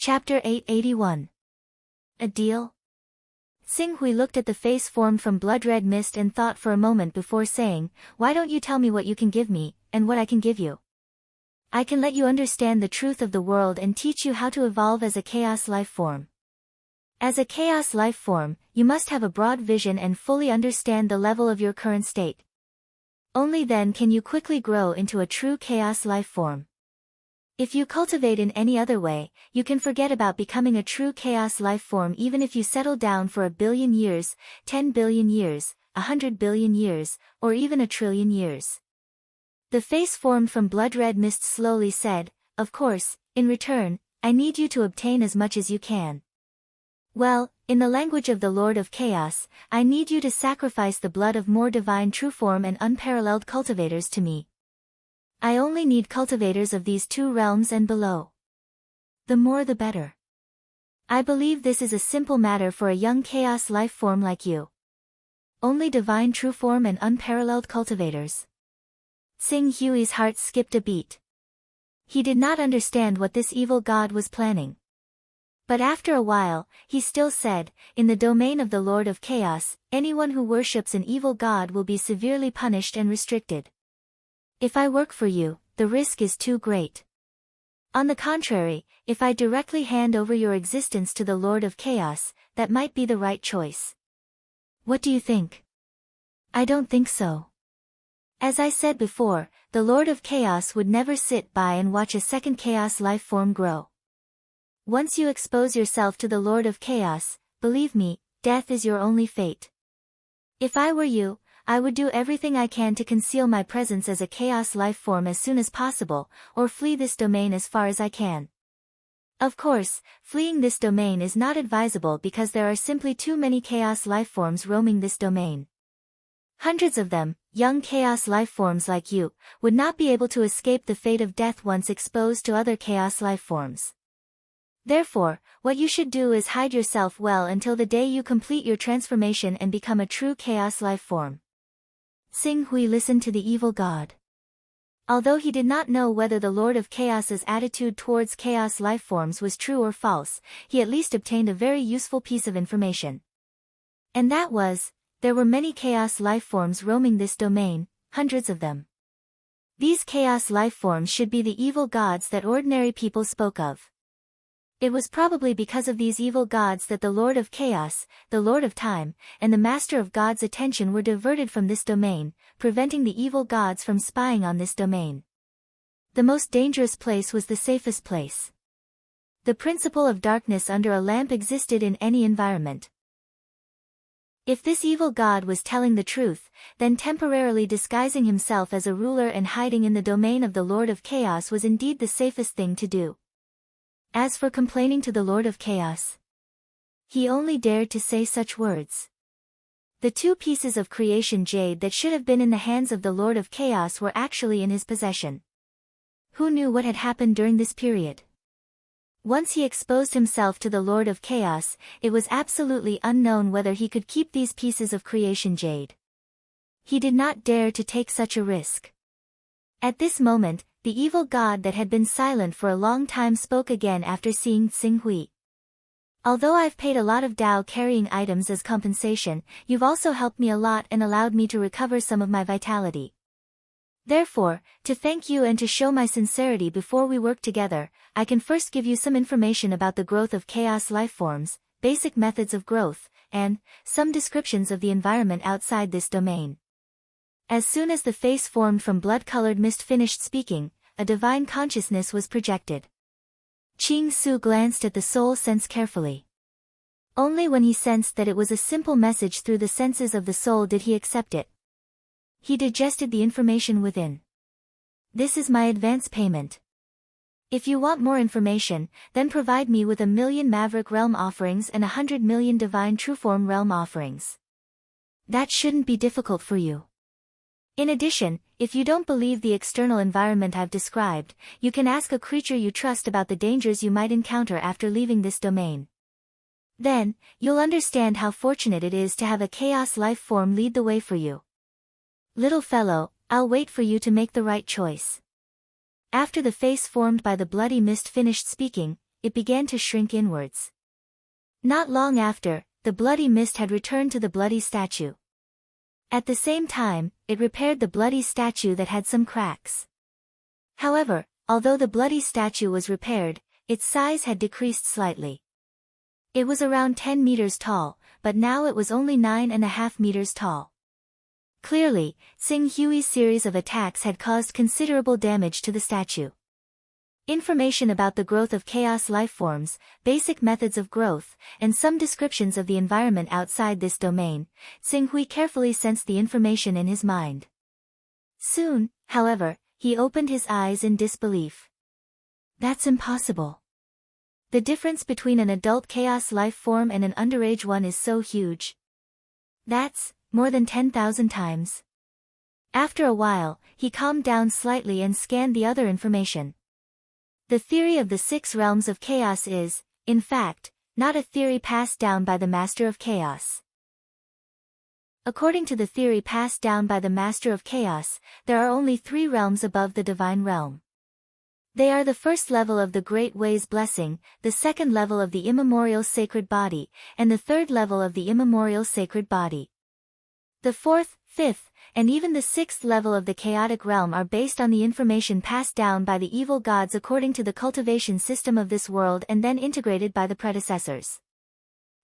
Chapter 881. A deal? Xing Hui looked at the face formed from blood-red mist and thought for a moment before saying, "Why don't you tell me what you can give me, and what I can give you? I can let you understand the truth of the world and teach you how to evolve as a chaos life form. As a chaos life form, you must have a broad vision and fully understand the level of your current state. Only then can you quickly grow into a true chaos life form. If you cultivate in any other way, you can forget about becoming a true chaos life form even if you settle down for 1,000,000,000 years, 10 billion years, 100 billion years, or even 1,000,000,000,000 years." The face formed from blood-red mist slowly said, "Of course, in return, I need you to obtain as much as you can. Well, in the language of the Lord of Chaos, I need you to sacrifice the blood of more divine true form and unparalleled cultivators to me. I only need cultivators of these 2 realms and below. The more the better. I believe this is a simple matter for a young chaos life form like you. Only divine true form and unparalleled cultivators." Xing Hui's heart skipped a beat. He did not understand what this evil god was planning. But after a while, he still said, "In the domain of the Lord of Chaos, anyone who worships an evil god will be severely punished and restricted. If I work for you, the risk is too great. On the contrary, if I directly hand over your existence to the Lord of Chaos, that might be the right choice. What do you think?" "I don't think so. As I said before, the Lord of Chaos would never sit by and watch a second chaos life form grow. Once you expose yourself to the Lord of Chaos, believe me, death is your only fate. If I were you, I would do everything I can to conceal my presence as a chaos life form as soon as possible, or flee this domain as far as I can. Of course, fleeing this domain is not advisable because there are simply too many chaos life forms roaming this domain. Hundreds of them, young chaos life forms like you, would not be able to escape the fate of death once exposed to other chaos life forms. Therefore, what you should do is hide yourself well until the day you complete your transformation and become a true chaos life form." Xing Hui listened to the evil god. Although he did not know whether the Lord of Chaos's attitude towards chaos life forms was true or false, he at least obtained a very useful piece of information. And that was, there were many chaos life forms roaming this domain, hundreds of them. These chaos life forms should be the evil gods that ordinary people spoke of. It was probably because of these evil gods that the Lord of Chaos, the Lord of Time, and the Master of God's attention were diverted from this domain, preventing the evil gods from spying on this domain. The most dangerous place was the safest place. The principle of darkness under a lamp existed in any environment. If this evil god was telling the truth, then temporarily disguising himself as a ruler and hiding in the domain of the Lord of Chaos was indeed the safest thing to do. As for complaining to the Lord of Chaos, he only dared to say such words. The 2 pieces of creation jade that should have been in the hands of the Lord of Chaos were actually in his possession. Who knew what had happened during this period? Once he exposed himself to the Lord of Chaos, it was absolutely unknown whether he could keep these pieces of creation jade. He did not dare to take such a risk. At this moment, the evil god that had been silent for a long time spoke again after seeing Xing Hui. "Although I've paid a lot of Dao carrying items as compensation, you've also helped me a lot and allowed me to recover some of my vitality. Therefore, to thank you and to show my sincerity before we work together, I can first give you some information about the growth of chaos life forms, basic methods of growth, and some descriptions of the environment outside this domain." As soon as the face formed from blood-colored mist finished speaking, a divine consciousness was projected. Qing Su glanced at the soul sense carefully. Only when he sensed that it was a simple message through the senses of the soul did he accept it. He digested the information within. "This is my advance payment. If you want more information, then provide me with 1,000,000 Maverick Realm offerings and 100,000,000 Divine Trueform Realm offerings. That shouldn't be difficult for you. In addition, if you don't believe the external environment I've described, you can ask a creature you trust about the dangers you might encounter after leaving this domain. Then, you'll understand how fortunate it is to have a chaos life form lead the way for you. Little fellow, I'll wait for you to make the right choice." After the face formed by the bloody mist finished speaking, it began to shrink inwards. Not long after, the bloody mist had returned to the bloody statue. At the same time, it repaired the bloody statue that had some cracks. However, although the bloody statue was repaired, its size had decreased slightly. It was around 10 meters tall, but now it was only 9.5 meters tall. Clearly, Xing Hui's series of attacks had caused considerable damage to the statue. Information about the growth of chaos lifeforms, basic methods of growth, and some descriptions of the environment outside this domain, Xing Hui carefully sensed the information in his mind. Soon, however, he opened his eyes in disbelief. That's impossible. The difference between an adult chaos life form and an underage one is so huge. That's more than 10,000 times. After a while, he calmed down slightly and scanned the other information. The theory of the 6 realms of chaos is, in fact, not a theory passed down by the Master of Chaos. According to the theory passed down by the Master of Chaos, there are only 3 realms above the divine realm. They are the first level of the Great Way's blessing, the second level of the immemorial sacred body, and the third level of the immemorial sacred body. The fourth, fifth, and even the 6th level of the chaotic realm are based on the information passed down by the evil gods according to the cultivation system of this world and then integrated by the predecessors.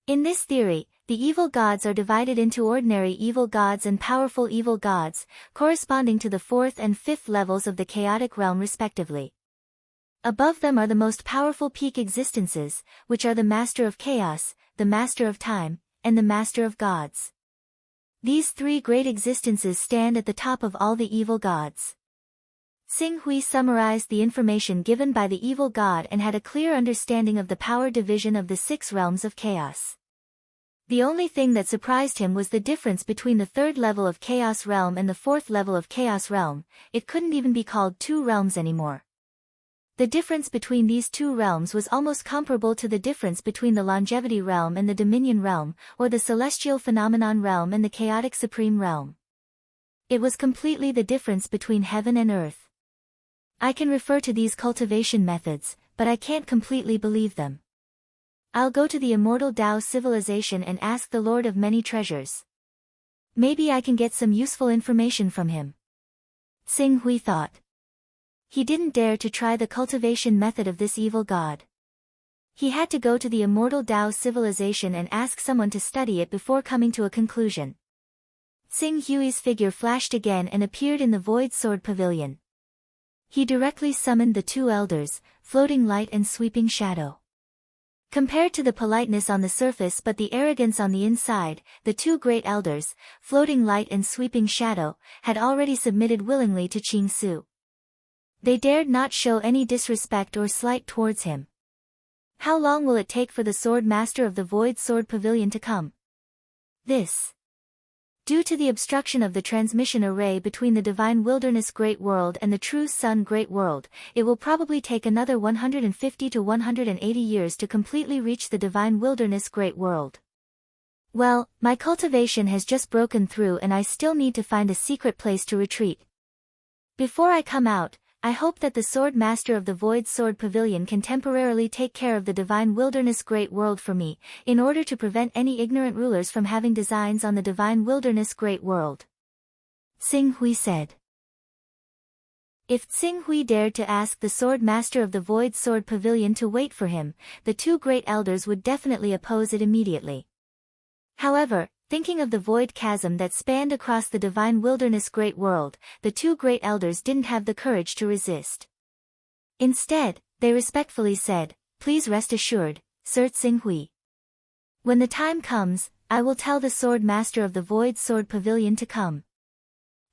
In this theory, the evil gods are divided into ordinary evil gods and powerful evil gods, corresponding to the 4th and 5th levels of the chaotic realm respectively. Above them are the most powerful peak existences, which are the Master of Chaos, the Master of Time, and the Master of Gods. These 3 great existences stand at the top of all the evil gods. Xing Hui summarized the information given by the evil god and had a clear understanding of the power division of the 6 realms of chaos. The only thing that surprised him was the difference between the 3rd level of Chaos Realm and the 4th level of Chaos Realm. It couldn't even be called 2 realms anymore. The difference between these 2 realms was almost comparable to the difference between the Longevity Realm and the Dominion Realm, or the Celestial Phenomenon Realm and the Chaotic Supreme Realm. It was completely the difference between heaven and earth. I can refer to these cultivation methods, but I can't completely believe them. I'll go to the immortal Tao civilization and ask the Lord of Many Treasures. Maybe I can get some useful information from him. Xing Hui thought. He didn't dare to try the cultivation method of this evil god. He had to go to the immortal Tao civilization and ask someone to study it before coming to a conclusion. Xing Hui's figure flashed again and appeared in the Void Sword Pavilion. He directly summoned the 2 elders, Floating Light and Sweeping Shadow. Compared to the politeness on the surface but the arrogance on the inside, the 2 great elders, Floating Light and Sweeping Shadow, had already submitted willingly to Qing Su. They dared not show any disrespect or slight towards him. How long will it take for the Sword Master of the Void Sword Pavilion to come? Due to the obstruction of the transmission array between the Divine Wilderness Great World and the True Sun Great World, it will probably take another 150 to 180 years to completely reach the Divine Wilderness Great World. Well, my cultivation has just broken through and I still need to find a secret place to retreat. Before I come out, I hope that the Sword Master of the Void Sword Pavilion can temporarily take care of the Divine Wilderness Great World for me, in order to prevent any ignorant rulers from having designs on the Divine Wilderness Great World. Xing Hui said. If Xing Hui dared to ask the Sword Master of the Void Sword Pavilion to wait for him, the 2 great elders would definitely oppose it immediately. However, thinking of the void chasm that spanned across the Divine Wilderness Great World, the 2 great elders didn't have the courage to resist. Instead, they respectfully said, "Please rest assured, Sir Xing Hui. When the time comes, I will tell the Sword Master of the Void Sword Pavilion to come.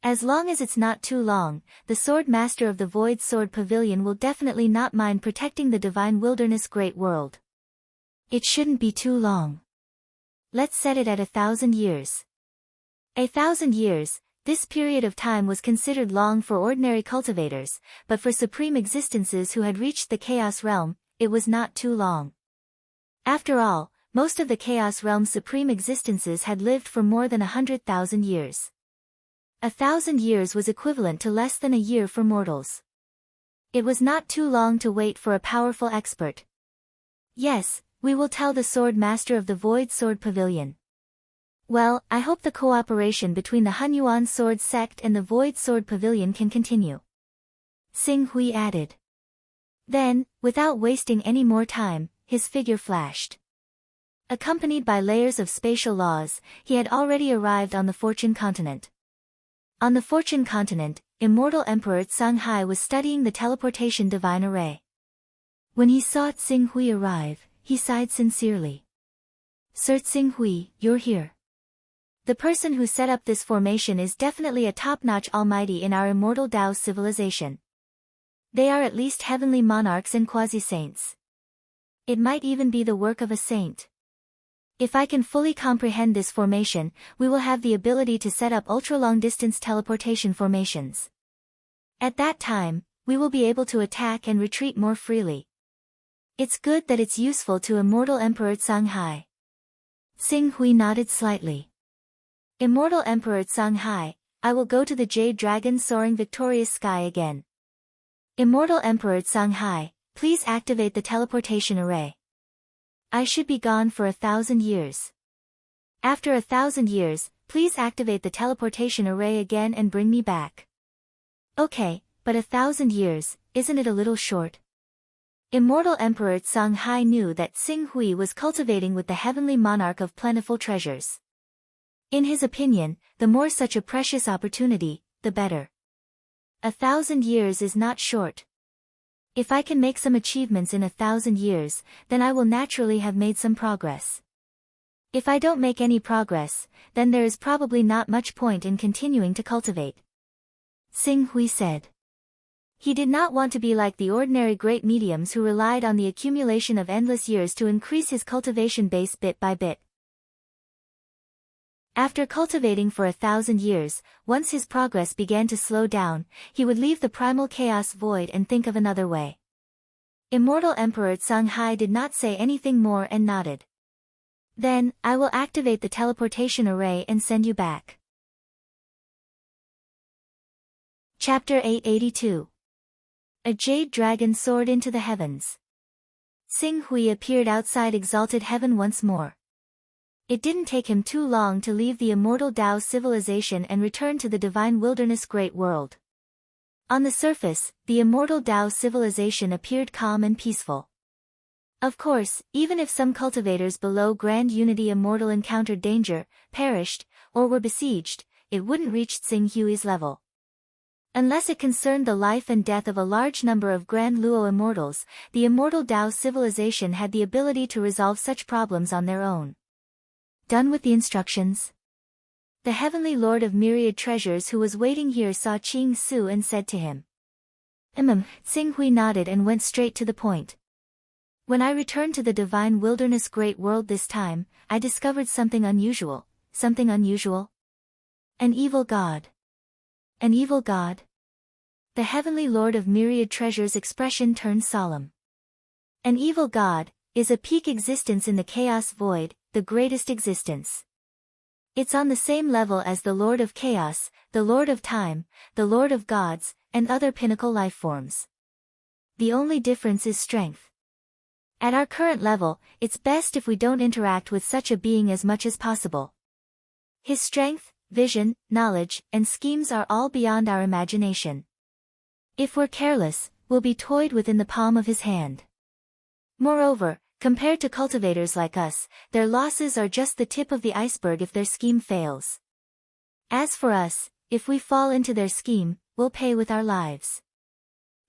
As long as it's not too long, the Sword Master of the Void Sword Pavilion will definitely not mind protecting the Divine Wilderness Great World. It shouldn't be too long. Let's set it at 1,000 years. 1,000 years, this period of time was considered long for ordinary cultivators, but for supreme existences who had reached the Chaos Realm, it was not too long. After all, most of the Chaos Realm's supreme existences had lived for more than 100,000 years. 1,000 years was equivalent to less than a year for mortals. It was not too long to wait for a powerful expert. Yes, we will tell the Sword Master of the Void Sword Pavilion. Well, I hope the cooperation between the Hunyuan Sword Sect and the Void Sword Pavilion can continue. Xing Hui added. Then, without wasting any more time, his figure flashed. Accompanied by layers of spatial laws, he had already arrived on the Fortune Continent. On the Fortune Continent, Immortal Emperor Tsang Hai was studying the teleportation divine array. When he saw Xing Hui arrive, he sighed sincerely. Sir Xing Hui, you're here. The person who set up this formation is definitely a top-notch almighty in our immortal Dao civilization. They are at least heavenly monarchs and quasi-saints. It might even be the work of a saint. If I can fully comprehend this formation, we will have the ability to set up ultra-long-distance teleportation formations. At that time, we will be able to attack and retreat more freely. It's good that it's useful to Immortal Emperor Tsang Hai. Xing Hui nodded slightly. Immortal Emperor Tsang Hai, I will go to the Jade Dragon soaring victorious sky again. Immortal Emperor Tsang Hai, please activate the teleportation array. I should be gone for 1,000 years. After 1,000 years, please activate the teleportation array again and bring me back. Okay, but 1,000 years, isn't it a little short? Immortal Emperor Tsang Hai knew that Xing Hui was cultivating with the heavenly monarch of plentiful treasures. In his opinion, the more such a precious opportunity, the better. 1,000 years is not short. If I can make some achievements in 1,000 years, then I will naturally have made some progress. If I don't make any progress, then there is probably not much point in continuing to cultivate. Xing Hui said. He did not want to be like the ordinary great mediums who relied on the accumulation of endless years to increase his cultivation base bit by bit. After cultivating for 1,000 years, once his progress began to slow down, he would leave the primal chaos void and think of another way. Immortal Emperor Tsang Hai did not say anything more and nodded. Then, I will activate the teleportation array and send you back. Chapter 882. A Jade Dragon Soared into the Heavens. Xing Hui appeared outside Exalted Heaven once more. It didn't take him too long to leave the immortal Dao civilization and return to the divine wilderness great world. On the surface, the immortal Dao civilization appeared calm and peaceful. Of course, even if some cultivators below Grand Unity Immortal encountered danger, perished, or were besieged, it wouldn't reach Xing Hui's level. Unless it concerned the life and death of a large number of Grand Luo Immortals, the immortal Dao civilization had the ability to resolve such problems on their own. Done with the instructions? The Heavenly Lord of Myriad Treasures who was waiting here saw Qing Su and said to him. Xing Hui nodded and went straight to the point. When I returned to the divine wilderness great world this time, I discovered something unusual. Something unusual? An evil god. An evil god? The Heavenly Lord of Myriad Treasures' expression turned solemn. An evil god is a peak existence in the chaos void, the greatest existence. It's on the same level as the Lord of Chaos, the Lord of Time, the Lord of Gods, and other pinnacle life forms. The only difference is strength. At our current level, it's best if we don't interact with such a being as much as possible. His strength, vision, knowledge, and schemes are all beyond our imagination. If we're careless, we'll be toyed with in the palm of his hand. Moreover, compared to cultivators like us, their losses are just the tip of the iceberg if their scheme fails. As for us, if we fall into their scheme, we'll pay with our lives.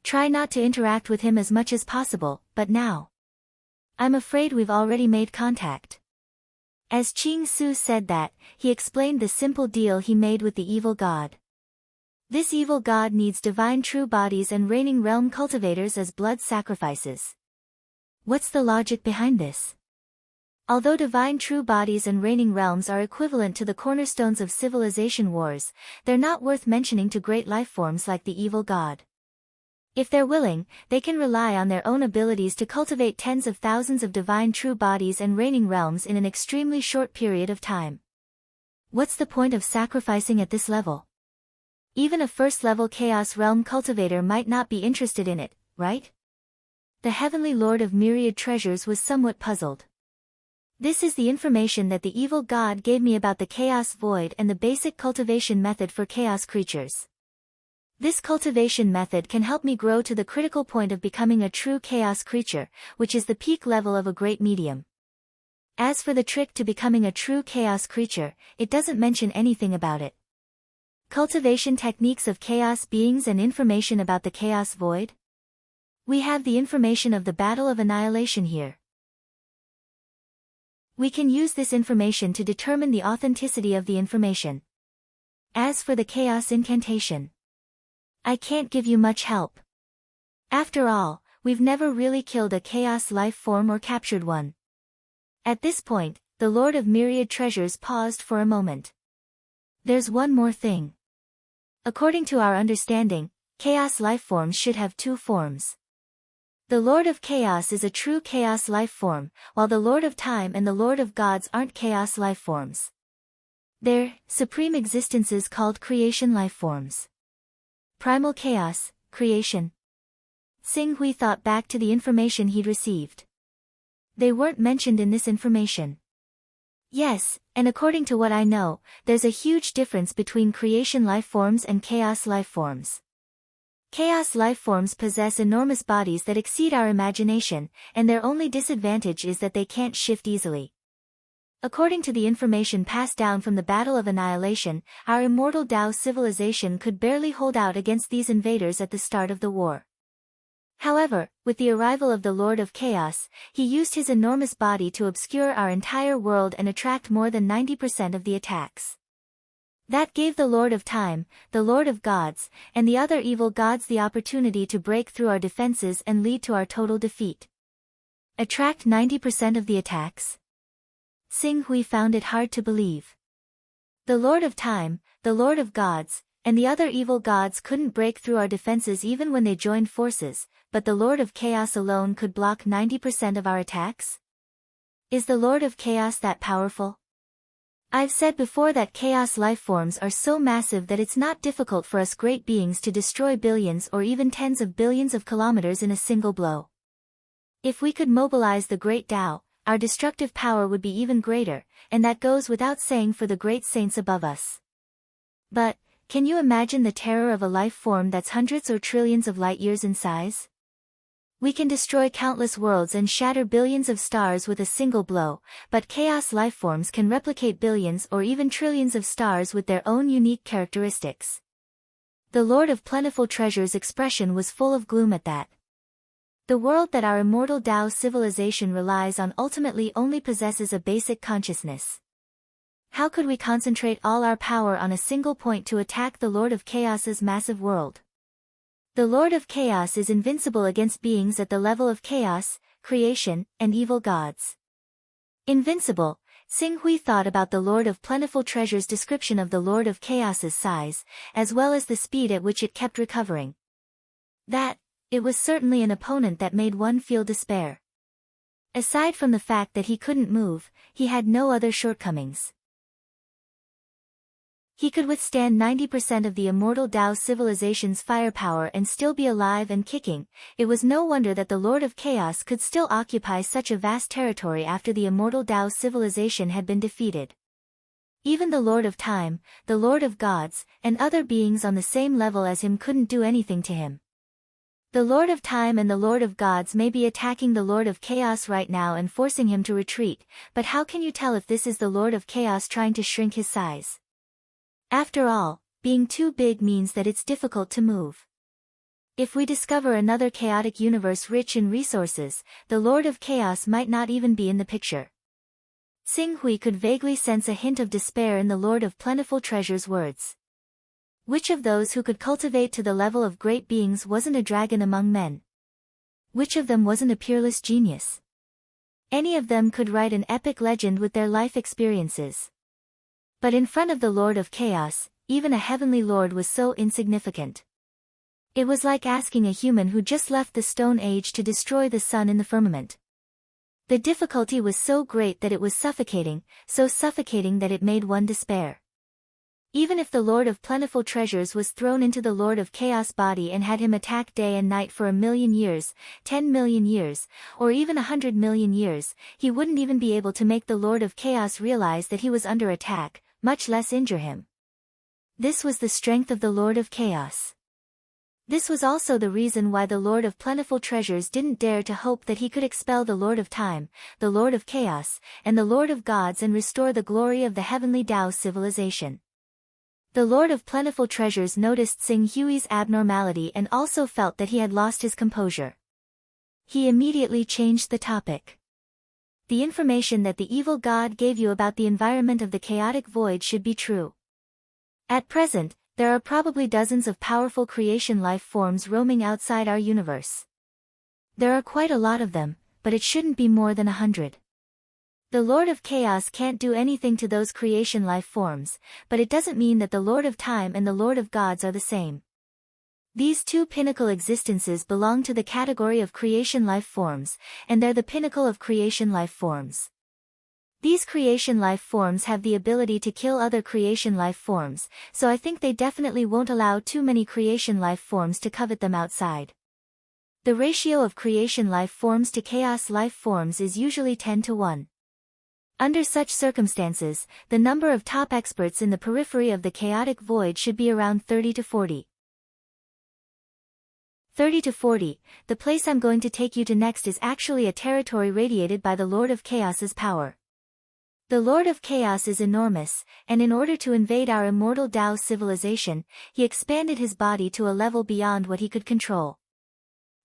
Try not to interact with him as much as possible, but now. I'm afraid we've already made contact. As Qing Su said that, he explained the simple deal he made with the evil god. This evil god needs divine true bodies and reigning realm cultivators as blood sacrifices. What's the logic behind this? Although divine true bodies and reigning realms are equivalent to the cornerstones of civilization wars, they're not worth mentioning to great life forms like the evil god. If they're willing, they can rely on their own abilities to cultivate tens of thousands of divine true bodies and reigning realms in an extremely short period of time. What's the point of sacrificing at this level? Even a first-level Chaos Realm cultivator might not be interested in it, right? The heavenly lord of myriad treasures was somewhat puzzled. This is the information that the evil god gave me about the chaos void and the basic cultivation method for chaos creatures. This cultivation method can help me grow to the critical point of becoming a true chaos creature, which is the peak level of a great medium. As for the trick to becoming a true chaos creature, it doesn't mention anything about it. Cultivation techniques of chaos beings and information about the chaos void? We have the information of the Battle of Annihilation here. We can use this information to determine the authenticity of the information. As for the chaos incantation, I can't give you much help. After all, we've never really killed a chaos life form or captured one. At this point, the Lord of Myriad Treasures paused for a moment. There's one more thing. According to our understanding, chaos life forms should have two forms. The Lord of Chaos is a true chaos life form, while the Lord of Time and the Lord of Gods aren't chaos life forms. They're supreme existences called creation life forms. Primal chaos, creation. Xing Hui thought back to the information he'd received. They weren't mentioned in this information. Yes, and according to what I know, there's a huge difference between creation life forms and chaos life forms. Chaos life forms possess enormous bodies that exceed our imagination, and their only disadvantage is that they can't shift easily. According to the information passed down from the Battle of Annihilation, our immortal Tao civilization could barely hold out against these invaders at the start of the war. However, with the arrival of the Lord of Chaos, he used his enormous body to obscure our entire world and attract more than 90% of the attacks. That gave the Lord of Time, the Lord of Gods, and the other evil gods the opportunity to break through our defenses and lead to our total defeat. Attract 90% of the attacks? Xing Hui found it hard to believe. The Lord of Time, the Lord of Gods, and the other evil gods couldn't break through our defenses even when they joined forces, but the Lord of Chaos alone could block 90% of our attacks? Is the Lord of Chaos that powerful? I've said before that chaos life forms are so massive that it's not difficult for us great beings to destroy billions or even tens of billions of kilometers in a single blow. If we could mobilize the great Tao, our destructive power would be even greater, and that goes without saying for the great saints above us. But, can you imagine the terror of a life form that's hundreds or trillions of light-years in size? We can destroy countless worlds and shatter billions of stars with a single blow, but chaos life forms can replicate billions or even trillions of stars with their own unique characteristics. The Lord of Plentiful Treasures' expression was full of gloom at that. The world that our immortal Tao civilization relies on ultimately only possesses a basic consciousness. How could we concentrate all our power on a single point to attack the Lord of Chaos's massive world? The Lord of Chaos is invincible against beings at the level of chaos, creation, and evil gods. Invincible, Xing Hui thought about the Lord of Plentiful Treasures' description of the Lord of Chaos's size, as well as the speed at which it kept recovering. It was certainly an opponent that made one feel despair. Aside from the fact that he couldn't move, he had no other shortcomings. He could withstand 90% of the immortal Tao civilization's firepower and still be alive and kicking. It was no wonder that the Lord of Chaos could still occupy such a vast territory after the immortal Tao civilization had been defeated. Even the Lord of Time, the Lord of Gods, and other beings on the same level as him couldn't do anything to him. The Lord of Time and the Lord of Gods may be attacking the Lord of Chaos right now and forcing him to retreat, but how can you tell if this is the Lord of Chaos trying to shrink his size? After all, being too big means that it's difficult to move. If we discover another chaotic universe rich in resources, the Lord of Chaos might not even be in the picture. Xing Hui could vaguely sense a hint of despair in the Lord of Plentiful Treasures' words. Which of those who could cultivate to the level of great beings wasn't a dragon among men? Which of them wasn't a peerless genius? Any of them could write an epic legend with their life experiences. But in front of the Lord of Chaos, even a heavenly lord was so insignificant. It was like asking a human who just left the Stone Age to destroy the sun in the firmament. The difficulty was so great that it was suffocating, so suffocating that it made one despair. Even if the Lord of Plentiful Treasures was thrown into the Lord of Chaos body and had him attack day and night for 1,000,000 years, 10,000,000 years, or even 100,000,000 years, he wouldn't even be able to make the Lord of Chaos realize that he was under attack, much less injure him. This was the strength of the Lord of Chaos. This was also the reason why the Lord of Plentiful Treasures didn't dare to hope that he could expel the Lord of Time, the Lord of Chaos, and the Lord of Gods and restore the glory of the heavenly Tao civilization. The Lord of Plentiful Treasures noticed Sing Hui's abnormality and also felt that he had lost his composure. He immediately changed the topic. The information that the evil god gave you about the environment of the chaotic void should be true. At present, there are probably dozens of powerful creation life forms roaming outside our universe. There are quite a lot of them, but it shouldn't be more than 100. The Lord of Chaos can't do anything to those creation life forms, but it doesn't mean that the Lord of Time and the Lord of Gods are the same. These two pinnacle existences belong to the category of creation life forms, and they're the pinnacle of creation life forms. These creation life forms have the ability to kill other creation life forms, so I think they definitely won't allow too many creation life forms to covet them outside. The ratio of creation life forms to chaos life forms is usually 10 to 1. Under such circumstances, the number of top experts in the periphery of the chaotic void should be around 30 to 40. 30 to 40, the place I'm going to take you to next is actually a territory radiated by the Lord of Chaos's power. The Lord of Chaos is enormous, and in order to invade our immortal Tao civilization, he expanded his body to a level beyond what he could control.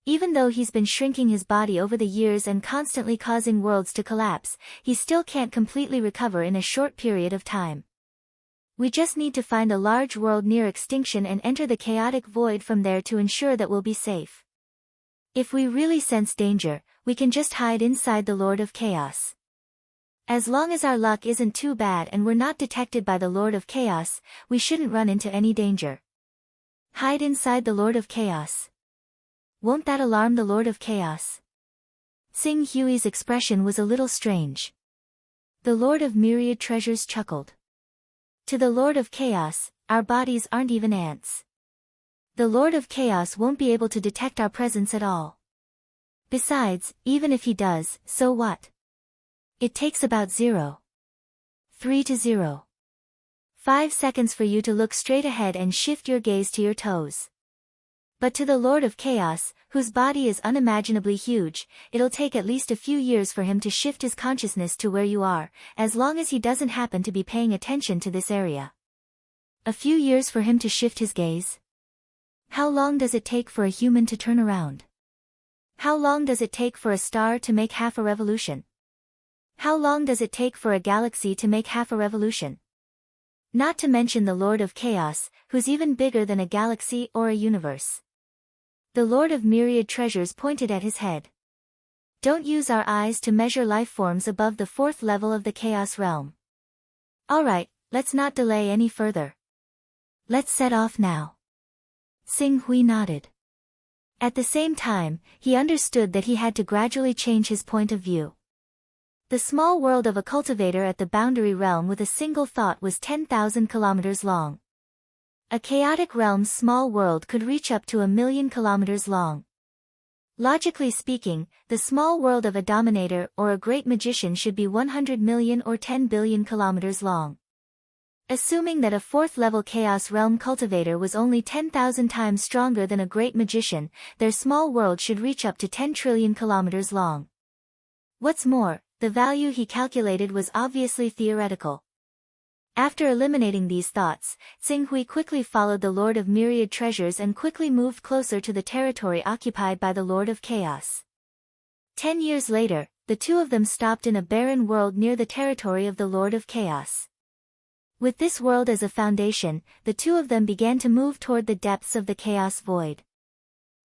Even though he's been shrinking his body over the years and constantly causing worlds to collapse, he still can't completely recover in a short period of time. We just need to find a large world near extinction and enter the chaotic void from there to ensure that we'll be safe. If we really sense danger, we can just hide inside the Lord of Chaos. As long as our luck isn't too bad and we're not detected by the Lord of Chaos, we shouldn't run into any danger. Hide inside the Lord of Chaos. Won't that alarm the Lord of Chaos? Sing Hui's expression was a little strange. The Lord of Myriad Treasures chuckled. To the Lord of Chaos, our bodies aren't even ants. The Lord of Chaos won't be able to detect our presence at all. Besides, even if he does, so what? It takes about 0.3 to 0.5 seconds for you to look straight ahead and shift your gaze to your toes. But to the Lord of Chaos, whose body is unimaginably huge, it'll take at least a few years for him to shift his consciousness to where you are, as long as he doesn't happen to be paying attention to this area. A few years for him to shift his gaze? How long does it take for a human to turn around? How long does it take for a star to make half a revolution? How long does it take for a galaxy to make half a revolution? Not to mention the Lord of Chaos, who's even bigger than a galaxy or a universe. The Lord of Myriad Treasures pointed at his head. Don't use our eyes to measure life forms above the 4th level of the Chaos realm. Alright, let's not delay any further. Let's set off now. Sing Hui nodded. At the same time, he understood that he had to gradually change his point of view. The small world of a cultivator at the boundary realm with a single thought was 10,000 kilometers long. A chaotic realm's small world could reach up to 1,000,000 kilometers long. Logically speaking, the small world of a dominator or a great magician should be 100 million or 10 billion kilometers long. Assuming that a 4th-level Chaos Realm cultivator was only 10,000 times stronger than a great magician, their small world should reach up to 10 trillion kilometers long. What's more, the value he calculated was obviously theoretical. After eliminating these thoughts, Sing Hui quickly followed the Lord of Myriad Treasures and quickly moved closer to the territory occupied by the Lord of Chaos. 10 years later, the two of them stopped in a barren world near the territory of the Lord of Chaos. With this world as a foundation, the two of them began to move toward the depths of the Chaos Void.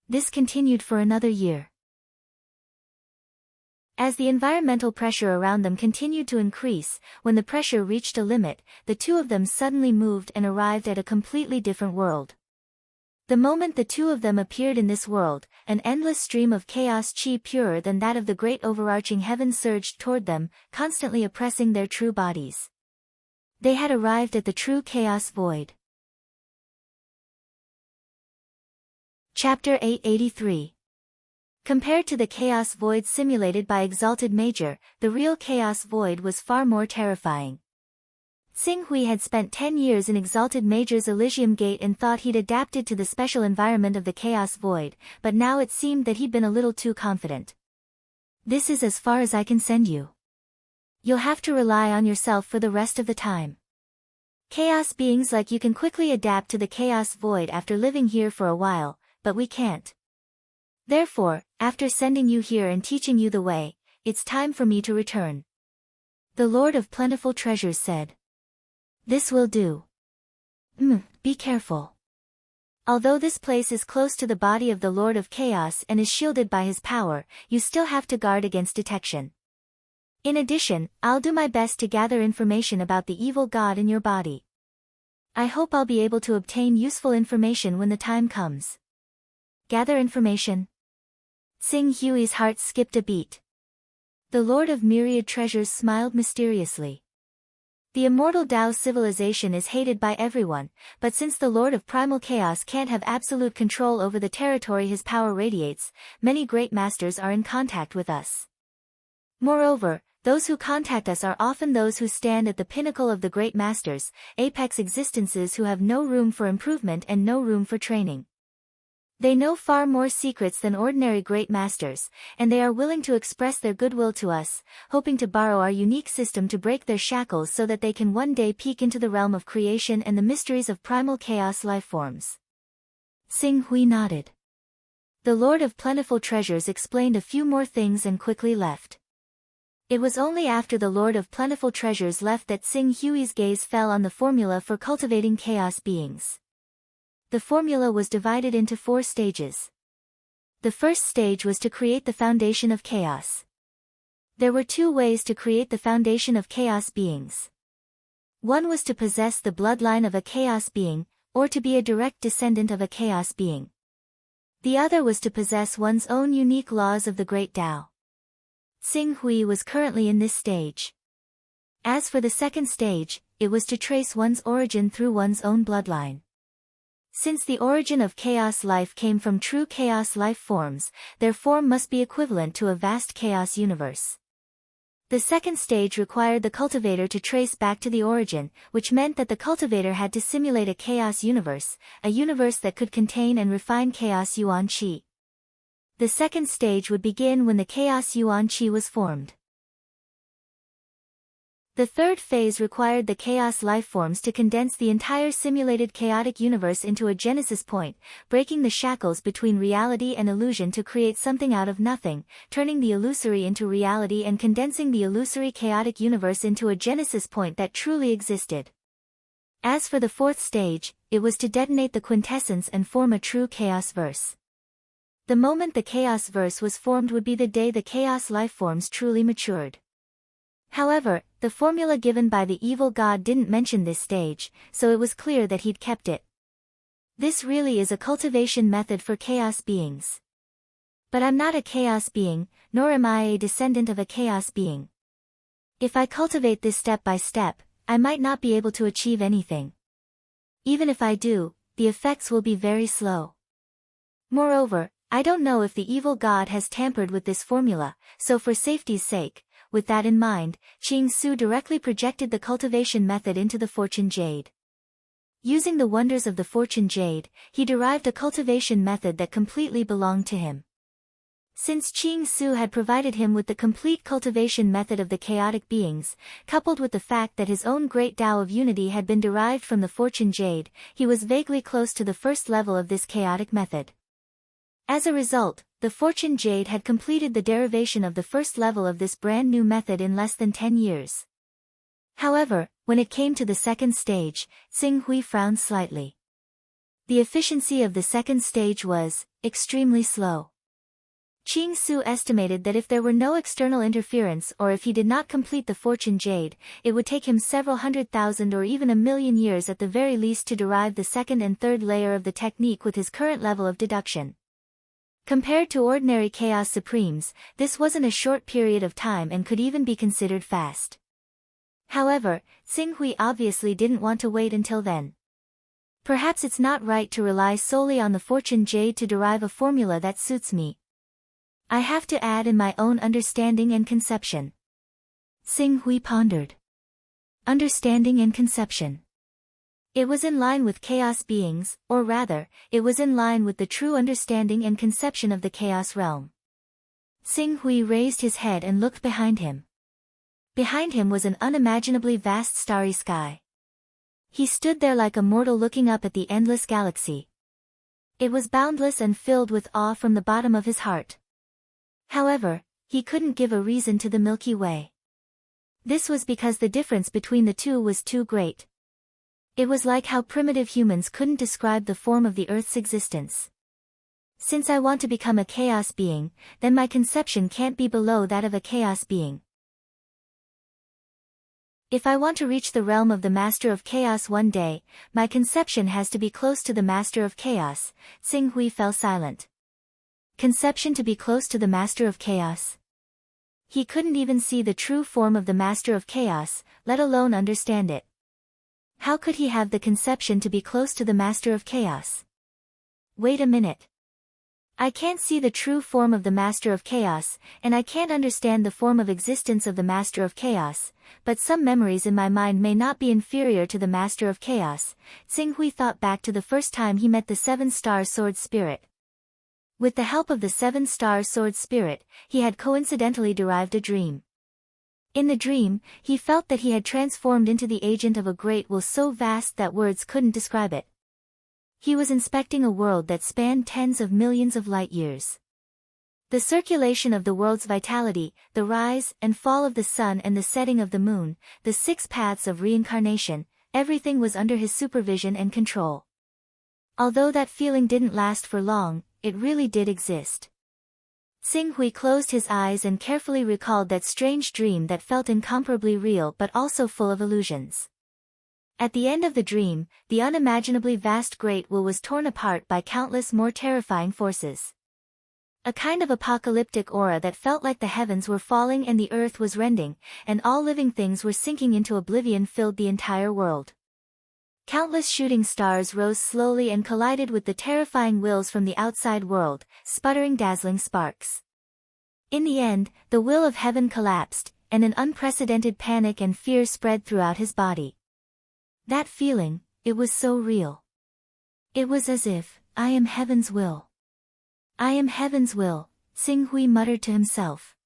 This continued for another year. As the environmental pressure around them continued to increase, when the pressure reached a limit, the two of them suddenly moved and arrived at a completely different world. The moment the two of them appeared in this world, an endless stream of chaos chi purer than that of the great overarching heaven surged toward them, constantly oppressing their true bodies. They had arrived at the true chaos void. Chapter 883. Compared to the chaos void simulated by Exalted Major, the real chaos void was far more terrifying. Xing Hui had spent 10 years in Exalted Major's Elysium Gate and thought he'd adapted to the special environment of the chaos void, but now it seemed that he'd been a little too confident. This is as far as I can send you. You'll have to rely on yourself for the rest of the time. Chaos beings like you can quickly adapt to the chaos void after living here for a while, but we can't. Therefore, after sending you here and teaching you the way, it's time for me to return. The Lord of Plentiful Treasures said. This will do. Be careful. Although this place is close to the body of the Lord of Chaos and is shielded by his power, you still have to guard against detection. In addition, I'll do my best to gather information about the evil god in your body. I hope I'll be able to obtain useful information when the time comes. Gather information? Xing Hui's heart skipped a beat. The Lord of Myriad Treasures smiled mysteriously. The immortal Tao civilization is hated by everyone, but since the Lord of Primal Chaos can't have absolute control over the territory his power radiates, many great masters are in contact with us. Moreover, those who contact us are often those who stand at the pinnacle of the great masters, apex existences who have no room for improvement and no room for training. They know far more secrets than ordinary great masters, and they are willing to express their goodwill to us, hoping to borrow our unique system to break their shackles so that they can one day peek into the realm of creation and the mysteries of primal chaos lifeforms. Xing Hui nodded. The Lord of Plentiful Treasures explained a few more things and quickly left. It was only after the Lord of Plentiful Treasures left that Xing Hui's gaze fell on the formula for cultivating chaos beings. The formula was divided into 4 stages. The first stage was to create the foundation of chaos. There were 2 ways to create the foundation of chaos beings. One was to possess the bloodline of a chaos being, or to be a direct descendant of a chaos being. The other was to possess one's own unique laws of the Great Tao. Xing Hui was currently in this stage. As for the second stage, it was to trace one's origin through one's own bloodline. Since the origin of chaos life came from true chaos life forms, their form must be equivalent to a vast chaos universe. The second stage required the cultivator to trace back to the origin, which meant that the cultivator had to simulate a chaos universe, a universe that could contain and refine chaos yuan qi. The second stage would begin when the chaos yuan qi was formed. The third phase required the chaos lifeforms to condense the entire simulated chaotic universe into a genesis point, breaking the shackles between reality and illusion to create something out of nothing, turning the illusory into reality and condensing the illusory chaotic universe into a genesis point that truly existed. As for the fourth stage, it was to detonate the quintessence and form a true chaos verse. The moment the chaos verse was formed would be the day the chaos lifeforms truly matured. However, the formula given by the evil god didn't mention this stage, so it was clear that he'd kept it. This really is a cultivation method for chaos beings. But I'm not a chaos being, nor am I a descendant of a chaos being. If I cultivate this step by step, I might not be able to achieve anything. Even if I do, the effects will be very slow. Moreover, I don't know if the evil god has tampered with this formula, so for safety's sake, with that in mind, Qing Su directly projected the cultivation method into the Fortune Jade. Using the wonders of the Fortune Jade, he derived a cultivation method that completely belonged to him. Since Qing Su had provided him with the complete cultivation method of the chaotic beings, coupled with the fact that his own great Tao of unity had been derived from the Fortune Jade, he was vaguely close to the first level of this chaotic method. As a result, the Fortune Jade had completed the derivation of the first level of this brand new method in less than 10 years. However, when it came to the second stage, Xing Hui frowned slightly. The efficiency of the second stage was extremely slow. Qing Su estimated that if there were no external interference or if he did not complete the Fortune Jade, it would take him several 100,000 or even 1,000,000 years at the very least to derive the second and third layer of the technique with his current level of deduction. Compared to ordinary Chaos Supremes, this wasn't a short period of time and could even be considered fast. However, Xinghui obviously didn't want to wait until then. Perhaps it's not right to rely solely on the fortune jade to derive a formula that suits me. I have to add in my own understanding and conception. Xinghui pondered. Understanding and conception. It was in line with chaos beings, or rather, it was in line with the true understanding and conception of the chaos realm. Xinghui raised his head and looked behind him. Behind him was an unimaginably vast starry sky. He stood there like a mortal looking up at the endless galaxy. It was boundless and filled with awe from the bottom of his heart. However, he couldn't give a reason to the Milky Way. This was because the difference between the two was too great. It was like how primitive humans couldn't describe the form of the Earth's existence. Since I want to become a chaos being, then my conception can't be below that of a chaos being. If I want to reach the realm of the Master of Chaos one day, my conception has to be close to the Master of Chaos. Xinghui fell silent. Conception to be close to the Master of Chaos? He couldn't even see the true form of the Master of Chaos, let alone understand it. How could he have the conception to be close to the Master of Chaos? Wait a minute. I can't see the true form of the Master of Chaos, and I can't understand the form of existence of the Master of Chaos, but some memories in my mind may not be inferior to the Master of Chaos. Xinghui thought back to the first time he met the Seven-Star Sword Spirit. With the help of the Seven-Star Sword Spirit, he had coincidentally derived a dream. In the dream, he felt that he had transformed into the agent of a great will so vast that words couldn't describe it. He was inspecting a world that spanned tens of millions of light years. The circulation of the world's vitality, the rise and fall of the sun and the setting of the moon, the 6 paths of reincarnation, everything was under his supervision and control. Although that feeling didn't last for long, it really did exist. Xinghui closed his eyes and carefully recalled that strange dream that felt incomparably real but also full of illusions. At the end of the dream, the unimaginably vast Great Will was torn apart by countless more terrifying forces. A kind of apocalyptic aura that felt like the heavens were falling and the earth was rending, and all living things were sinking into oblivion filled the entire world. Countless shooting stars rose slowly and collided with the terrifying wills from the outside world, sputtering dazzling sparks. In the end, the will of heaven collapsed, and an unprecedented panic and fear spread throughout his body. That feeling, it was so real. It was as if, I am heaven's will. I am heaven's will, Xinghui muttered to himself.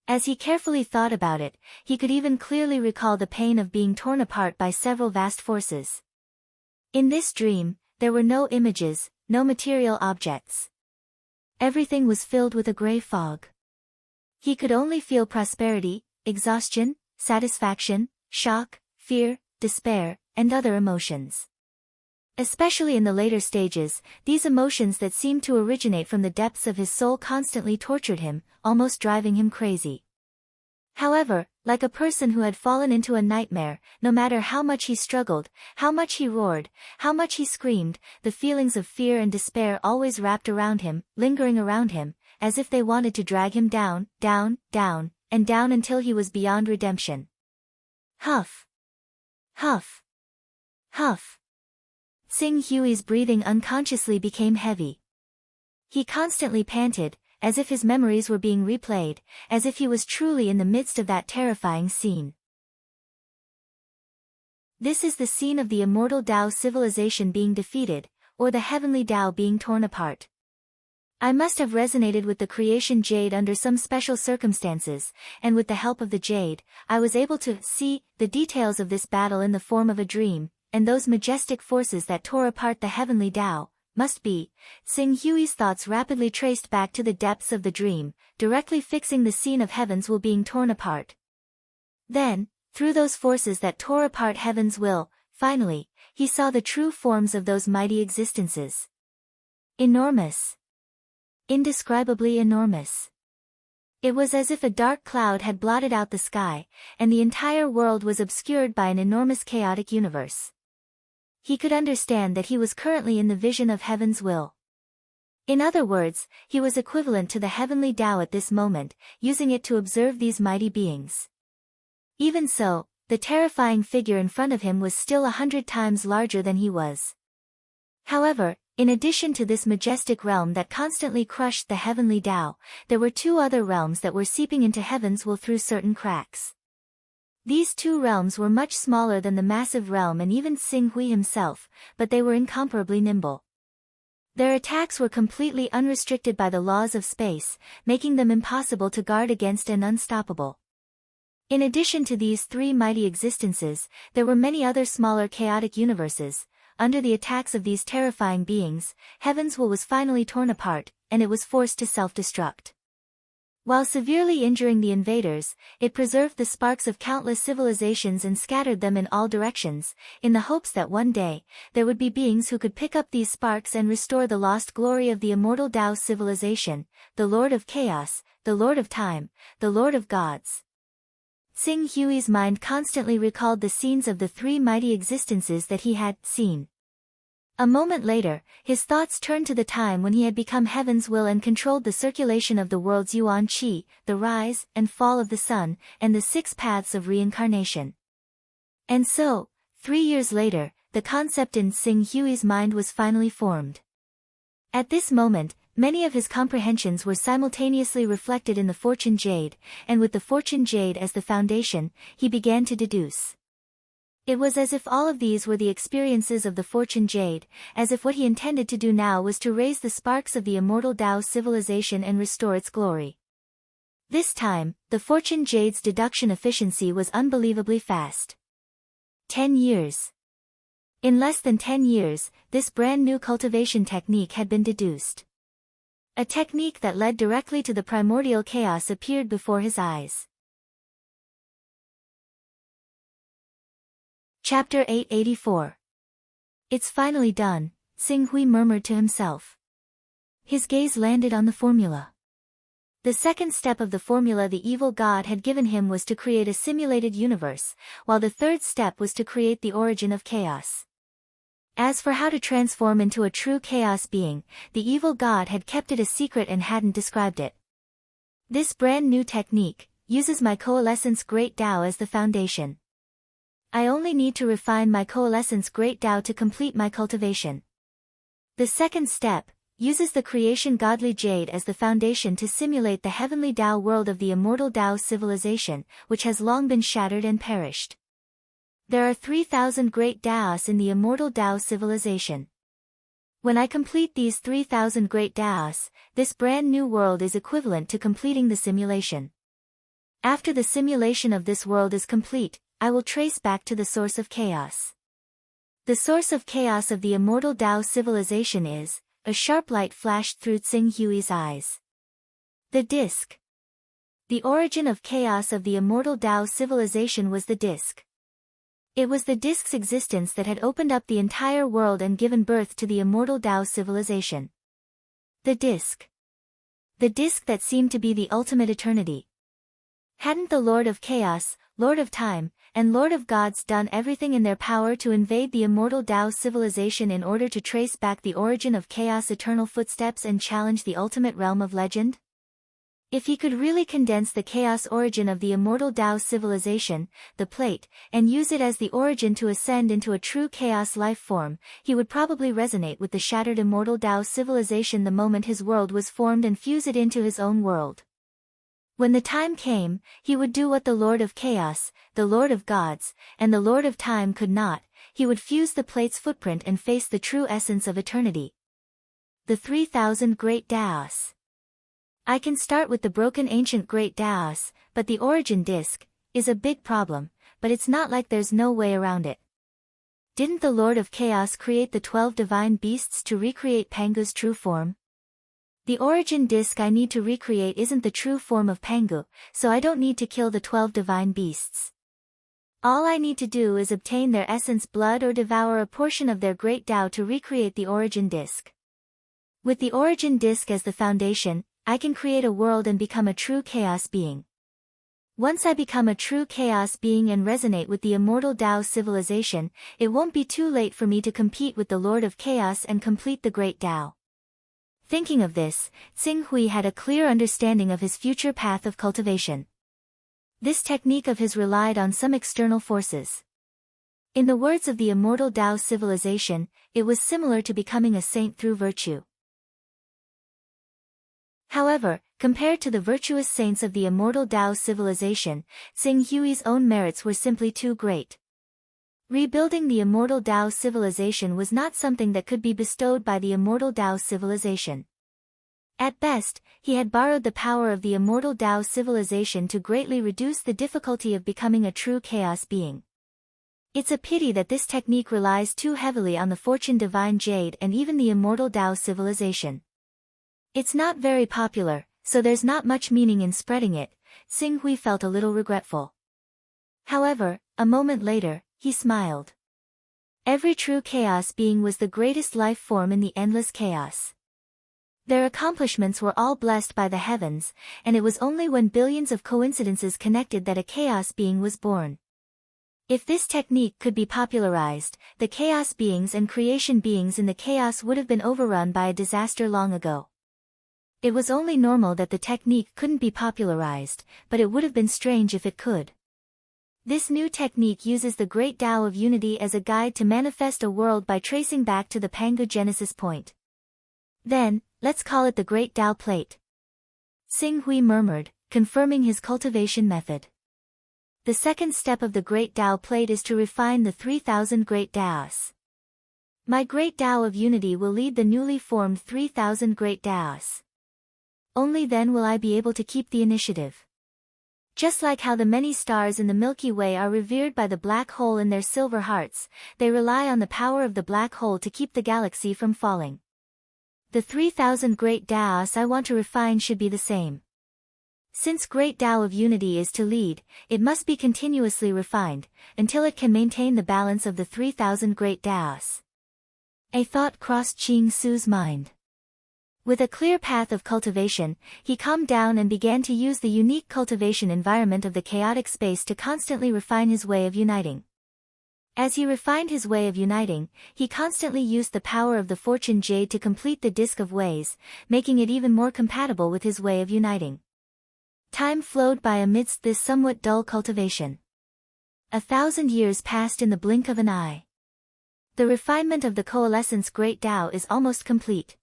As he carefully thought about it, he could even clearly recall the pain of being torn apart by several vast forces. In this dream, there were no images, no material objects. Everything was filled with a gray fog. He could only feel prosperity, exhaustion, satisfaction, shock, fear, despair, and other emotions. Especially in the later stages, these emotions that seemed to originate from the depths of his soul constantly tortured him, almost driving him crazy. However, like a person who had fallen into a nightmare, no matter how much he struggled, how much he roared, how much he screamed, the feelings of fear and despair always wrapped around him, lingering around him, as if they wanted to drag him down, down, down, and down until he was beyond redemption. Huff. Huff. Huff. Xinghui's breathing unconsciously became heavy. He constantly panted, as if his memories were being replayed, as if he was truly in the midst of that terrifying scene. This is the scene of the immortal Tao civilization being defeated, or the heavenly Tao being torn apart. I must have resonated with the creation jade under some special circumstances, and with the help of the jade, I was able to see the details of this battle in the form of a dream, and those majestic forces that tore apart the heavenly Tao, must be. Xinghui's thoughts rapidly traced back to the depths of the dream, directly fixing the scene of heaven's will being torn apart. Then, through those forces that tore apart heaven's will, finally, he saw the true forms of those mighty existences. Enormous. Indescribably enormous. It was as if a dark cloud had blotted out the sky, and the entire world was obscured by an enormous chaotic universe. He could understand that he was currently in the vision of heaven's will. In other words, he was equivalent to the heavenly Tao at this moment, using it to observe these mighty beings. Even so, The terrifying figure in front of him was still 100 times larger than he was. However, in addition to this majestic realm that constantly crushed the heavenly Tao, there were two other realms that were seeping into heaven's will through certain cracks. These two realms were much smaller than the massive realm and even Xing Hui himself, but they were incomparably nimble. Their attacks were completely unrestricted by the laws of space, making them impossible to guard against and unstoppable. In addition to these three mighty existences, there were many other smaller chaotic universes. Under the attacks of these terrifying beings, heaven's will was finally torn apart, and it was forced to self-destruct. While severely injuring the invaders, it preserved the sparks of countless civilizations and scattered them in all directions, in the hopes that one day, there would be beings who could pick up these sparks and restore the lost glory of the immortal Tao civilization, the Lord of Chaos, the Lord of Time, the Lord of Gods. Xing Hui's mind constantly recalled the scenes of the three mighty existences that he had seen. A moment later, his thoughts turned to the time when he had become heaven's will and controlled the circulation of the world's yuan qi, the rise and fall of the sun, and the 6 paths of reincarnation. And so, 3 years later, the concept in Xing Hui's mind was finally formed. At this moment, many of his comprehensions were simultaneously reflected in the Fortune Jade, and with the Fortune Jade as the foundation, he began to deduce. It was as if all of these were the experiences of the Fortune Jade, as if what he intended to do now was to raise the sparks of the immortal Tao civilization and restore its glory. This time, the Fortune Jade's deduction efficiency was unbelievably fast. 10 years. In less than 10 years, this brand new cultivation technique had been deduced. A technique that led directly to the primordial chaos appeared before his eyes. Chapter 884. It's finally done, Xing Hui murmured to himself. His gaze landed on the formula. The second step of the formula the evil god had given him was to create a simulated universe, while the third step was to create the origin of chaos. As for how to transform into a true chaos being, the evil god had kept it a secret and hadn't described it. This brand new technique uses my coalescence Great Tao as the foundation. I only need to refine my coalescence Great Tao to complete my cultivation. The second step uses the creation Godly Jade as the foundation to simulate the heavenly Tao world of the immortal Tao civilization, which has long been shattered and perished. There are 3,000 great Taos in the immortal Tao civilization. When I complete these 3,000 great Taos, this brand new world is equivalent to completing the simulation. After the simulation of this world is complete, I will trace back to the source of chaos. The source of chaos of the immortal Tao civilization is, a sharp light flashed through Xing Hui's eyes. The disk. The origin of chaos of the immortal Tao civilization was the disk. It was the disk's existence that had opened up the entire world and given birth to the immortal Tao civilization. The disk. The disk that seemed to be the ultimate eternity. Hadn't the Lord of Chaos, Lord of Time, and Lord of Gods done everything in their power to invade the immortal Tao civilization in order to trace back the origin of chaos' eternal footsteps and challenge the ultimate realm of legend? If he could really condense the chaos origin of the immortal Tao civilization, the plate, and use it as the origin to ascend into a true chaos life form, he would probably resonate with the shattered immortal Tao civilization the moment his world was formed and fuse it into his own world. When the time came, he would do what the Lord of Chaos, the Lord of Gods, and the Lord of Time could not. He would fuse the plate's footprint and face the true essence of eternity. The 3,000 Great Taos. I can start with the broken ancient Great Taos, but the origin disk is a big problem, but it's not like there's no way around it. Didn't the Lord of Chaos create the 12 divine beasts to recreate Pangu's true form? The origin disk I need to recreate isn't the true form of Pangu, so I don't need to kill the 12 divine beasts. All I need to do is obtain their essence blood or devour a portion of their great Tao to recreate the origin disk. With the origin disk as the foundation, I can create a world and become a true chaos being. Once I become a true chaos being and resonate with the immortal Tao civilization, it won't be too late for me to compete with the Lord of Chaos and complete the great Tao. Thinking of this, Xing Hui had a clear understanding of his future path of cultivation. This technique of his relied on some external forces. In the words of the immortal Tao civilization, it was similar to becoming a saint through virtue. However, compared to the virtuous saints of the immortal Tao civilization, Xing Hui's own merits were simply too great. Rebuilding the immortal Tao civilization was not something that could be bestowed by the immortal Tao civilization. At best, he had borrowed the power of the immortal Tao civilization to greatly reduce the difficulty of becoming a true chaos being. It's a pity that this technique relies too heavily on the fortune divine jade and even the immortal Tao civilization. It's not very popular, so there's not much meaning in spreading it. Xing Hui felt a little regretful. However, a moment later, he smiled. Every true chaos being was the greatest life form in the endless chaos. Their accomplishments were all blessed by the heavens, and it was only when billions of coincidences connected that a chaos being was born. If this technique could be popularized, the chaos beings and creation beings in the chaos would have been overrun by a disaster long ago. It was only normal that the technique couldn't be popularized, but it would have been strange if it could. This new technique uses the Great Tao of Unity as a guide to manifest a world by tracing back to the Pangu-genesis point. Then, let's call it the Great Tao Plate. Xing Hui murmured, confirming his cultivation method. The second step of the Great Tao Plate is to refine the 3,000 Great Taos. My Great Tao of Unity will lead the newly formed 3,000 Great Taos. Only then will I be able to keep the initiative. Just like how the many stars in the Milky Way are revered by the black hole in their silver hearts, they rely on the power of the black hole to keep the galaxy from falling. The 3,000 Great Taos I want to refine should be the same. Since Great Tao of Unity is to lead, it must be continuously refined, until it can maintain the balance of the 3,000 Great Taos. A thought crossed Qing Su's mind. With a clear path of cultivation, he calmed down and began to use the unique cultivation environment of the chaotic space to constantly refine his way of uniting. As he refined his way of uniting, he constantly used the power of the fortune jade to complete the disk of ways, making it even more compatible with his way of uniting. Time flowed by amidst this somewhat dull cultivation. 1,000 years passed in the blink of an eye. The refinement of the coalescence Great Tao is almost complete.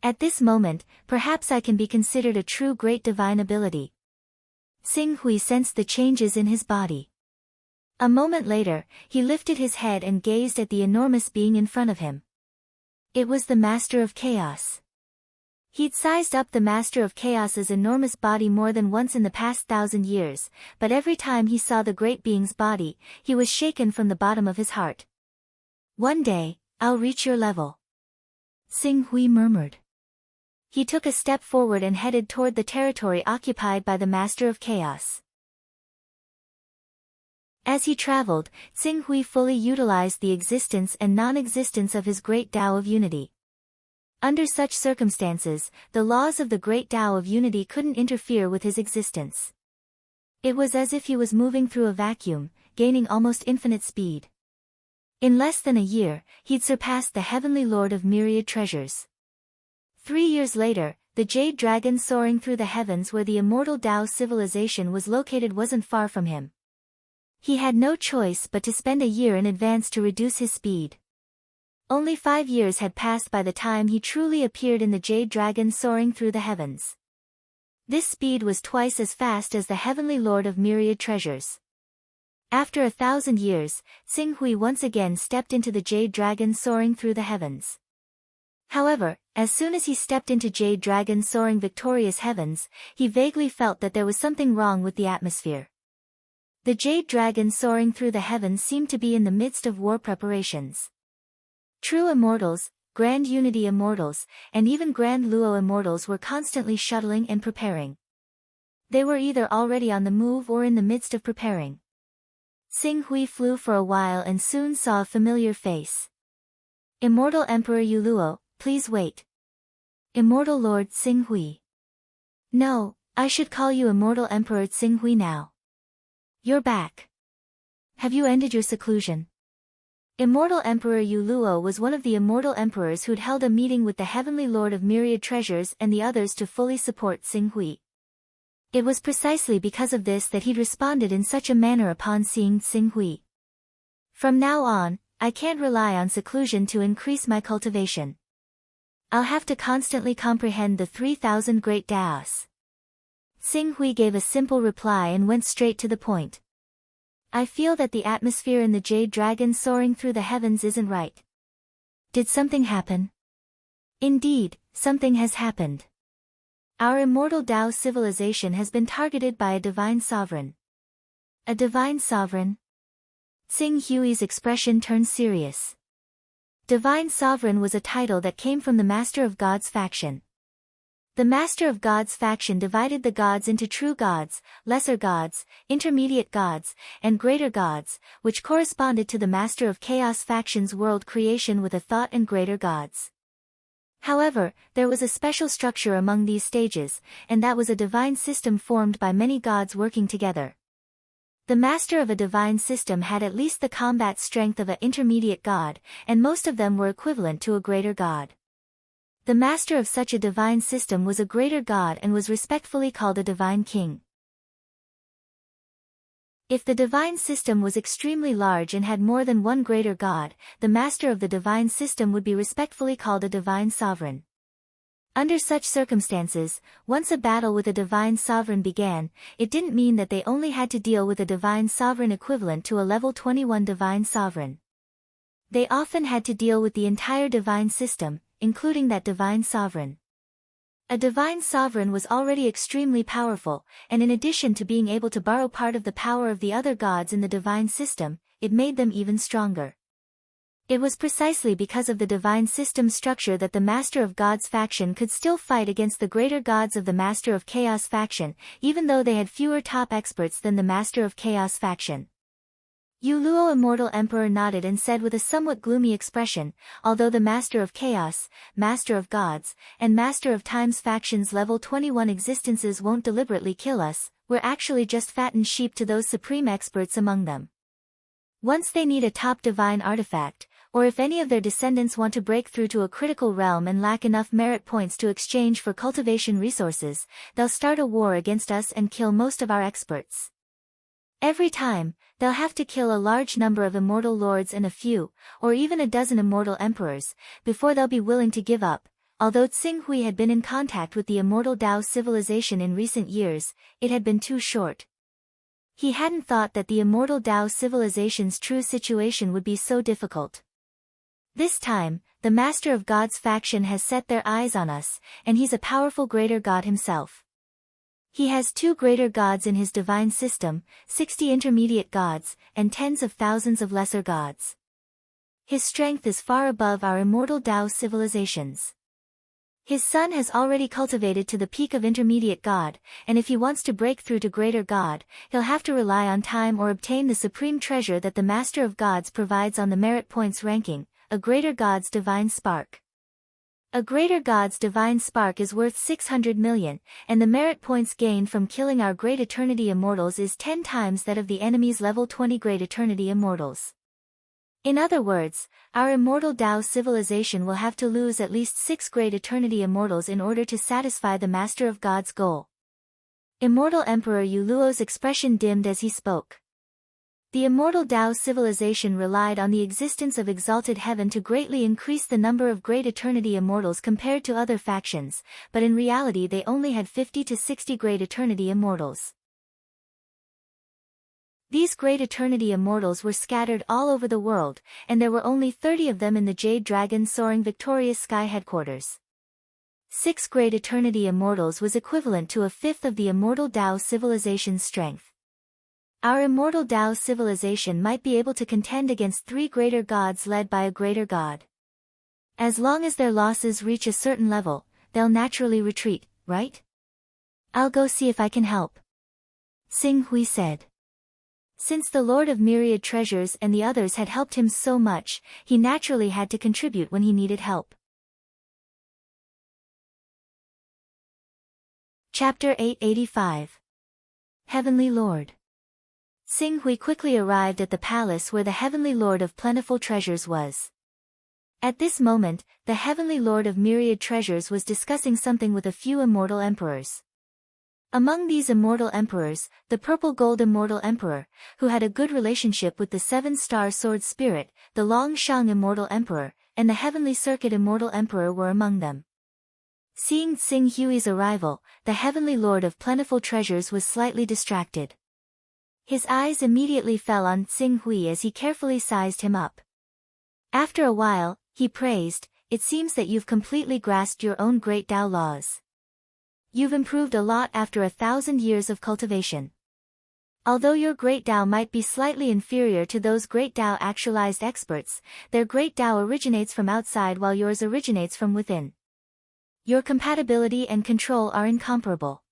At this moment, perhaps I can be considered a true great divine ability. Xing Hui sensed the changes in his body. A moment later, he lifted his head and gazed at the enormous being in front of him. It was the Master of Chaos. He'd sized up the Master of Chaos's enormous body more than once in the past 1,000 years, but every time he saw the great being's body, he was shaken from the bottom of his heart. One day, I'll reach your level. Xing Hui murmured. He took a step forward and headed toward the territory occupied by the Master of Chaos. As he traveled, Xing Hui fully utilized the existence and non-existence of his Great Tao of Unity. Under such circumstances, the laws of the Great Tao of Unity couldn't interfere with his existence. It was as if he was moving through a vacuum, gaining almost infinite speed. In less than a year, he'd surpassed the Heavenly Lord of myriad treasures. 3 years later, the Jade Dragon soaring through the heavens where the immortal Tao civilization was located wasn't far from him. He had no choice but to spend a year in advance to reduce his speed. Only 5 years had passed by the time he truly appeared in the Jade Dragon soaring through the heavens. This speed was twice as fast as the Heavenly Lord of myriad treasures. After 1,000 years, Xing Hui once again stepped into the Jade Dragon soaring through the heavens. However, as soon as he stepped into Jade Dragon soaring victorious heavens, he vaguely felt that there was something wrong with the atmosphere. The Jade Dragon soaring through the heavens seemed to be in the midst of war preparations. True immortals, Grand Unity immortals, and even Grand Luo immortals were constantly shuttling and preparing. They were either already on the move or in the midst of preparing. Xing Hui flew for a while and soon saw a familiar face. Immortal Emperor Yuluo, please wait. Immortal Lord Xing Hui. No, I should call you Immortal Emperor Xing Hui now. You're back. Have you ended your seclusion? Immortal Emperor Yuluo was one of the immortal emperors who'd held a meeting with the Heavenly Lord of myriad treasures and the others to fully support Xing Hui. It was precisely because of this that he'd responded in such a manner upon seeing Xing Hui. From now on, I can't rely on seclusion to increase my cultivation. I'll have to constantly comprehend the 3,000 great Daos. Xing Hui gave a simple reply and went straight to the point. I feel that the atmosphere in the Jade Dragon soaring through the heavens isn't right. Did something happen? Indeed, something has happened. Our immortal Dao civilization has been targeted by a divine sovereign. A divine sovereign? Xing Hui's expression turned serious. Divine sovereign was a title that came from the Master of God's faction. The Master of God's faction divided the gods into true gods, lesser gods, intermediate gods, and greater gods, which corresponded to the Master of Chaos faction's world creation with a thought and greater gods. However, there was a special structure among these stages, and that was a divine system formed by many gods working together. The master of a divine system had at least the combat strength of an intermediate god, and most of them were equivalent to a greater god. The master of such a divine system was a greater god and was respectfully called a divine king. If the divine system was extremely large and had more than one greater god, the master of the divine system would be respectfully called a divine sovereign. Under such circumstances, once a battle with a divine sovereign began, it didn't mean that they only had to deal with a divine sovereign equivalent to a level 21 divine sovereign. They often had to deal with the entire divine system, including that divine sovereign. A divine sovereign was already extremely powerful, and in addition to being able to borrow part of the power of the other gods in the divine system, it made them even stronger. It was precisely because of the divine system structure that the Master of God's faction could still fight against the greater gods of the Master of Chaos faction, even though they had fewer top experts than the Master of Chaos faction. Yu Luo Immortal Emperor nodded and said with a somewhat gloomy expression, although the Master of Chaos, Master of Gods, and Master of Time's factions level 21 existences won't deliberately kill us, we're actually just fattened sheep to those supreme experts among them. Once they need a top divine artifact, or if any of their descendants want to break through to a critical realm and lack enough merit points to exchange for cultivation resources, they'll start a war against us and kill most of our experts. Every time, they'll have to kill a large number of immortal lords and a few, or even a dozen immortal emperors, before they'll be willing to give up. Although Xing Hui had been in contact with the immortal Dao civilization in recent years, it had been too short. He hadn't thought that the immortal Dao civilization's true situation would be so difficult. This time, the Master of God's faction has set their eyes on us, and he's a powerful greater god himself. He has 2 greater gods in his divine system, 60 intermediate gods, and tens of thousands of lesser gods. His strength is far above our immortal Dao civilizations. His son has already cultivated to the peak of intermediate god, and if he wants to break through to greater god, he'll have to rely on time or obtain the supreme treasure that the Master of Gods provides on the merit points ranking, a greater god's divine spark. A greater god's divine spark is worth 600 million, and the merit points gained from killing our Great Eternity Immortals is 10 times that of the enemy's level 20 Great Eternity Immortals. In other words, our immortal Dao civilization will have to lose at least 6 Great Eternity Immortals in order to satisfy the Master of God's goal. Immortal Emperor Yu Luo's expression dimmed as he spoke. The immortal Dao civilization relied on the existence of exalted heaven to greatly increase the number of Great Eternity Immortals compared to other factions, but in reality they only had 50 to 60 Great Eternity Immortals. These Great Eternity Immortals were scattered all over the world, and there were only 30 of them in the Jade Dragon soaring victorious sky headquarters. 6 Great Eternity Immortals was equivalent to a fifth of the immortal Dao civilization's strength. Our immortal Dao civilization might be able to contend against 3 greater gods led by a greater god. As long as their losses reach a certain level, they'll naturally retreat, right? I'll go see if I can help. Xing Hui said. Since the Lord of Myriad Treasures and the others had helped him so much, he naturally had to contribute when he needed help. Chapter 885. Heavenly Lord. Xing Hui quickly arrived at the palace where the Heavenly Lord of Plentiful Treasures was. At this moment, the Heavenly Lord of Myriad Treasures was discussing something with a few immortal emperors. Among these immortal emperors, the purple gold immortal emperor, who had a good relationship with the seven-star sword spirit, the Long Shang immortal emperor, and the heavenly circuit immortal emperor were among them. Seeing Tsing Hui's arrival, the heavenly lord of plentiful treasures was slightly distracted. His eyes immediately fell on Tsing Hui as he carefully sized him up. After a while, he praised, "It seems that you've completely grasped your own great Tao laws. You've improved a lot after 1,000 years of cultivation. Although your great Tao might be slightly inferior to those great Tao actualized experts, their great Tao originates from outside while yours originates from within. Your compatibility and control are incomparable.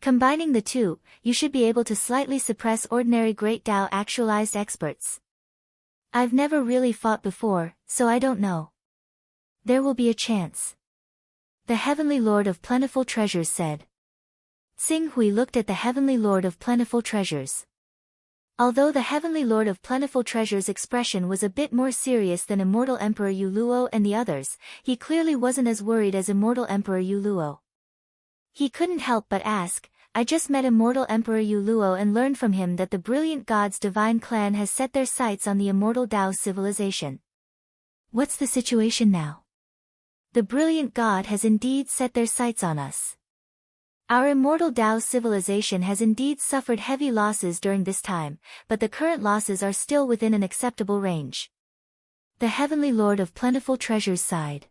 Combining the two, you should be able to slightly suppress ordinary great Tao actualized experts. I've never really fought before, so I don't know. There will be a chance." The Heavenly Lord of Plentiful Treasures said. Tsing Hui looked at the Heavenly Lord of Plentiful Treasures. Although the Heavenly Lord of Plentiful Treasures' expression was a bit more serious than Immortal Emperor Yu Luo and the others, he clearly wasn't as worried as Immortal Emperor Yu Luo. He couldn't help but ask, "I just met Immortal Emperor Yu Luo and learned from him that the brilliant God's divine clan has set their sights on the Immortal Tao civilization. What's the situation now?" "The brilliant God has indeed set their sights on us. Our immortal Tao civilization has indeed suffered heavy losses during this time, but the current losses are still within an acceptable range." The Heavenly Lord of Plentiful Treasures sighed.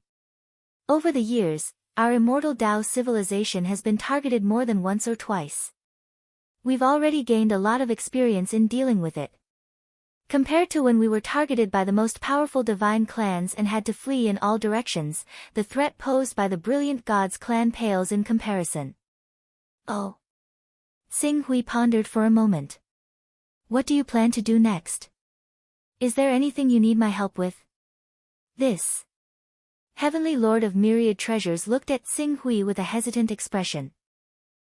"Over the years, our immortal Tao civilization has been targeted more than once or twice. We've already gained a lot of experience in dealing with it. Compared to when we were targeted by the most powerful divine clans and had to flee in all directions, the threat posed by the brilliant God's clan pales in comparison." "Oh." Tsing Hui pondered for a moment. "What do you plan to do next? Is there anything you need my help with?" This Heavenly Lord of Myriad Treasures looked at Tsing Hui with a hesitant expression.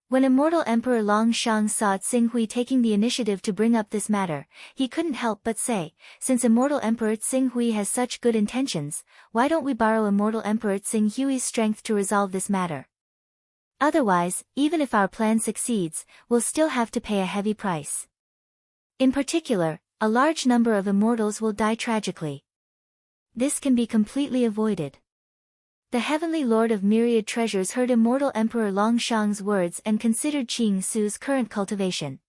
When Immortal Emperor Long Shang saw Tsing Hui taking the initiative to bring up this matter, he couldn't help but say, "Since Immortal Emperor Tsing Hui has such good intentions, why don't we borrow Immortal Emperor Tsing Hui's strength to resolve this matter? Otherwise, even if our plan succeeds, we'll still have to pay a heavy price. In particular, a large number of immortals will die tragically. This can be completely avoided." The Heavenly Lord of Myriad Treasures heard Immortal Emperor Long Shang's words and considered Qing Su's current cultivation.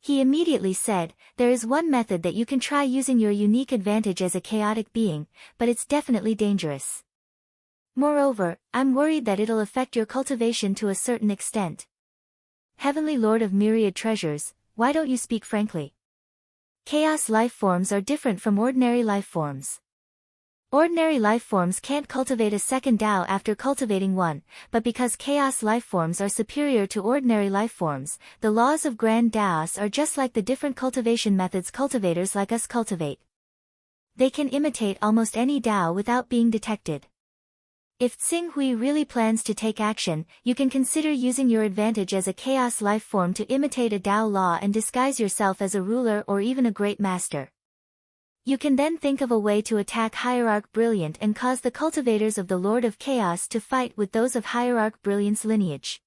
He immediately said, "There is one method that you can try using your unique advantage as a chaotic being, but it's definitely dangerous. Moreover, I'm worried that it'll affect your cultivation to a certain extent. Heavenly Lord of Myriad Treasures, why don't you speak frankly? Chaos life forms are different from ordinary life forms. Ordinary life forms can't cultivate a second Tao after cultivating one, but because chaos life forms are superior to ordinary life forms, the laws of Grand Taos are just like the different cultivation methods cultivators like us cultivate. They can imitate almost any Tao without being detected. If Tsing Hui really plans to take action, you can consider using your advantage as a chaos life form to imitate a Tao law and disguise yourself as a ruler or even a great master. You can then think of a way to attack Hierarch Brilliant and cause the cultivators of the Lord of Chaos to fight with those of Hierarch Brilliant's lineage.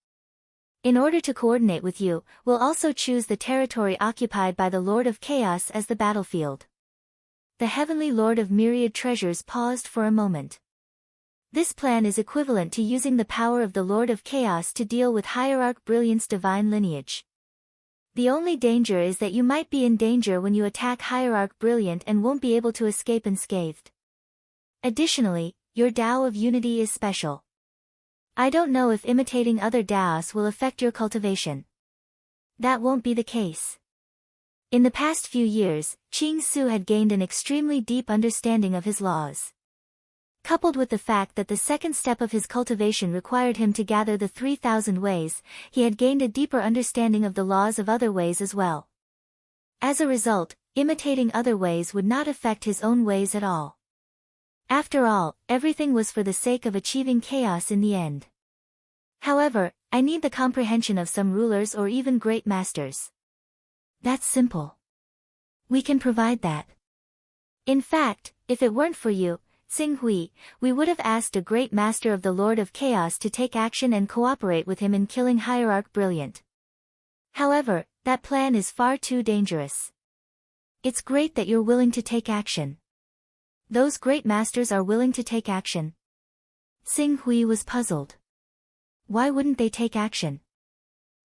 In order to coordinate with you, we'll also choose the territory occupied by the Lord of Chaos as the battlefield." The Heavenly Lord of Myriad Treasures paused for a moment. This plan is equivalent to using the power of the Lord of Chaos to deal with Hierarch Brilliant's divine lineage. The only danger is that you might be in danger when you attack Hierarch Brilliant and won't be able to escape unscathed. Additionally, your Tao of Unity is special. I don't know if imitating other Taos will affect your cultivation. That won't be the case. In the past few years, Qing Su had gained an extremely deep understanding of his laws. Coupled with the fact that the second step of his cultivation required him to gather the 3,000 ways, he had gained a deeper understanding of the laws of other ways as well. As a result, imitating other ways would not affect his own ways at all. After all, everything was for the sake of achieving chaos in the end. However, I need the comprehension of some rulers or even great masters. That's simple. We can provide that. In fact, if it weren't for you, Xing Hui, we would have asked a great master of the Lord of Chaos to take action and cooperate with him in killing Hierarch Brilliant. However, that plan is far too dangerous. It's great that you're willing to take action. Those great masters are willing to take action. Xing Hui was puzzled. Why wouldn't they take action?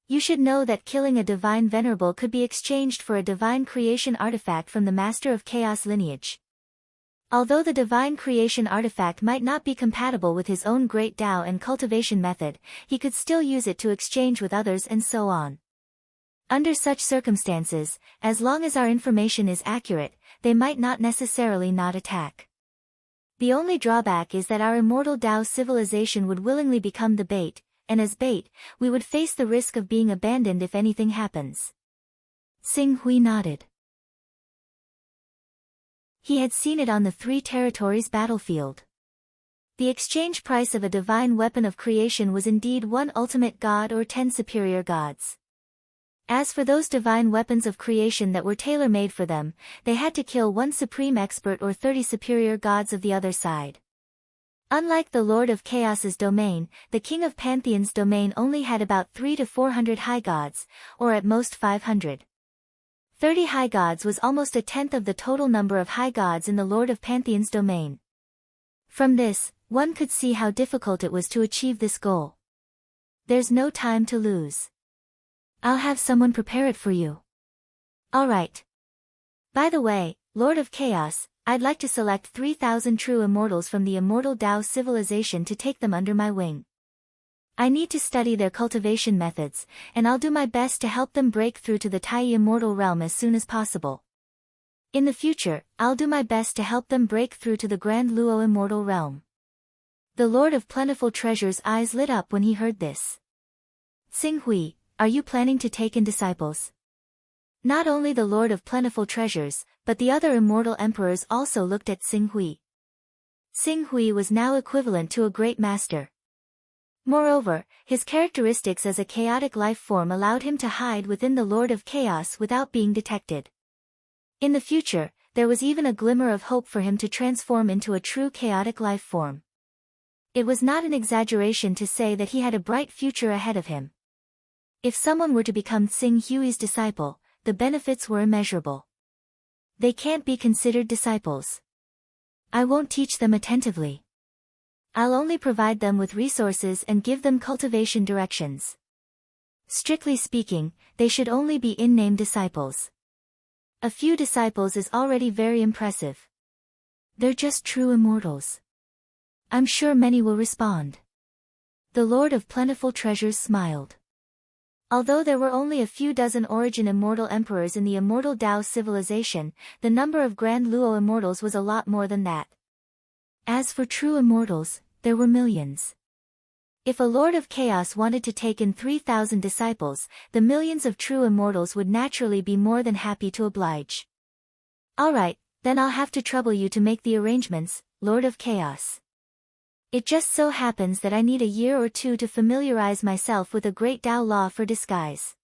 You should know that killing a divine venerable could be exchanged for a divine creation artifact from the Master of Chaos lineage. Although the divine creation artifact might not be compatible with his own great Tao and cultivation method, he could still use it to exchange with others and so on. Under such circumstances, as long as our information is accurate, they might not necessarily not attack. The only drawback is that our immortal Tao civilization would willingly become the bait, and as bait, we would face the risk of being abandoned if anything happens. Xing Hui nodded. He had seen it on the Three Territories battlefield. The exchange price of a divine weapon of creation was indeed one ultimate god or 10 superior gods. As for those divine weapons of creation that were tailor-made for them, they had to kill one supreme expert or 30 superior gods of the other side. Unlike the Lord of Chaos's domain, the King of Pantheon's domain only had about 300 to 400 high gods, or at most 500. 30 high gods was almost a tenth of the total number of high gods in the Lord of Pantheon's domain. From this, one could see how difficult it was to achieve this goal. There's no time to lose. I'll have someone prepare it for you. Alright. By the way, Lord of Chaos, I'd like to select 3,000 true immortals from the immortal Tao civilization to take them under my wing. I need to study their cultivation methods, and I'll do my best to help them break through to the Tai immortal realm as soon as possible. In the future, I'll do my best to help them break through to the Grand Luo immortal realm. The Lord of Plentiful Treasure's eyes lit up when he heard this. Xing Hui, are you planning to take in disciples? Not only the Lord of Plentiful Treasures, but the other immortal emperors also looked at Xing Hui. Xing Hui was now equivalent to a great master. Moreover, his characteristics as a chaotic life form allowed him to hide within the Lord of Chaos without being detected. In the future, there was even a glimmer of hope for him to transform into a true chaotic life form. It was not an exaggeration to say that he had a bright future ahead of him. If someone were to become Xing Hui's disciple, the benefits were immeasurable. They can't be considered disciples. I won't teach them attentively. I'll only provide them with resources and give them cultivation directions. Strictly speaking, they should only be in-name disciples. A few disciples is already very impressive. They're just true immortals. I'm sure many will respond. The Lord of Plentiful Treasures smiled. Although there were only a few dozen origin immortal emperors in the immortal Tao civilization, the number of Grand Luo immortals was a lot more than that. As for true immortals, there were millions. If a Lord of Chaos wanted to take in 3,000 disciples, the millions of true immortals would naturally be more than happy to oblige. Alright, then I'll have to trouble you to make the arrangements, Lord of Chaos. It just so happens that I need a year or two to familiarize myself with a great Tao law for disguise.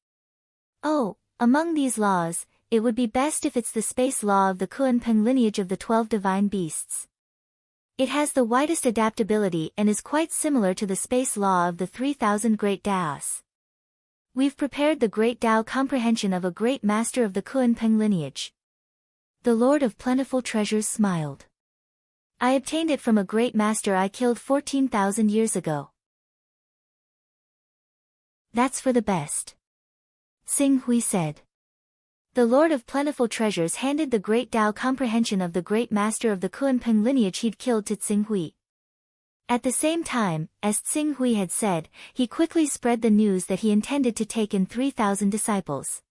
Oh, among these laws, it would be best if it's the space law of the Kunpeng lineage of the 12 divine beasts. It has the widest adaptability and is quite similar to the space law of the 3,000 great Taos. We've prepared the great Tao comprehension of a great master of the Kunpeng lineage. The Lord of Plentiful Treasures smiled. I obtained it from a great master I killed 14,000 years ago. That's for the best. Xing Hui said. The Lord of Plentiful Treasures handed the great Tao comprehension of the great master of the Kunpeng lineage he'd killed to Xing Hui. At the same time, as Xing Hui had said, he quickly spread the news that he intended to take in 3,000 disciples.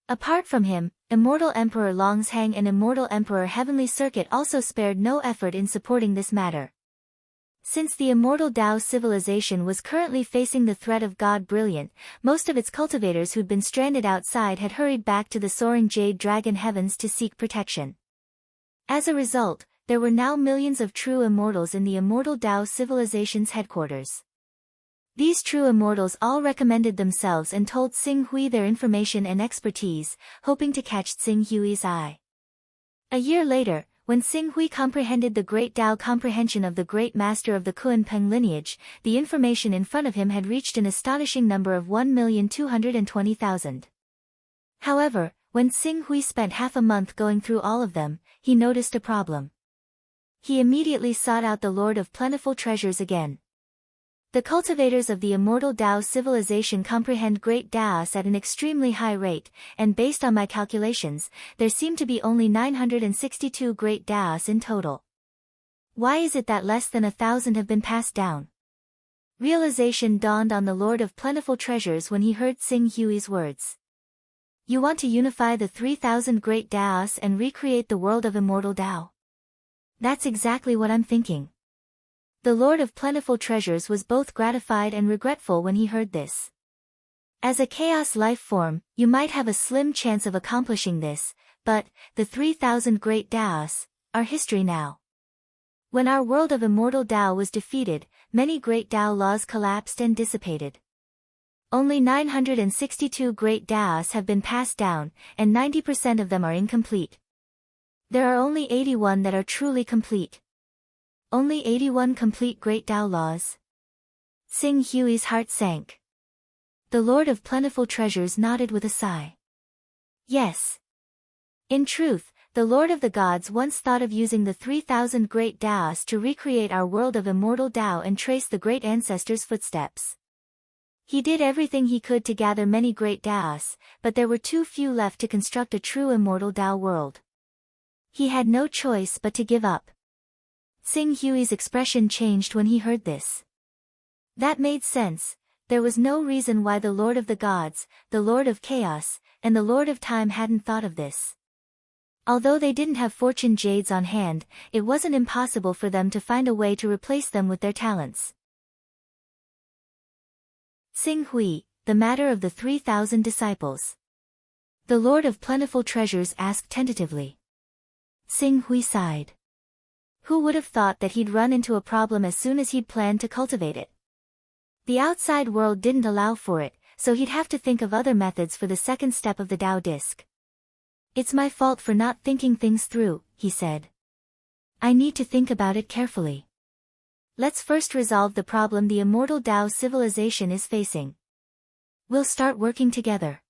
Apart from him, Immortal Emperor Longshang and Immortal Emperor Heavenly Circuit also spared no effort in supporting this matter. Since the immortal Tao civilization was currently facing the threat of God Brilliant, most of its cultivators who'd been stranded outside had hurried back to the soaring Jade Dragon Heavens to seek protection. As a result, there were now millions of true immortals in the immortal Tao civilization's headquarters. These true immortals all recommended themselves and told Xing Hui their information and expertise, hoping to catch Xing Hui's eye. A year later, when Xing Hui comprehended the great Tao comprehension of the great master of the Kunpeng lineage, the information in front of him had reached an astonishing number of 1,220,000. However, when Xing Hui spent half a month going through all of them, he noticed a problem. He immediately sought out the Lord of Plentiful Treasures again. The cultivators of the immortal Tao civilization comprehend great Taos at an extremely high rate, and based on my calculations, there seem to be only 962 great Taos in total. Why is it that less than 1,000 have been passed down? Realization dawned on the Lord of Plentiful Treasures when he heard Xing Hui's words. You want to unify the 3,000 great Taos and recreate the world of immortal Tao? That's exactly what I'm thinking. The Lord of Plentiful Treasures was both gratified and regretful when he heard this. As a chaos life form, you might have a slim chance of accomplishing this, but, the 3,000 great Taos, are history now. When our world of immortal Tao was defeated, many great Tao laws collapsed and dissipated. Only 962 great Taos have been passed down, and 90% of them are incomplete. There are only 81 that are truly complete. Only 81 complete great Tao laws. Xing Hui's heart sank. The Lord of Plentiful Treasures nodded with a sigh. Yes. In truth, the Lord of the Gods once thought of using the 3,000 great Taos to recreate our world of immortal Tao and trace the great ancestors' footsteps. He did everything he could to gather many great Taos, but there were too few left to construct a true immortal Tao world. He had no choice but to give up. Xing Hui's expression changed when he heard this. That made sense. There was no reason why the Lord of the Gods, the Lord of Chaos, and the Lord of Time hadn't thought of this. Although they didn't have fortune jades on hand, it wasn't impossible for them to find a way to replace them with their talents. Xing Hui, the matter of the 3,000 disciples. The Lord of Plentiful Treasures asked tentatively. Xing Hui sighed. Who would have thought that he'd run into a problem as soon as he'd planned to cultivate it? The outside world didn't allow for it, so he'd have to think of other methods for the second step of the Tao disc. It's my fault for not thinking things through, he said. I need to think about it carefully. Let's first resolve the problem the immortal Tao civilization is facing. We'll start working together.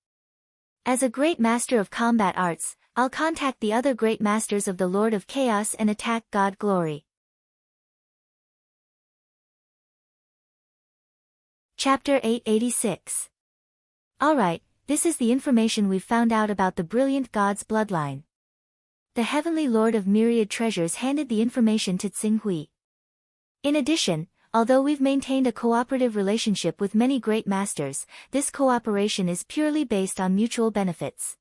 As a great master of combat arts, I'll contact the other great masters of the Lord of Chaos and attack God Glory. Chapter 886. Alright, this is the information we've found out about the brilliant God's bloodline. The Heavenly Lord of Myriad Treasures handed the information to Xing Hui. In addition, although we've maintained a cooperative relationship with many great masters, this cooperation is purely based on mutual benefits.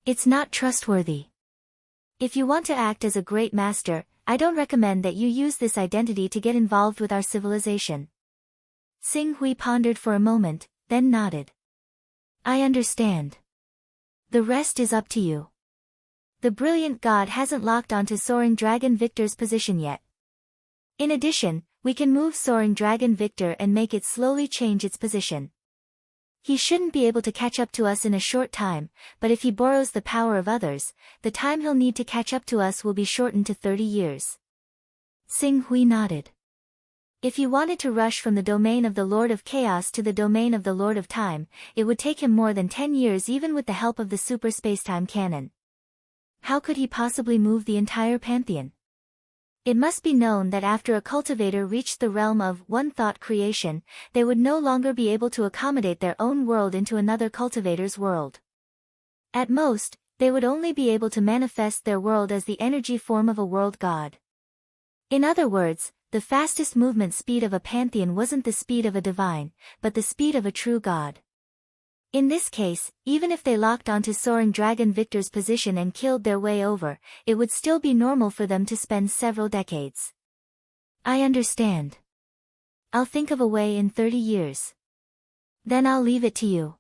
It's not trustworthy. If you want to act as a great master, I don't recommend that you use this identity to get involved with our civilization. Xing Hui pondered for a moment, then nodded. I understand. The rest is up to you. The brilliant god hasn't locked onto Soaring Dragon Victor's position yet. In addition, we can move Soaring Dragon Victor and make it slowly change its position. He shouldn't be able to catch up to us in a short time, but if he borrows the power of others, the time he'll need to catch up to us will be shortened to 30 years. Xing Hui nodded. If he wanted to rush from the domain of the Lord of Chaos to the domain of the Lord of Time, it would take him more than 10 years even with the help of the super spacetime cannon. How could he possibly move the entire pantheon? It must be known that after a cultivator reached the realm of one-thought creation, they would no longer be able to accommodate their own world into another cultivator's world. At most, they would only be able to manifest their world as the energy form of a world god. In other words, the fastest movement speed of a pantheon wasn't the speed of a divine, but the speed of a true god. In this case, even if they locked onto Soaring Dragon Victor's position and killed their way over, it would still be normal for them to spend several decades. I understand. I'll think of a way in 30 years. Then I'll leave it to you.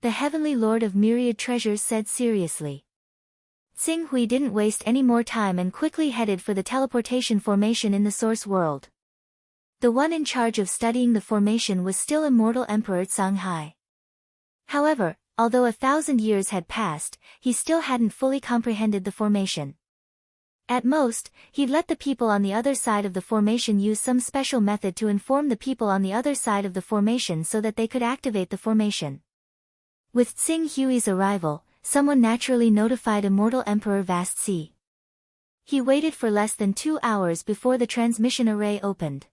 The Heavenly Lord of Myriad Treasures said seriously. Xing Hui didn't waste any more time and quickly headed for the teleportation formation in the source world. The one in charge of studying the formation was still immortal Emperor Songhai. However, although 1,000 years had passed, he still hadn't fully comprehended the formation. At most, he'd let the people on the other side of the formation use some special method to inform the people on the other side of the formation so that they could activate the formation. With Tsing Hui's arrival, someone naturally notified Immortal Emperor Vast Sea. He waited for less than 2 hours before the transmission array opened.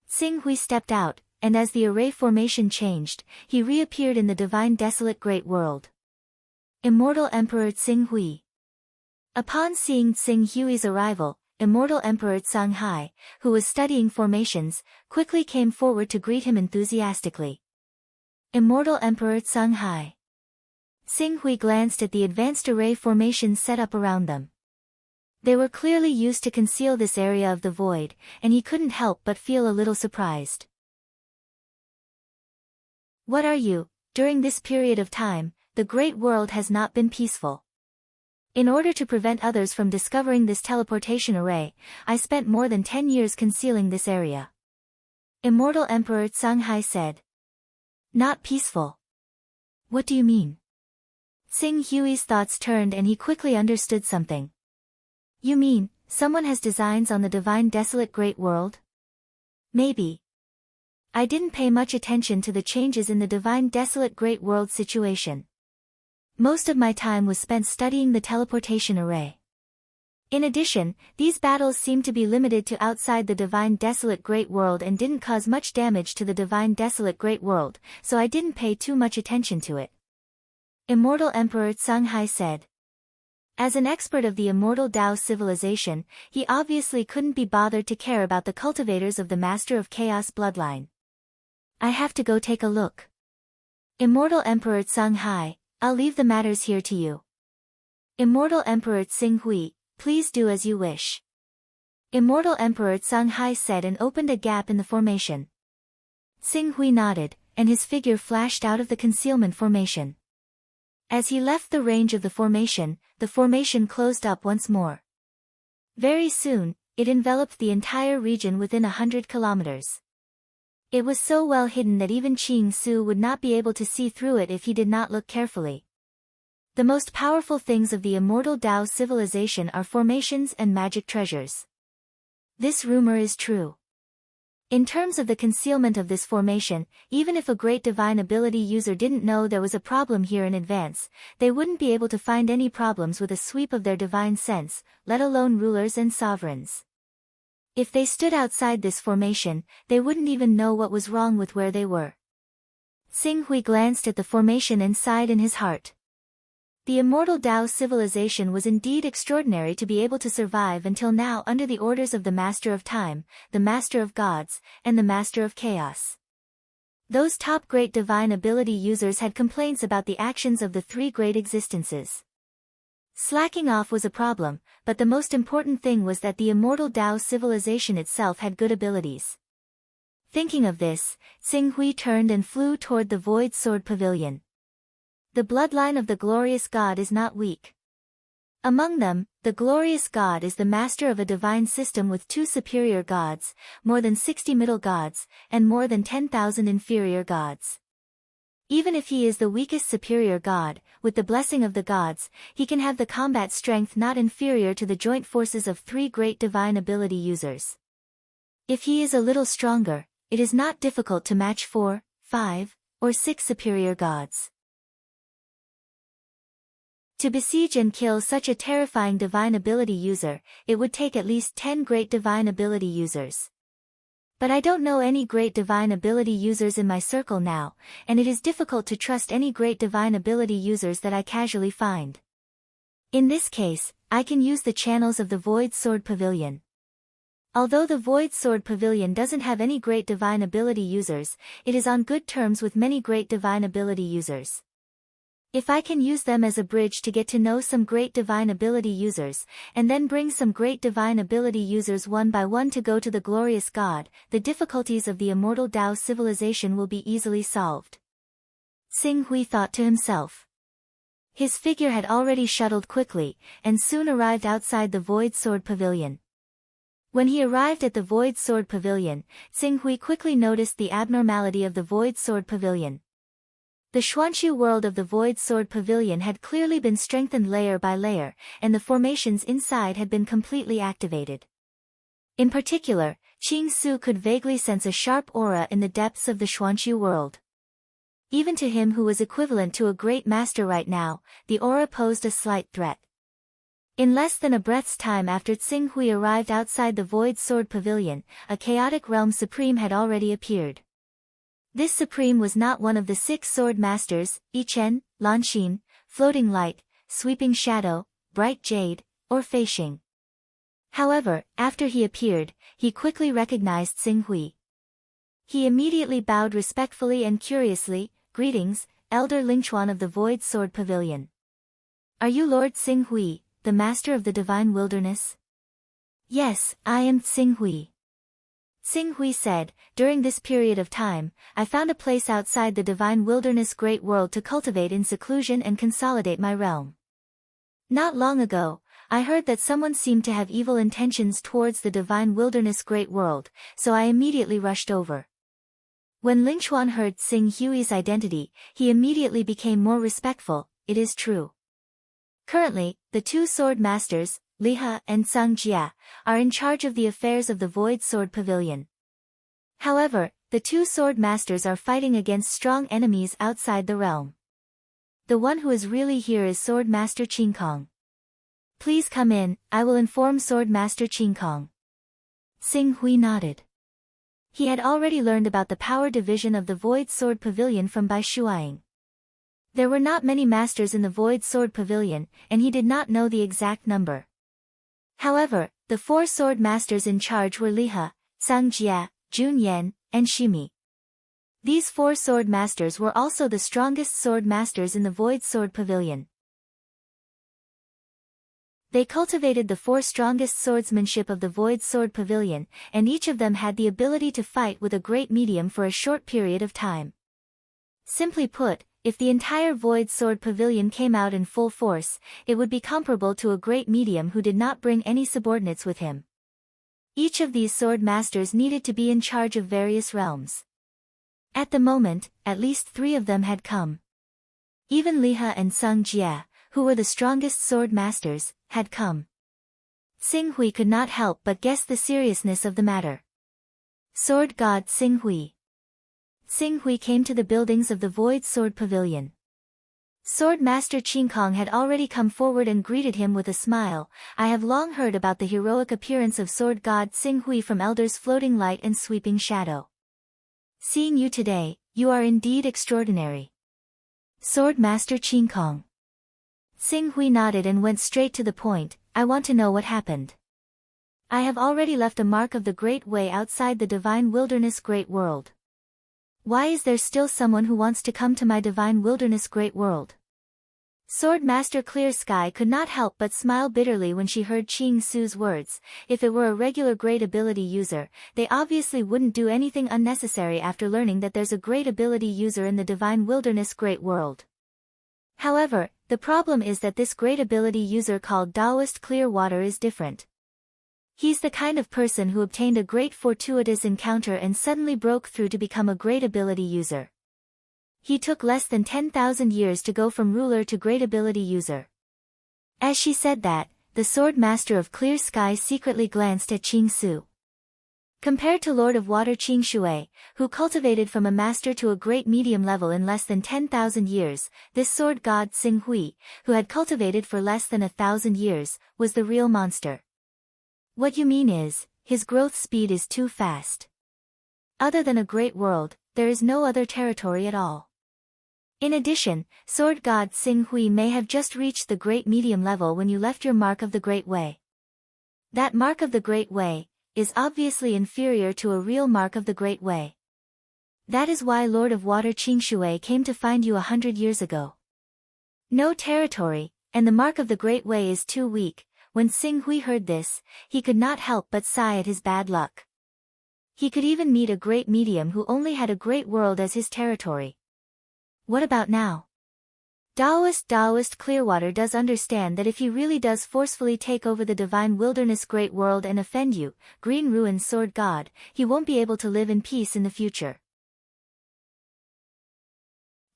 Tsing Hui stepped out, and as the array formation changed, he reappeared in the divine desolate great world. Immortal Emperor Tsing Hui. Upon seeing Tsing Hui's arrival, Immortal Emperor Tsang Hai, who was studying formations, quickly came forward to greet him enthusiastically. Immortal Emperor Tsang Hai. Tsing Hui glanced at the advanced array formations set up around them. They were clearly used to conceal this area of the void, and he couldn't help but feel a little surprised. What are you? During this period of time, the great world has not been peaceful. In order to prevent others from discovering this teleportation array, I spent more than 10 years concealing this area. Immortal Emperor Tsang Hai said. Not peaceful. What do you mean? Tsing Hui's thoughts turned and he quickly understood something. You mean, someone has designs on the divine desolate great world? Maybe. I didn't pay much attention to the changes in the divine desolate great world situation. Most of my time was spent studying the teleportation array. In addition, these battles seemed to be limited to outside the divine desolate great world and didn't cause much damage to the divine desolate great world, so I didn't pay too much attention to it. Immortal Emperor Tsang Hai said. As an expert of the immortal Tao civilization, he obviously couldn't be bothered to care about the cultivators of the Master of Chaos bloodline. I have to go take a look. Immortal Emperor Tsang Hai, I'll leave the matters here to you. Immortal Emperor Tsing Hui, please do as you wish. Immortal Emperor Tsang Hai said and opened a gap in the formation. Tsing Hui nodded, and his figure flashed out of the concealment formation. As he left the range of the formation closed up once more. Very soon, it enveloped the entire region within 100 kilometers. It was so well hidden that even Qing Su would not be able to see through it if he did not look carefully. The most powerful things of the immortal Tao civilization are formations and magic treasures. This rumor is true. In terms of the concealment of this formation, even if a great divine ability user didn't know there was a problem here in advance, they wouldn't be able to find any problems with a sweep of their divine sense, let alone rulers and sovereigns. If they stood outside this formation, they wouldn't even know what was wrong with where they were. Tsing Hui glanced at the formation and sighed in his heart. The immortal Tao civilization was indeed extraordinary to be able to survive until now under the orders of the Master of Time, the Master of Gods, and the Master of Chaos. Those top great divine ability users had complaints about the actions of the three great existences. Slacking off was a problem, but the most important thing was that the immortal Tao civilization itself had good abilities. Thinking of this, Tsing Hui turned and flew toward the Void Sword Pavilion. The bloodline of the glorious god is not weak. Among them, the glorious god is the master of a divine system with 2 superior gods, more than 60 middle gods, and more than 10,000 inferior gods. Even if he is the weakest superior god, with the blessing of the gods, he can have the combat strength not inferior to the joint forces of 3 great divine ability users. If he is a little stronger, it is not difficult to match 4, 5, or 6 superior gods. To besiege and kill such a terrifying divine ability user, it would take at least 10 great divine ability users. But I don't know any great divine ability users in my circle now, and it is difficult to trust any great divine ability users that I casually find. In this case, I can use the channels of the Void Sword Pavilion. Although the Void Sword Pavilion doesn't have any great divine ability users, it is on good terms with many great divine ability users. If I can use them as a bridge to get to know some great divine ability users, and then bring some great divine ability users one by one to go to the glorious god, the difficulties of the immortal Tao civilization will be easily solved. Tsing Hui thought to himself. His figure had already shuttled quickly, and soon arrived outside the Void Sword Pavilion. When he arrived at the Void Sword Pavilion, Tsing Hui quickly noticed the abnormality of the Void Sword Pavilion. The Xuanxu world of the Void Sword Pavilion had clearly been strengthened layer by layer, and the formations inside had been completely activated. In particular, Qing Su could vaguely sense a sharp aura in the depths of the Xuanxu world. Even to him who was equivalent to a great master right now, the aura posed a slight threat. In less than a breath's time after Tsing Hui arrived outside the Void Sword Pavilion, a chaotic realm supreme had already appeared. This supreme was not one of the 6 sword masters, Yichen, Lanxin, Floating Light, Sweeping Shadow, Bright Jade, or Feixing. However, after he appeared, he quickly recognized Tsing Hui. He immediately bowed respectfully and curiously, "Greetings, Elder Lingchuan of the Void Sword Pavilion. Are you Lord Tsing Hui, the master of the Divine Wilderness?" "Yes, I am Tsing Hui." Tsing Hui said, "During this period of time, I found a place outside the Divine Wilderness Great World to cultivate in seclusion and consolidate my realm. Not long ago, I heard that someone seemed to have evil intentions towards the Divine Wilderness Great World, so I immediately rushed over." When Lingchuan heard Tsing Hui's identity, he immediately became more respectful. "It is true. Currently, the 2 sword masters, Li He and Zhang Jia, are in charge of the affairs of the Void Sword Pavilion. However, the 2 sword masters are fighting against strong enemies outside the realm. The one who is really here is Sword Master Qing Kong. Please come in, I will inform Sword Master Qing Kong." Tsing Hui nodded. He had already learned about the power division of the Void Sword Pavilion from Bai Shuaing. There were not many masters in the Void Sword Pavilion, and he did not know the exact number. However, the 4 sword masters in charge were Li He, Zhang Jia, Jun Yan, and Shimi. These 4 sword masters were also the strongest sword masters in the Void Sword Pavilion. They cultivated the 4 strongest swordsmanship of the Void Sword Pavilion, and each of them had the ability to fight with a great medium for a short period of time. Simply put, if the entire Void Sword Pavilion came out in full force, it would be comparable to a great medium who did not bring any subordinates with him. Each of these sword masters needed to be in charge of various realms. At the moment, at least 3 of them had come. Even Li He and Zhang Jia, who were the strongest sword masters, had come. Tsing Hui could not help but guess the seriousness of the matter. Sword God Tsing Hui. Tsing Hui came to the buildings of the Void Sword Pavilion. Sword Master Qing Kong had already come forward and greeted him with a smile. "I have long heard about the heroic appearance of Sword God Tsing Hui from Elders Floating Light and Sweeping Shadow. Seeing you today, you are indeed extraordinary." Sword Master Qing Kong. Tsing Hui nodded and went straight to the point. "I want to know what happened. I have already left a mark of the Great Way outside the Divine Wilderness Great World. Why is there still someone who wants to come to my Divine Wilderness Great World?" Sword Master Clear Sky could not help but smile bitterly when she heard Qing Su's words. If it were a regular great ability user, they obviously wouldn't do anything unnecessary after learning that there's a great ability user in the Divine Wilderness Great World. However, the problem is that this great ability user called Taoist Clearwater is different. He's the kind of person who obtained a great fortuitous encounter and suddenly broke through to become a great ability user. He took less than 10,000 years to go from ruler to great ability user. As she said that, the Sword Master of Clear Sky secretly glanced at Qing Su. Compared to Lord of Water Qing Shui, who cultivated from a master to a great medium level in less than 10,000 years, this sword god Tsing Hui, who had cultivated for less than 1,000 years, was the real monster. What you mean is, his growth speed is too fast. Other than a great world, there is no other territory at all. In addition, sword god Tsing Hui may have just reached the great medium level when you left your mark of the Great Way. That mark of the Great Way is obviously inferior to a real mark of the Great Way. That is why Lord of Water Qing Shui came to find you 100 years ago. No territory, and the mark of the Great Way is too weak. When Tsing Hui heard this, he could not help but sigh at his bad luck. He could even meet a great medium who only had a great world as his territory. What about now? Taoist Clearwater does understand that if he really does forcefully take over the Divine Wilderness Great World and offend you, Green Ruin Sword God, he won't be able to live in peace in the future.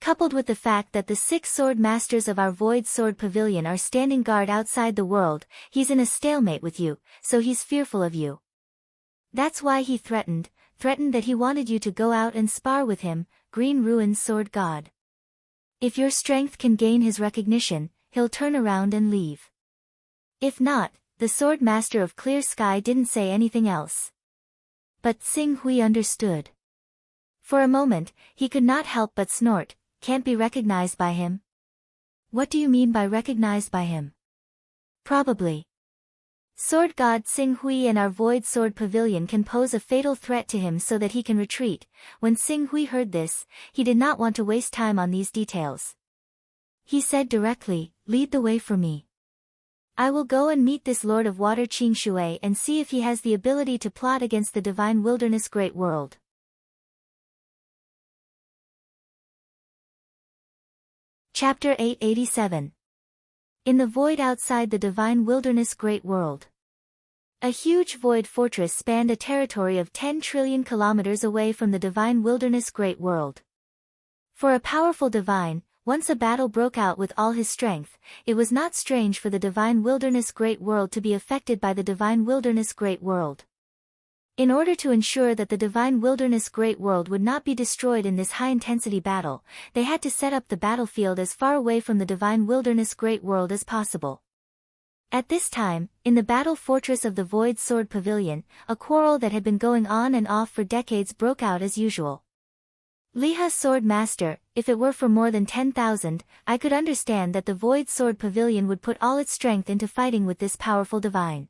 Coupled with the fact that the 6 sword masters of our Void Sword Pavilion are standing guard outside the world, he's in a stalemate with you, so he's fearful of you. That's why he threatened that he wanted you to go out and spar with him, Green Ruin's sword god. If your strength can gain his recognition, he'll turn around and leave. If not, the sword master of Clear Sky didn't say anything else. But Xing Hui understood. For a moment, he could not help but snort. Can't be recognized by him? What do you mean by recognized by him? Probably. Sword God Xing Hui and our Void Sword Pavilion can pose a fatal threat to him so that he can retreat. When Xing Hui heard this, he did not want to waste time on these details. He said directly, lead the way for me. I will go and meet this Lord of Water Qing Shui and see if he has the ability to plot against the Divine Wilderness Great World. Chapter 887. In the void outside the Divine Wilderness Great World. A huge void fortress spanned a territory of 10 trillion kilometers away from the Divine Wilderness Great World. For a powerful divine, once a battle broke out with all his strength, it was not strange for the Divine Wilderness Great World to be affected by the Divine Wilderness Great World. In order to ensure that the Divine Wilderness Great World would not be destroyed in this high-intensity battle, they had to set up the battlefield as far away from the Divine Wilderness Great World as possible. At this time, in the battle fortress of the Void Sword Pavilion, a quarrel that had been going on and off for decades broke out as usual. Liha Sword Master, if it were for more than 10,000, I could understand that the Void Sword Pavilion would put all its strength into fighting with this powerful divine.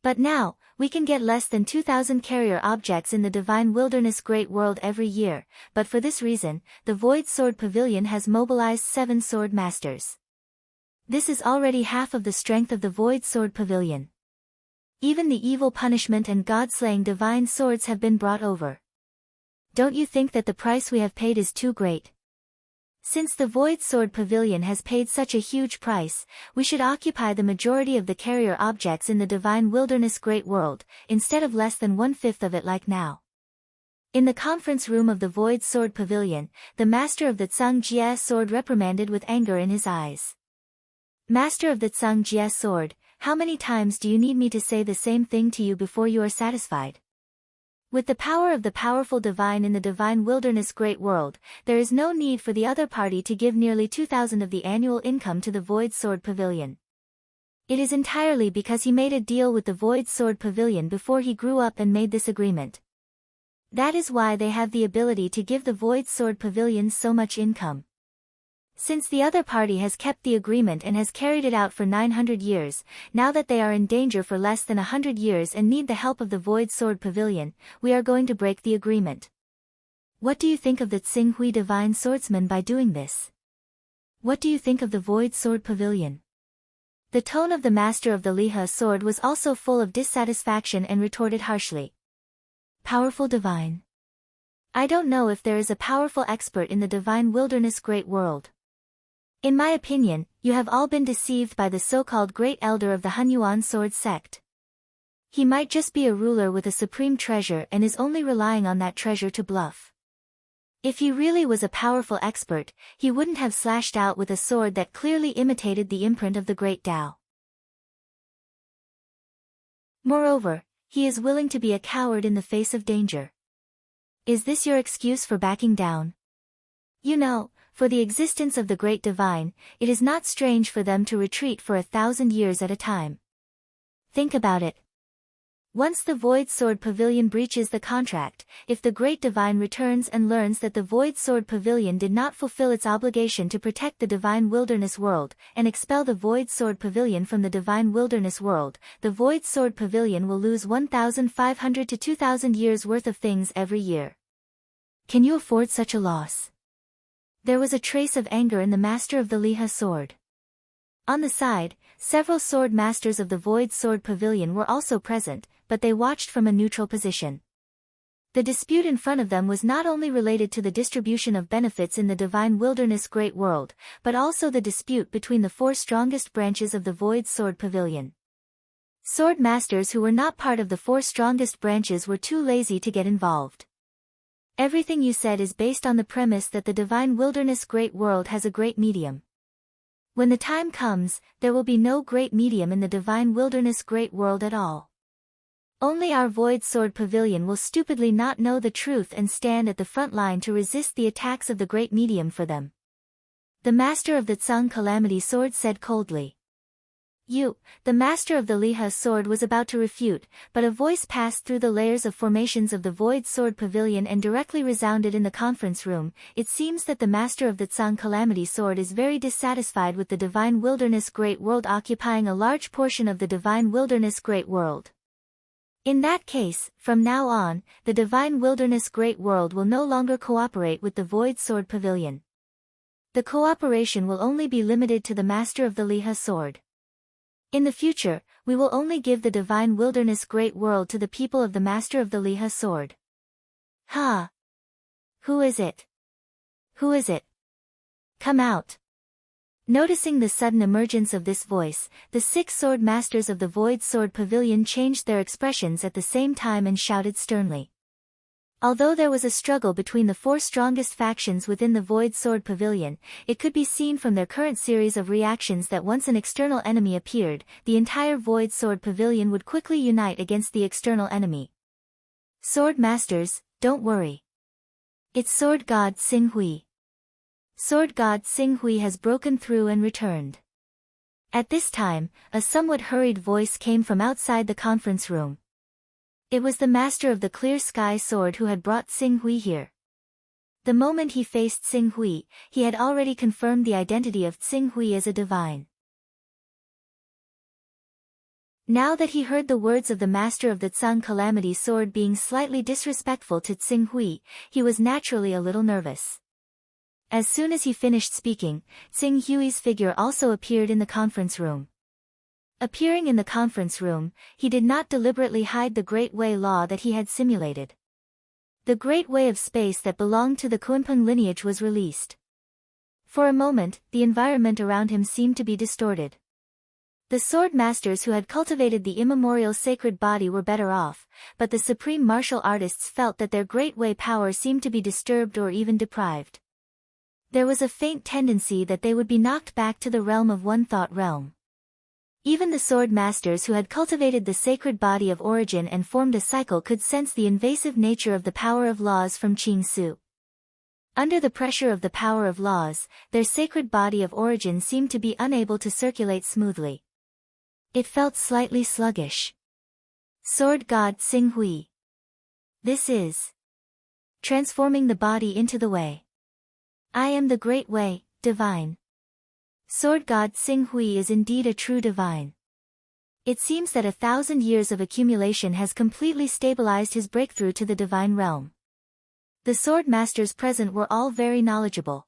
But now, we can get less than 2,000 carrier objects in the Divine Wilderness Great World every year, but for this reason, the Void Sword Pavilion has mobilized 7 sword masters. This is already half of the strength of the Void Sword Pavilion. Even the evil punishment and god-slaying divine swords have been brought over. Don't you think that the price we have paid is too great? Since the Void Sword Pavilion has paid such a huge price, we should occupy the majority of the carrier objects in the Divine Wilderness Great World, instead of less than 1/5 of it like now. In the conference room of the Void Sword Pavilion, the master of the Tsang Jie sword reprimanded with anger in his eyes. Master of the Tsang Jie sword, how many times do you need me to say the same thing to you before you are satisfied? With the power of the powerful divine in the Divine Wilderness Great World, there is no need for the other party to give nearly 2,000 of the annual income to the Void Sword Pavilion. It is entirely because he made a deal with the Void Sword Pavilion before he grew up and made this agreement. That is why they have the ability to give the Void Sword Pavilion so much income. Since the other party has kept the agreement and has carried it out for 900 years, now that they are in danger for less than 100 years and need the help of the Void Sword Pavilion, we are going to break the agreement. What do you think of the Xing Hui Divine Swordsman by doing this? What do you think of the Void Sword Pavilion? The tone of the master of the Liha sword was also full of dissatisfaction and retorted harshly. Powerful divine. I don't know if there is a powerful expert in the Divine Wilderness Great World. In my opinion, you have all been deceived by the so-called Great Elder of the Hunyuan Sword Sect. He might just be a ruler with a supreme treasure and is only relying on that treasure to bluff. If he really was a powerful expert, he wouldn't have slashed out with a sword that clearly imitated the imprint of the Great Tao. Moreover, he is willing to be a coward in the face of danger. Is this your excuse for backing down? You know, for the existence of the Great Divine, it is not strange for them to retreat for 1,000 years at a time. Think about it. Once the Void Sword Pavilion breaches the contract, if the Great Divine returns and learns that the Void Sword Pavilion did not fulfill its obligation to protect the Divine Wilderness World, and expel the Void Sword Pavilion from the Divine Wilderness World, the Void Sword Pavilion will lose 1,500 to 2,000 years worth of things every year. Can you afford such a loss? There was a trace of anger in the master of the Liha sword. On the side, several sword masters of the Void Sword Pavilion were also present, but they watched from a neutral position. The dispute in front of them was not only related to the distribution of benefits in the Divine Wilderness Great World, but also the dispute between the 4 strongest branches of the Void Sword Pavilion. Sword masters who were not part of the 4 strongest branches were too lazy to get involved. Everything you said is based on the premise that the divine wilderness great world has a great medium. When the time comes, there will be no great medium in the divine wilderness great world at all. Only our Void Sword Pavilion will stupidly not know the truth and stand at the front line to resist the attacks of the great medium for them. The master of the Tsang Calamity Sword said coldly. The master of the Liha sword was about to refute, but a voice passed through the layers of formations of the Void Sword Pavilion and directly resounded in the conference room. It seems that the master of the Tsang Calamity Sword is very dissatisfied with the Divine Wilderness Great World occupying a large portion of the Divine Wilderness Great World. In that case, from now on, the Divine Wilderness Great World will no longer cooperate with the Void Sword Pavilion. The cooperation will only be limited to the master of the Liha sword. In the future, we will only give the Divine Wilderness Great World to the people of the Master of the Liha Sword. Ha! Who is it? Who is it? Come out! Noticing the sudden emergence of this voice, the 6 sword masters of the Void Sword Pavilion changed their expressions at the same time and shouted sternly. Although there was a struggle between the 4 strongest factions within the Void Sword Pavilion, it could be seen from their current series of reactions that once an external enemy appeared, the entire Void Sword Pavilion would quickly unite against the external enemy. Sword Masters, don't worry. It's Sword God Xing Hui. Sword God Xing Hui has broken through and returned. At this time, a somewhat hurried voice came from outside the conference room. It was the master of the Clear Sky Sword who had brought Xing Hui here. The moment he faced Xing Hui, he had already confirmed the identity of Xing Hui as a divine. Now that he heard the words of the master of the Tsang Calamity Sword being slightly disrespectful to Xing Hui, he was naturally a little nervous. As soon as he finished speaking, Xing Hui's figure also appeared in the conference room. Appearing in the conference room, he did not deliberately hide the Great Way law that he had simulated. The Great Way of space that belonged to the Kuimpeng lineage was released. For a moment, the environment around him seemed to be distorted. The sword masters who had cultivated the immemorial sacred body were better off, but the supreme martial artists felt that their Great Way power seemed to be disturbed or even deprived. There was a faint tendency that they would be knocked back to the realm of One Thought realm. Even the sword masters who had cultivated the sacred body of origin and formed a cycle could sense the invasive nature of the power of laws from Qing Su. Under the pressure of the power of laws, their sacred body of origin seemed to be unable to circulate smoothly. It felt slightly sluggish. Sword God Xing Hui. This is transforming the body into the way. I am the Great Way, divine. Sword God Xing Hui is indeed a true divine. It seems that 1,000 years of accumulation has completely stabilized his breakthrough to the divine realm. The sword masters present were all very knowledgeable.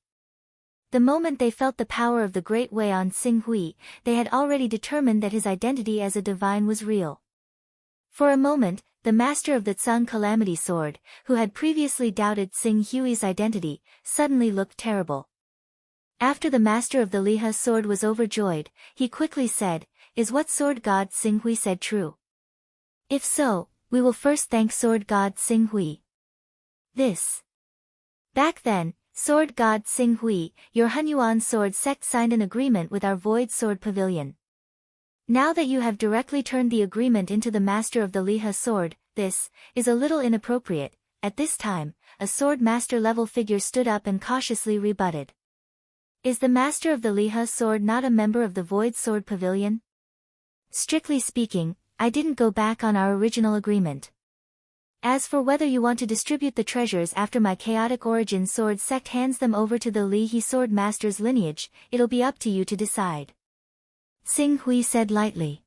The moment they felt the power of the Great Way on Xing Hui, they had already determined that his identity as a divine was real. For a moment, the master of the Tsang Calamity Sword, who had previously doubted Xing Hui's identity, suddenly looked terrible. After the master of the Liha sword was overjoyed, he quickly said, "Is what Sword God Xing Hui said true? If so, we will first thank Sword God Xing Hui." Back then, Sword God Xing Hui, your Hunyuan sword sect signed an agreement with our Void Sword Pavilion. Now that you have directly turned the agreement into the master of the Liha sword, this is a little inappropriate. At this time, a sword master level figure stood up and cautiously rebutted. Is the master of the Liha sword not a member of the Void Sword Pavilion? Strictly speaking, I didn't go back on our original agreement. As for whether you want to distribute the treasures after my chaotic origin sword sect hands them over to the Li He sword master's lineage, it'll be up to you to decide. Xing Hui said lightly.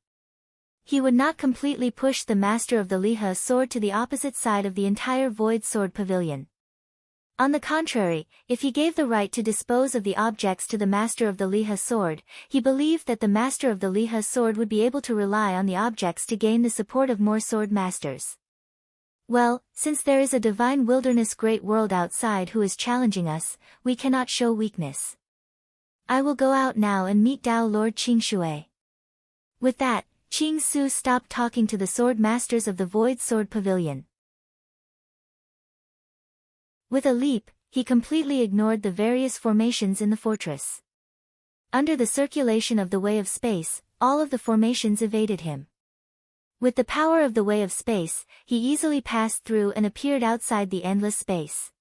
He would not completely push the master of the Liha sword to the opposite side of the entire Void Sword Pavilion. On the contrary, if he gave the right to dispose of the objects to the master of the Liha sword, he believed that the master of the Liha sword would be able to rely on the objects to gain the support of more sword masters. Well, since there is a divine wilderness great world outside who is challenging us, we cannot show weakness. I will go out now and meet Dao Lord Qing Shui. With that, Qing Su stopped talking to the sword masters of the Void Sword Pavilion. With a leap, he completely ignored the various formations in the fortress. Under the circulation of the way of space, all of the formations evaded him. With the power of the way of space, he easily passed through and appeared outside the endless space.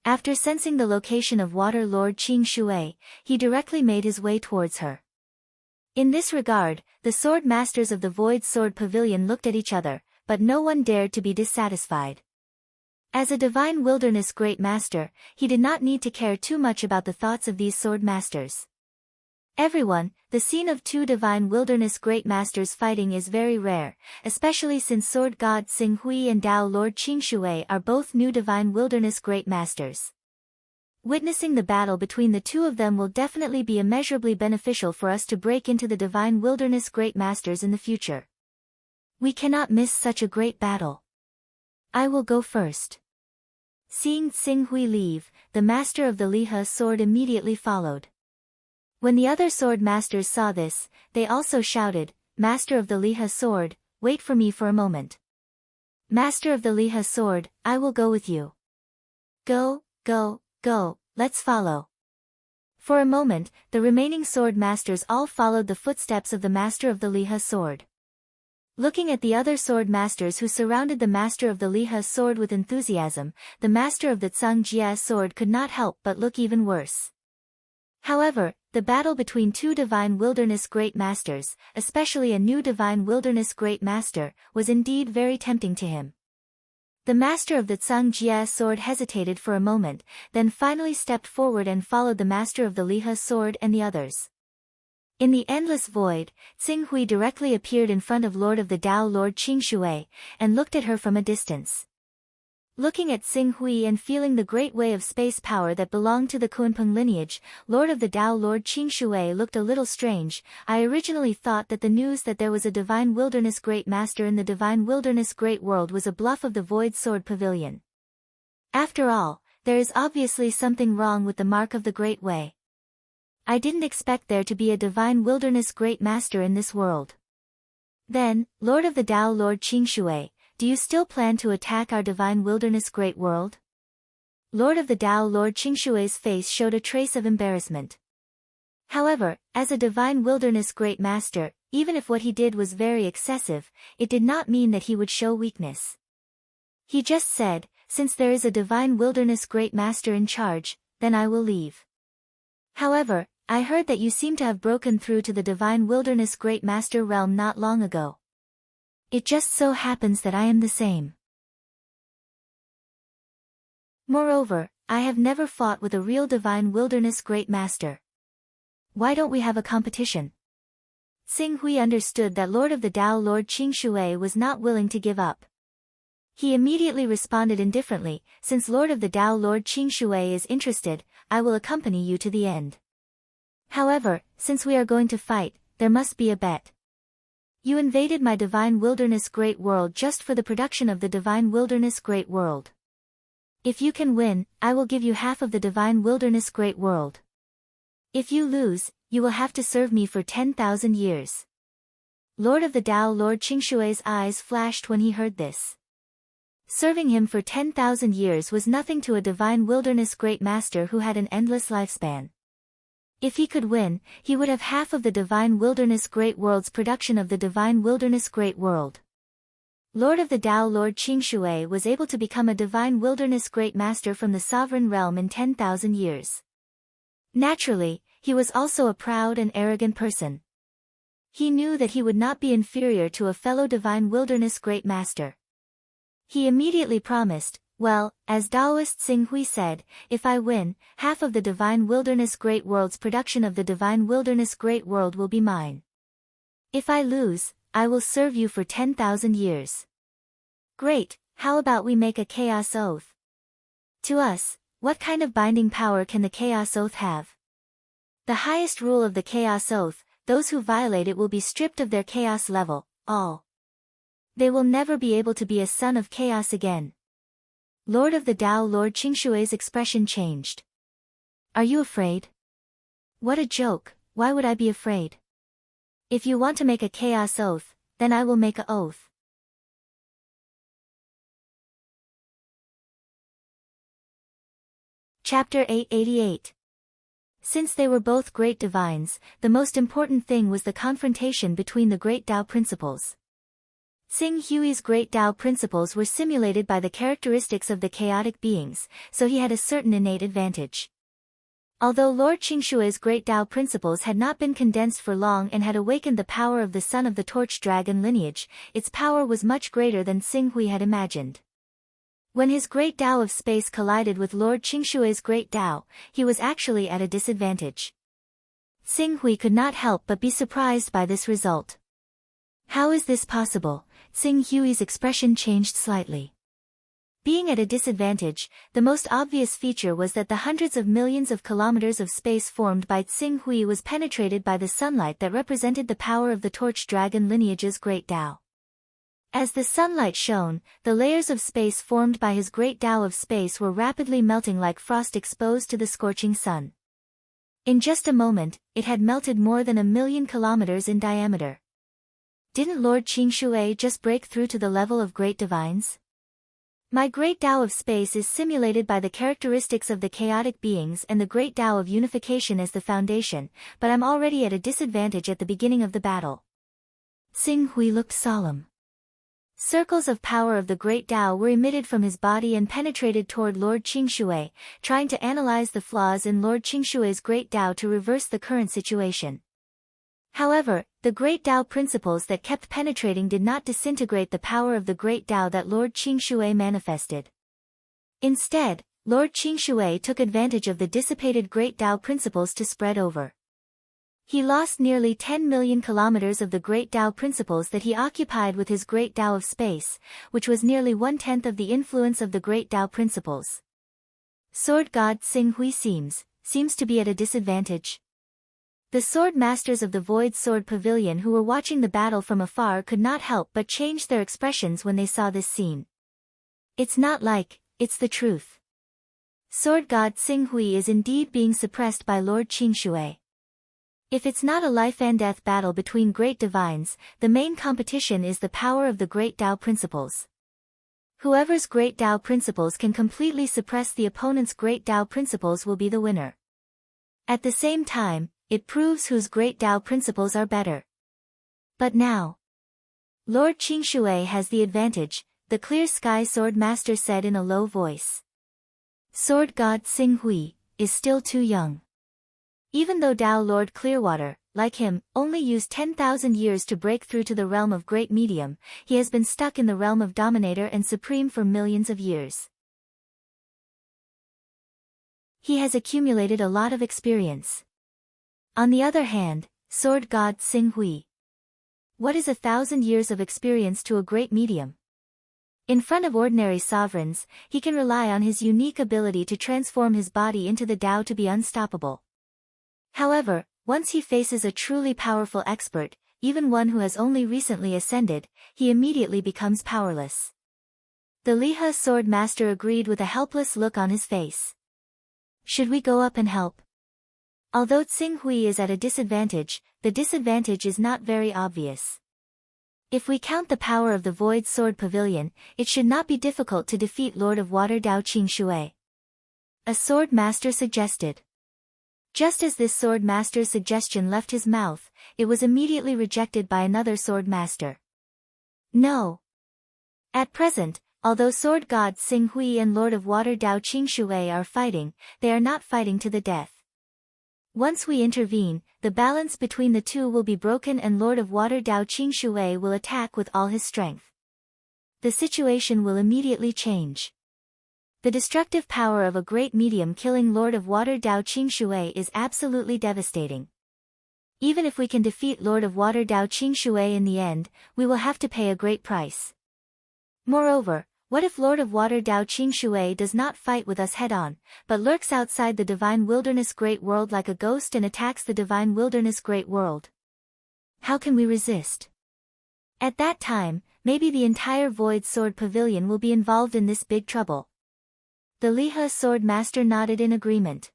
After sensing the location of Water Lord Qing Shui, he directly made his way towards her. In this regard, the sword masters of the Void Sword Pavilion looked at each other, but no one dared to be dissatisfied. As a divine wilderness great master, he did not need to care too much about the thoughts of these sword masters. Everyone, the scene of two divine wilderness great masters fighting is very rare, especially since Sword God Xing Hui and Tao Lord Qing Shui are both new divine wilderness great masters. Witnessing the battle between the two of them will definitely be immeasurably beneficial for us to break into the divine wilderness great masters in the future. We cannot miss such a great battle. I will go first. Seeing Xing Hui leave, the master of the Lihe sword immediately followed. When the other sword masters saw this, they also shouted, "Master of the Lihe sword, wait for me for a moment." "Master of the Lihe sword, I will go with you." "Go, go, go, let's follow." For a moment, the remaining sword masters all followed the footsteps of the master of the Lihe sword. Looking at the other sword masters who surrounded the master of the Lihe sword with enthusiasm, the master of the Tsang Jia sword could not help but look even worse. However, the battle between two divine wilderness great masters, especially a new divine wilderness great master, was indeed very tempting to him. The master of the Tsang Jia sword hesitated for a moment, then finally stepped forward and followed the master of the Lihe sword and the others. In the endless void, Xing Hui directly appeared in front of Lord of the Tao Lord Qing Shui, and looked at her from a distance. Looking at Xing Hui and feeling the great way of space power that belonged to the Kunpeng lineage, Lord of the Tao Lord Qing Shui looked a little strange. I originally thought that the news that there was a divine wilderness great master in the divine wilderness great world was a bluff of the Void Sword Pavilion. After all, there is obviously something wrong with the mark of the Great Way. I didn't expect there to be a divine wilderness great master in this world. Then, Lord of the Tao Lord Qing Shui, do you still plan to attack our divine wilderness great world? Lord of the Tao Lord Qing Shui's face showed a trace of embarrassment. However, as a divine wilderness great master, even if what he did was very excessive, it did not mean that he would show weakness. He just said, "Since there is a divine wilderness great master in charge, then I will leave. However, I heard that you seem to have broken through to the divine wilderness great master realm not long ago. It just so happens that I am the same. Moreover, I have never fought with a real divine wilderness great master. Why don't we have a competition?" Xing Hui understood that Lord of the Tao Lord Qing Shui was not willing to give up. He immediately responded indifferently, "Since Lord of the Tao Lord Qing Shui is interested, I will accompany you to the end. However, since we are going to fight, there must be a bet. You invaded my divine wilderness great world just for the production of the divine wilderness great world. If you can win, I will give you half of the divine wilderness great world. If you lose, you will have to serve me for 10,000 years. Lord of the Tao Lord Qing Shui's eyes flashed when he heard this. Serving him for 10,000 years was nothing to a divine wilderness great master who had an endless lifespan. If he could win, he would have half of the divine wilderness great world's production of the divine wilderness great world. Lord of the Tao Lord Qing Shui was able to become a divine wilderness great master from the sovereign realm in 10,000 years. Naturally, he was also a proud and arrogant person. He knew that he would not be inferior to a fellow divine wilderness great master. He immediately promised, "Well, as Taoist Xing Hui said, if I win, half of the divine wilderness great world's production of the divine wilderness great world will be mine. If I lose, I will serve you for 10,000 years. Great, how about we make a chaos oath? To us, what kind of binding power can the chaos oath have? The highest rule of the chaos oath, those who violate it will be stripped of their chaos level, all. They will never be able to be a son of chaos again." Lord of the Tao Lord Qing Shui's expression changed. "Are you afraid?" "What a joke, why would I be afraid? If you want to make a chaos oath, then I will make an oath." Chapter 888. Since they were both great divines, the most important thing was the confrontation between the great Tao principles. Xing Hui's great Tao principles were simulated by the characteristics of the chaotic beings, so he had a certain innate advantage. Although Lord Qingshui's great Tao principles had not been condensed for long and had awakened the power of the son of the torch dragon lineage, its power was much greater than Xing Hui had imagined. When his great Tao of space collided with Lord Qingshui's great Tao, he was actually at a disadvantage. Xing Hui could not help but be surprised by this result. How is this possible? Xing Hui's expression changed slightly. Being at a disadvantage, the most obvious feature was that the hundreds of millions of kilometers of space formed by Xing Hui was penetrated by the sunlight that represented the power of the torch dragon lineage's great Tao. As the sunlight shone, the layers of space formed by his great Tao of space were rapidly melting like frost exposed to the scorching sun. In just a moment, it had melted more than 1,000,000 kilometers in diameter. Didn't Lord Qingshui just break through to the level of great divines? My great Tao of space is simulated by the characteristics of the chaotic beings and the great Tao of unification as the foundation, but I'm already at a disadvantage at the beginning of the battle. Xing Hui looked solemn. Circles of power of the great Tao were emitted from his body and penetrated toward Lord Qingshui, trying to analyze the flaws in Lord Qingshui's great Tao to reverse the current situation. However, the great Tao principles that kept penetrating did not disintegrate the power of the great Tao that Lord Qingshui manifested. Instead, Lord Qingshui took advantage of the dissipated great Tao principles to spread over. He lost nearly 10 million kilometers of the great Tao principles that he occupied with his great Tao of space, which was nearly 1/10 of the influence of the great Tao principles. Sword God Xing Hui seems to be at a disadvantage. The sword masters of the Void Sword Pavilion who were watching the battle from afar could not help but change their expressions when they saw this scene. It's not like, it's the truth. Sword God Xing Hui is indeed being suppressed by Lord Qingshui. If it's not a life-and-death battle between great divines, the main competition is the power of the great Tao principles. Whoever's great Tao principles can completely suppress the opponent's great Tao principles will be the winner. At the same time, it proves whose great Tao principles are better. But now, Lord Qingshui has the advantage, the Clear Sky Sword Master said in a low voice. Sword God Xing Hui is still too young. Even though Tao Lord Clearwater, like him, only used 10,000 years to break through to the realm of Great Medium, he has been stuck in the realm of Dominator and Supreme for millions of years. He has accumulated a lot of experience. On the other hand, Sword God Xing Hui. What is 1,000 years of experience to a great medium? In front of ordinary sovereigns, he can rely on his unique ability to transform his body into the Tao to be unstoppable. However, once he faces a truly powerful expert, even one who has only recently ascended, he immediately becomes powerless. The Lihe Sword Master agreed with a helpless look on his face. Should we go up and help? Although Xing Hui is at a disadvantage, the disadvantage is not very obvious. If we count the power of the Void Sword Pavilion, it should not be difficult to defeat Lord of Water Dao Qingshui. A sword master suggested. Just as this sword master's suggestion left his mouth, it was immediately rejected by another sword master. No. At present, although Sword God Xing Hui and Lord of Water Dao Qingshui are fighting, they are not fighting to the death. Once we intervene, the balance between the two will be broken and Lord of Water Dao Qingshui will attack with all his strength. The situation will immediately change. The destructive power of a great medium killing Lord of Water Dao Qingshui is absolutely devastating. Even if we can defeat Lord of Water Dao Qingshui in the end, we will have to pay a great price. Moreover, what if Lord of Water Dao Qingshui does not fight with us head-on, but lurks outside the Divine Wilderness Great World like a ghost and attacks the Divine Wilderness Great World? How can we resist? At that time, maybe the entire Void Sword Pavilion will be involved in this big trouble. The Lihe Sword Master nodded in agreement.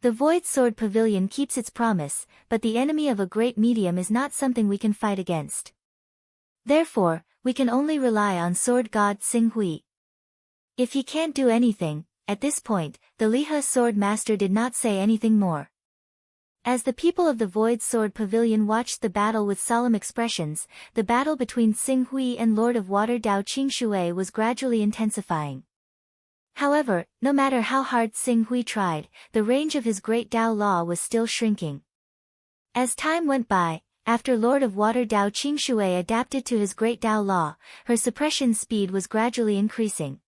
The Void Sword Pavilion keeps its promise, but the enemy of a great medium is not something we can fight against. Therefore, we can only rely on Sword God Xing Hui. If he can't do anything, At this point, the Liha sword master did not say anything more. As the people of the Void Sword Pavilion watched the battle with solemn expressions, the battle between Xing Hui and Lord of Water Dao Qingshui was gradually intensifying. However, no matter how hard Xing Hui tried, the range of his great Dao Law was still shrinking. As time went by, after Lord of Water Dao Qingshui adapted to his great Dao Law, her suppression speed was gradually increasing.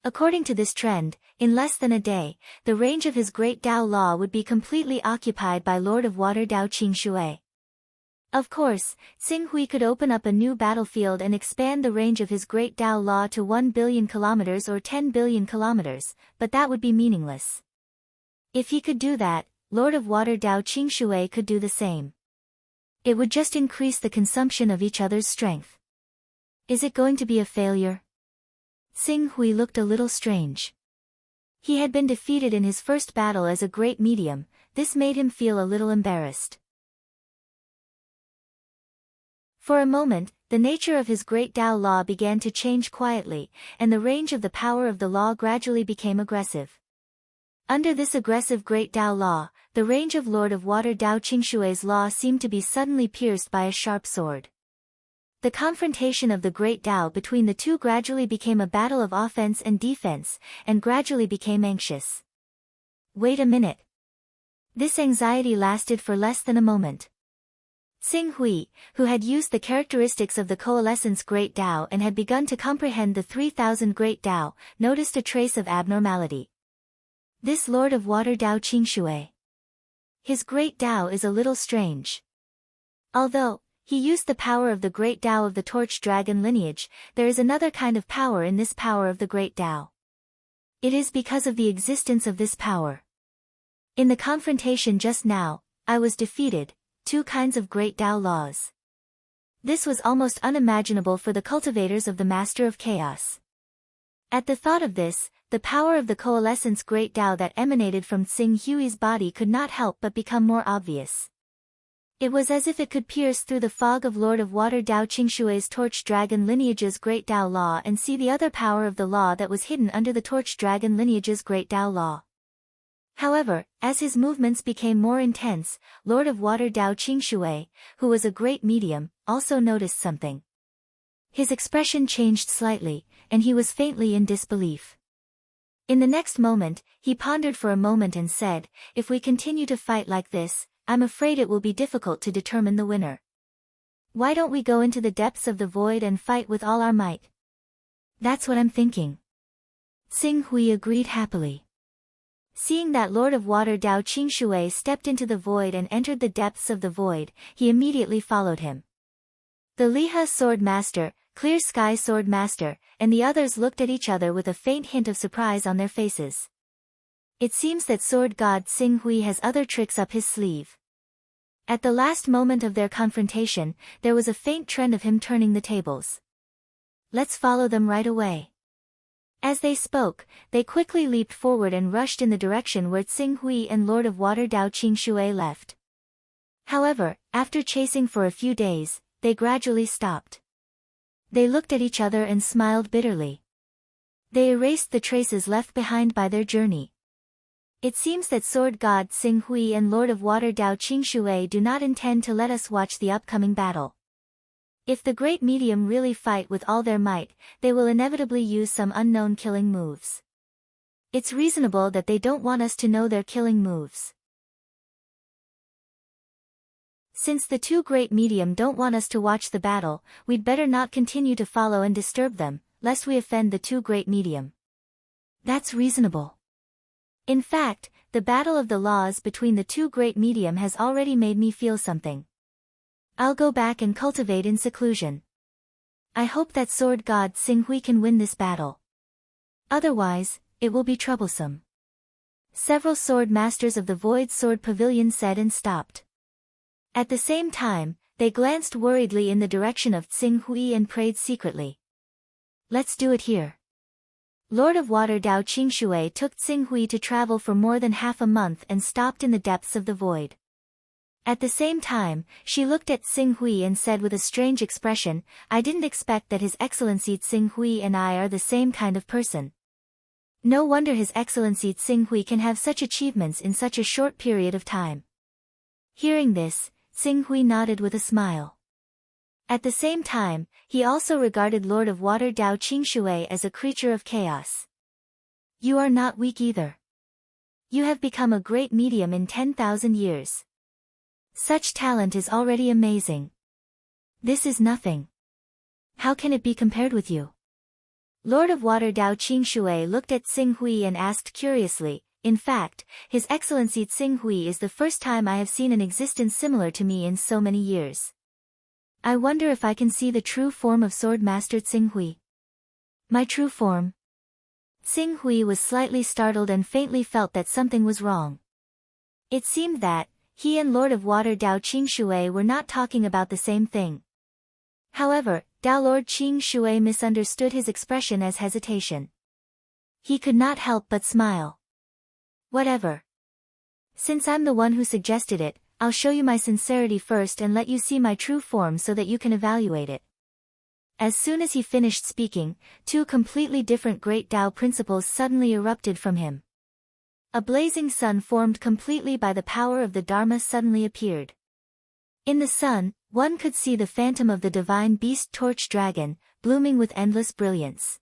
According to this trend, in less than a day, the range of his great Dao Law would be completely occupied by Lord of Water Dao Qingshui. Of course, Xing Hui could open up a new battlefield and expand the range of his great Dao Law to 1 billion kilometers or 10 billion kilometers, but that would be meaningless. If he could do that, Lord of Water Dao Qingshui could do the same. It would just increase the consumption of each other's strength. Is it going to be a failure? Xing Hui looked a little strange. He had been defeated in his first battle as a great medium. This made him feel a little embarrassed. For a moment, the nature of his great Dao Law began to change quietly, and the range of the power of the law gradually became aggressive. Under this aggressive great Dao Law, the range of Lord of Water Dao Qingshui's law seemed to be suddenly pierced by a sharp sword. The confrontation of the great Dao between the two gradually became a battle of offense and defense, and gradually became anxious. Wait a minute. This anxiety lasted for less than a moment. Xing Hui, who had used the characteristics of the coalescence great Dao and had begun to comprehend the 3000 great Dao, noticed a trace of abnormality. This Lord of Water Dao Qingshui. His great Dao is a little strange. Although he used the power of the great Dao of the Torch Dragon lineage, there is another kind of power in this power of the great Dao. It is because of the existence of this power. In the confrontation just now, I was defeated, two kinds of great Dao laws. This was almost unimaginable for the cultivators of the Master of Chaos. At the thought of this, the power of the coalescence great Dao that emanated from Xing Hui's body could not help but become more obvious. It was as if it could pierce through the fog of Lord of Water Dao Qingshui's Torch Dragon lineage's great Dao Law and see the other power of the law that was hidden under the Torch Dragon lineage's great Dao Law. However, as his movements became more intense, Lord of Water Dao Qingshui, who was a great medium, also noticed something. His expression changed slightly, and he was faintly in disbelief. In the next moment, he pondered for a moment and said, "If we continue to fight like this, I'm afraid it will be difficult to determine the winner. Why don't we go into the depths of the void and fight with all our might?" "That's what I'm thinking." Xing Hui agreed happily. Seeing that Lord of Water Dao Qingshui stepped into the void and entered the depths of the void, he immediately followed him. The Liha Sword Master, Clear Sky Sword Master, and the others looked at each other with a faint hint of surprise on their faces. It seems that Sword God Xing Hui has other tricks up his sleeve. At the last moment of their confrontation, there was a faint trend of him turning the tables. "Let's follow them right away." As they spoke, they quickly leaped forward and rushed in the direction where Xing Hui and Lord of Water Dao Qingshui left. However, after chasing for a few days, they gradually stopped. They looked at each other and smiled bitterly. They erased the traces left behind by their journey. It seems that Sword God Xing Hui and Lord of Water Dao Qingshui do not intend to let us watch the upcoming battle. If the great medium really fight with all their might, they will inevitably use some unknown killing moves. It's reasonable that they don't want us to know their killing moves. Since the two great medium don't want us to watch the battle, we'd better not continue to follow and disturb them, lest we offend the two great medium. That's reasonable. In fact, the battle of the laws between the two great medium has already made me feel something. I'll go back and cultivate in seclusion. I hope that Sword God Xing Hui can win this battle. Otherwise, it will be troublesome. Several sword masters of the Void Sword Pavilion said and stopped. At the same time, they glanced worriedly in the direction of Xing Hui and prayed secretly. "Let's do it here." Lord of Water Dao Qingshui took Xing Hui to travel for more than half a month and stopped in the depths of the void. At the same time, she looked at Xing Hui and said with a strange expression, "I didn't expect that His Excellency Xing Hui and I are the same kind of person." No wonder His Excellency Tsing can have such achievements in such a short period of time. Hearing this, Tsing nodded with a smile. At the same time, he also regarded Lord of Water Dao Qingshui as a creature of chaos. You are not weak either. You have become a great medium in 10,000 years. Such talent is already amazing. This is nothing. How can it be compared with you? Lord of Water Dao Qingshui looked at Tsing Hui and asked curiously, in fact, His Excellency Tsing Hui is the first time I have seen an existence similar to me in so many years. I wonder if I can see the true form of Sword Master Tsing Hui. My true form? Tsing Hui was slightly startled and faintly felt that something was wrong. It seemed that, he and Lord of Water Dao Qingshui were not talking about the same thing. However, Dao Lord Qingshui misunderstood his expression as hesitation. He could not help but smile. Whatever. Since I'm the one who suggested it, I'll show you my sincerity first and let you see my true form so that you can evaluate it. As soon as he finished speaking, two completely different great Tao principles suddenly erupted from him. A blazing sun formed completely by the power of the Dharma suddenly appeared. In the sun, one could see the phantom of the divine beast Torch Dragon, blooming with endless brilliance.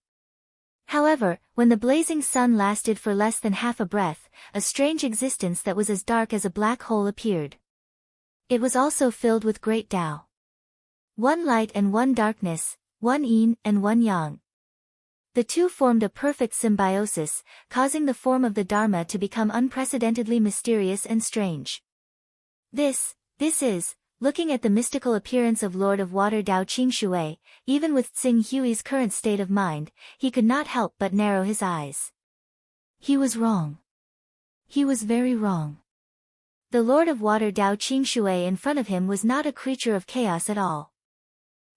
However, when the blazing sun lasted for less than half a breath, a strange existence that was as dark as a black hole appeared. It was also filled with great Tao. One light and one darkness, one yin and one yang. The two formed a perfect symbiosis, causing the form of the Dharma to become unprecedentedly mysterious and strange. This is, looking at the mystical appearance of Lord of Water Dao Qingshui, even with Tsing Hui's current state of mind, he could not help but narrow his eyes. He was wrong. He was very wrong. The Lord of Water Dao Qingshui in front of him was not a creature of chaos at all.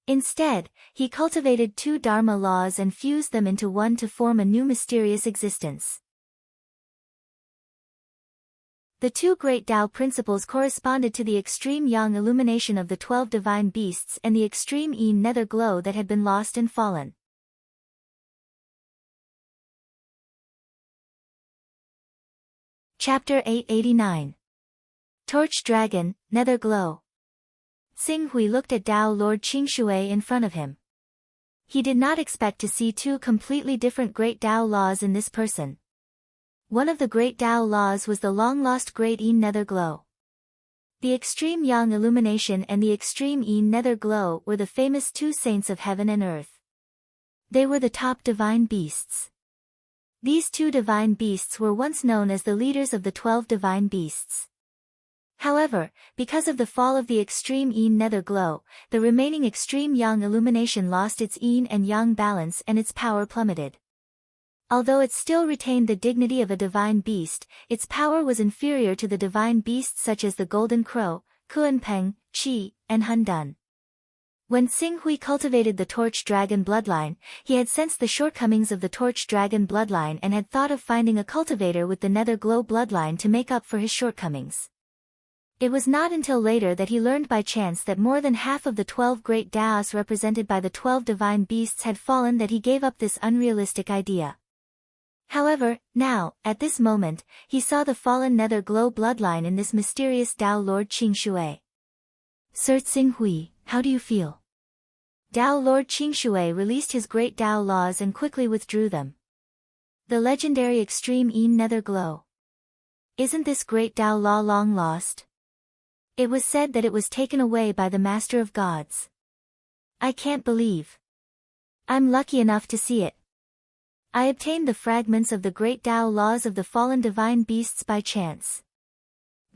Instead, he cultivated two Dharma laws and fused them into one to form a new mysterious existence. The two great Tao principles corresponded to the extreme yang illumination of the 12 divine beasts and the extreme yin nether glow that had been lost and fallen. Chapter 889. Torch Dragon, Nether Glow. Tsing Hui looked at Dao Lord Qingshui in front of him. He did not expect to see two completely different great Tao laws in this person. One of the great Tao laws was the long-lost great yin nether glow. The extreme yang illumination and the extreme yin nether glow were the famous two saints of heaven and earth. They were the top divine beasts. These two divine beasts were once known as the leaders of the 12 divine beasts. However, because of the fall of the extreme yin nether glow, the remaining extreme yang illumination lost its yin and yang balance and its power plummeted. Although it still retained the dignity of a divine beast, its power was inferior to the divine beasts such as the Golden Crow, Kuanpeng, Qi, and Hundun. When Tsing Hui cultivated the Torch Dragon bloodline, he had sensed the shortcomings of the Torch Dragon bloodline and had thought of finding a cultivator with the Nether Glow bloodline to make up for his shortcomings. It was not until later that he learned by chance that more than half of the 12 great Taos represented by the 12 divine beasts had fallen that he gave up this unrealistic idea. However, now, at this moment, he saw the fallen Nether Glow bloodline in this mysterious Dao Lord Qingshui. Sir Tsing Hui, how do you feel? Dao Lord Qingshui released his great Dao laws and quickly withdrew them. The legendary extreme yin nether glow. Isn't this great Dao law long lost? It was said that it was taken away by the Master of Gods. I can't believe. I'm lucky enough to see it. I obtained the fragments of the great Dao laws of the fallen divine beasts by chance.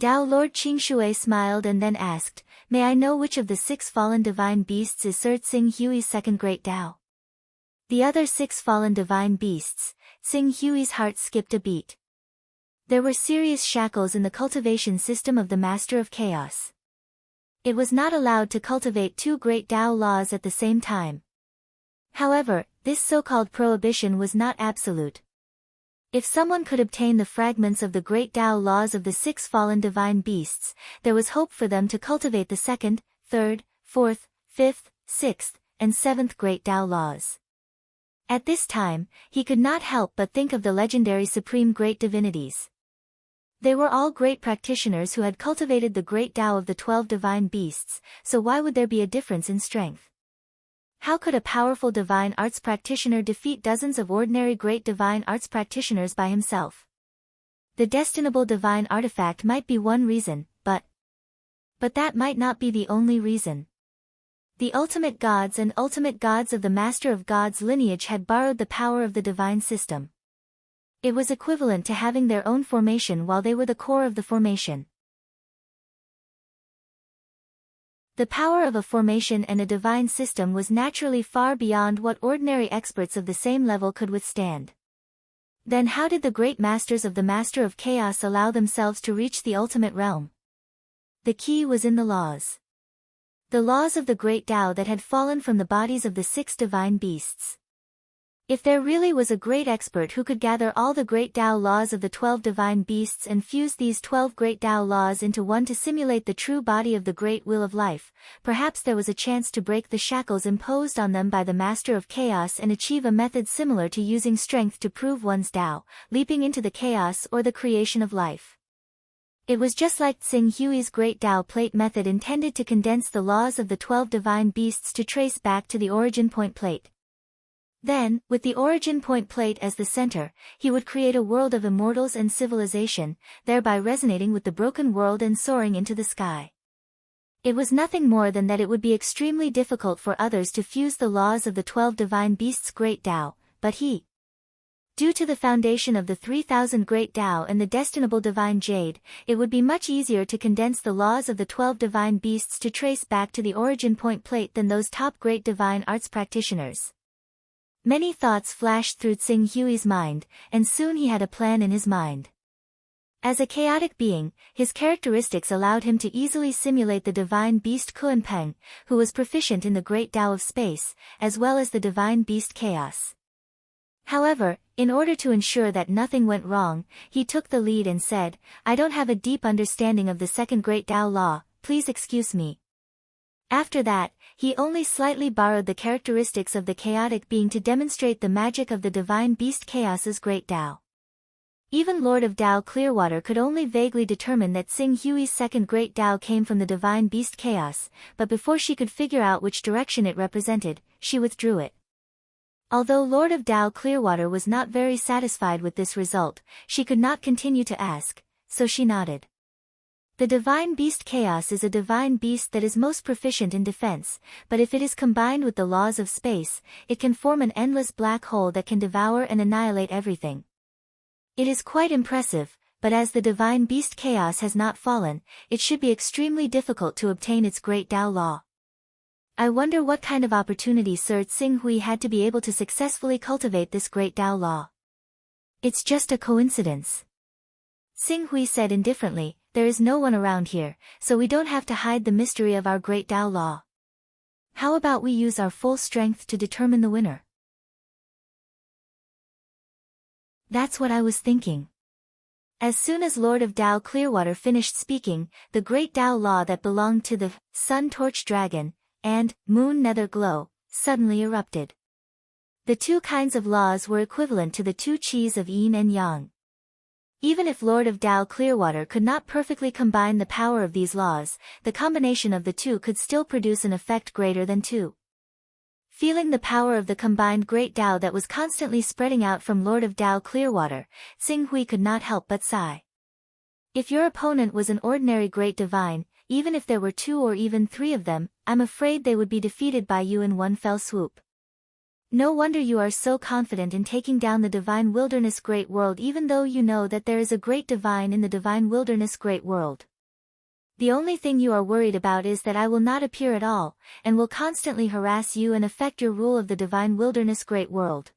Dao Lord Qingshui smiled and then asked, may I know which of the 6 fallen divine beasts is Sir Tsing Hui's second great Dao? The other 6 fallen divine beasts, Tsing Hui's heart skipped a beat. There were serious shackles in the cultivation system of the Master of Chaos. It was not allowed to cultivate 2 great Dao laws at the same time. However, this so-called prohibition was not absolute. If someone could obtain the fragments of the great Dao laws of the 6 fallen divine beasts, there was hope for them to cultivate the 2nd, 3rd, 4th, 5th, 6th, and 7th great Dao laws. At this time, he could not help but think of the legendary supreme great divinities. They were all great practitioners who had cultivated the great Tao of the 12 divine beasts, so why would there be a difference in strength? How could a powerful divine arts practitioner defeat dozens of ordinary great divine arts practitioners by himself? The destinable divine artifact might be one reason, but that might not be the only reason. The ultimate gods and ultimate gods of the Master of Gods lineage had borrowed the power of the divine system. It was equivalent to having their own formation while they were the core of the formation. The power of a formation and a divine system was naturally far beyond what ordinary experts of the same level could withstand. Then how did the great masters of the Master of Chaos allow themselves to reach the ultimate realm? The key was in the laws. The laws of the great Tao that had fallen from the bodies of the 6 divine beasts. If there really was a great expert who could gather all the great Tao laws of the 12 divine beasts and fuse these 12 great Tao laws into one to simulate the true body of the great wheel of life, perhaps there was a chance to break the shackles imposed on them by the Master of Chaos and achieve a method similar to using strength to prove one's Tao, leaping into the chaos or the creation of life. It was just like Tsing Hui's great Tao plate method intended to condense the laws of the 12 divine beasts to trace back to the origin point plate. Then, with the origin point plate as the center, he would create a world of immortals and civilization, thereby resonating with the broken world and soaring into the sky. It was nothing more than that it would be extremely difficult for others to fuse the laws of the 12 divine beasts' great Tao, but he. Due to the foundation of the 3000 great Tao and the destinable divine jade, it would be much easier to condense the laws of the 12 divine beasts to trace back to the origin point plate than those top great divine arts practitioners. Many thoughts flashed through Tsing Hui's mind, and soon he had a plan in his mind. As a chaotic being, his characteristics allowed him to easily simulate the divine beast Kuan-Peng, who was proficient in the great Tao of space, as well as the divine beast Chaos. However, in order to ensure that nothing went wrong, he took the lead and said, "I don't have a deep understanding of the second great Tao law, please excuse me." After that, he only slightly borrowed the characteristics of the chaotic being to demonstrate the magic of the divine beast Chaos's great Tao. Even Lord of Tao Clearwater could only vaguely determine that Tsing Hui's second great Tao came from the divine beast Chaos, but before she could figure out which direction it represented, she withdrew it. Although Lord of Tao Clearwater was not very satisfied with this result, she could not continue to ask, so she nodded. The divine beast Chaos is a divine beast that is most proficient in defense, but if it is combined with the laws of space, it can form an endless black hole that can devour and annihilate everything. It is quite impressive, but as the divine beast Chaos has not fallen, it should be extremely difficult to obtain its great Tao law. I wonder what kind of opportunity Sir Tsing Hui had to be able to successfully cultivate this great Tao law. It's just a coincidence. Tsing Hui said indifferently, "There is no one around here, so we don't have to hide the mystery of our great Tao law. How about we use our full strength to determine the winner?" That's what I was thinking. As soon as Lord of Tao Clearwater finished speaking, the great Tao law that belonged to the Sun Torch Dragon and Moon Nether Glow suddenly erupted. The two kinds of laws were equivalent to the two qis of yin and yang. Even if Lord of Tao Clearwater could not perfectly combine the power of these laws, the combination of the two could still produce an effect greater than two. Feeling the power of the combined great Tao that was constantly spreading out from Lord of Tao Clearwater, Tsing Hui could not help but sigh. If your opponent was an ordinary great divine, even if there were 2 or even 3 of them, I'm afraid they would be defeated by you in one fell swoop. No wonder you are so confident in taking down the divine wilderness great world even though you know that there is a great divine in the divine wilderness great world. The only thing you are worried about is that I will not appear at all, and will constantly harass you and affect your rule of the divine wilderness great world.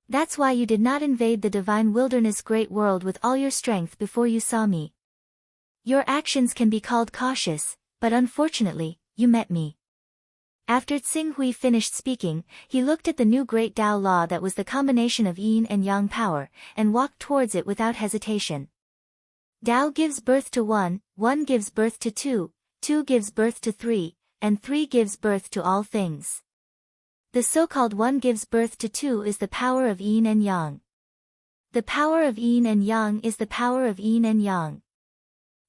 That's why you did not invade the divine wilderness great world with all your strength before you saw me. Your actions can be called cautious, but unfortunately, you met me. After Tsing Hui finished speaking, he looked at the new great Tao law that was the combination of yin and yang power, and walked towards it without hesitation. Tao gives birth to 1, 1 gives birth to 2, 2 gives birth to 3, and 3 gives birth to all things. The so-called one gives birth to two is the power of yin and yang. The power of yin and yang is the power of yin and yang.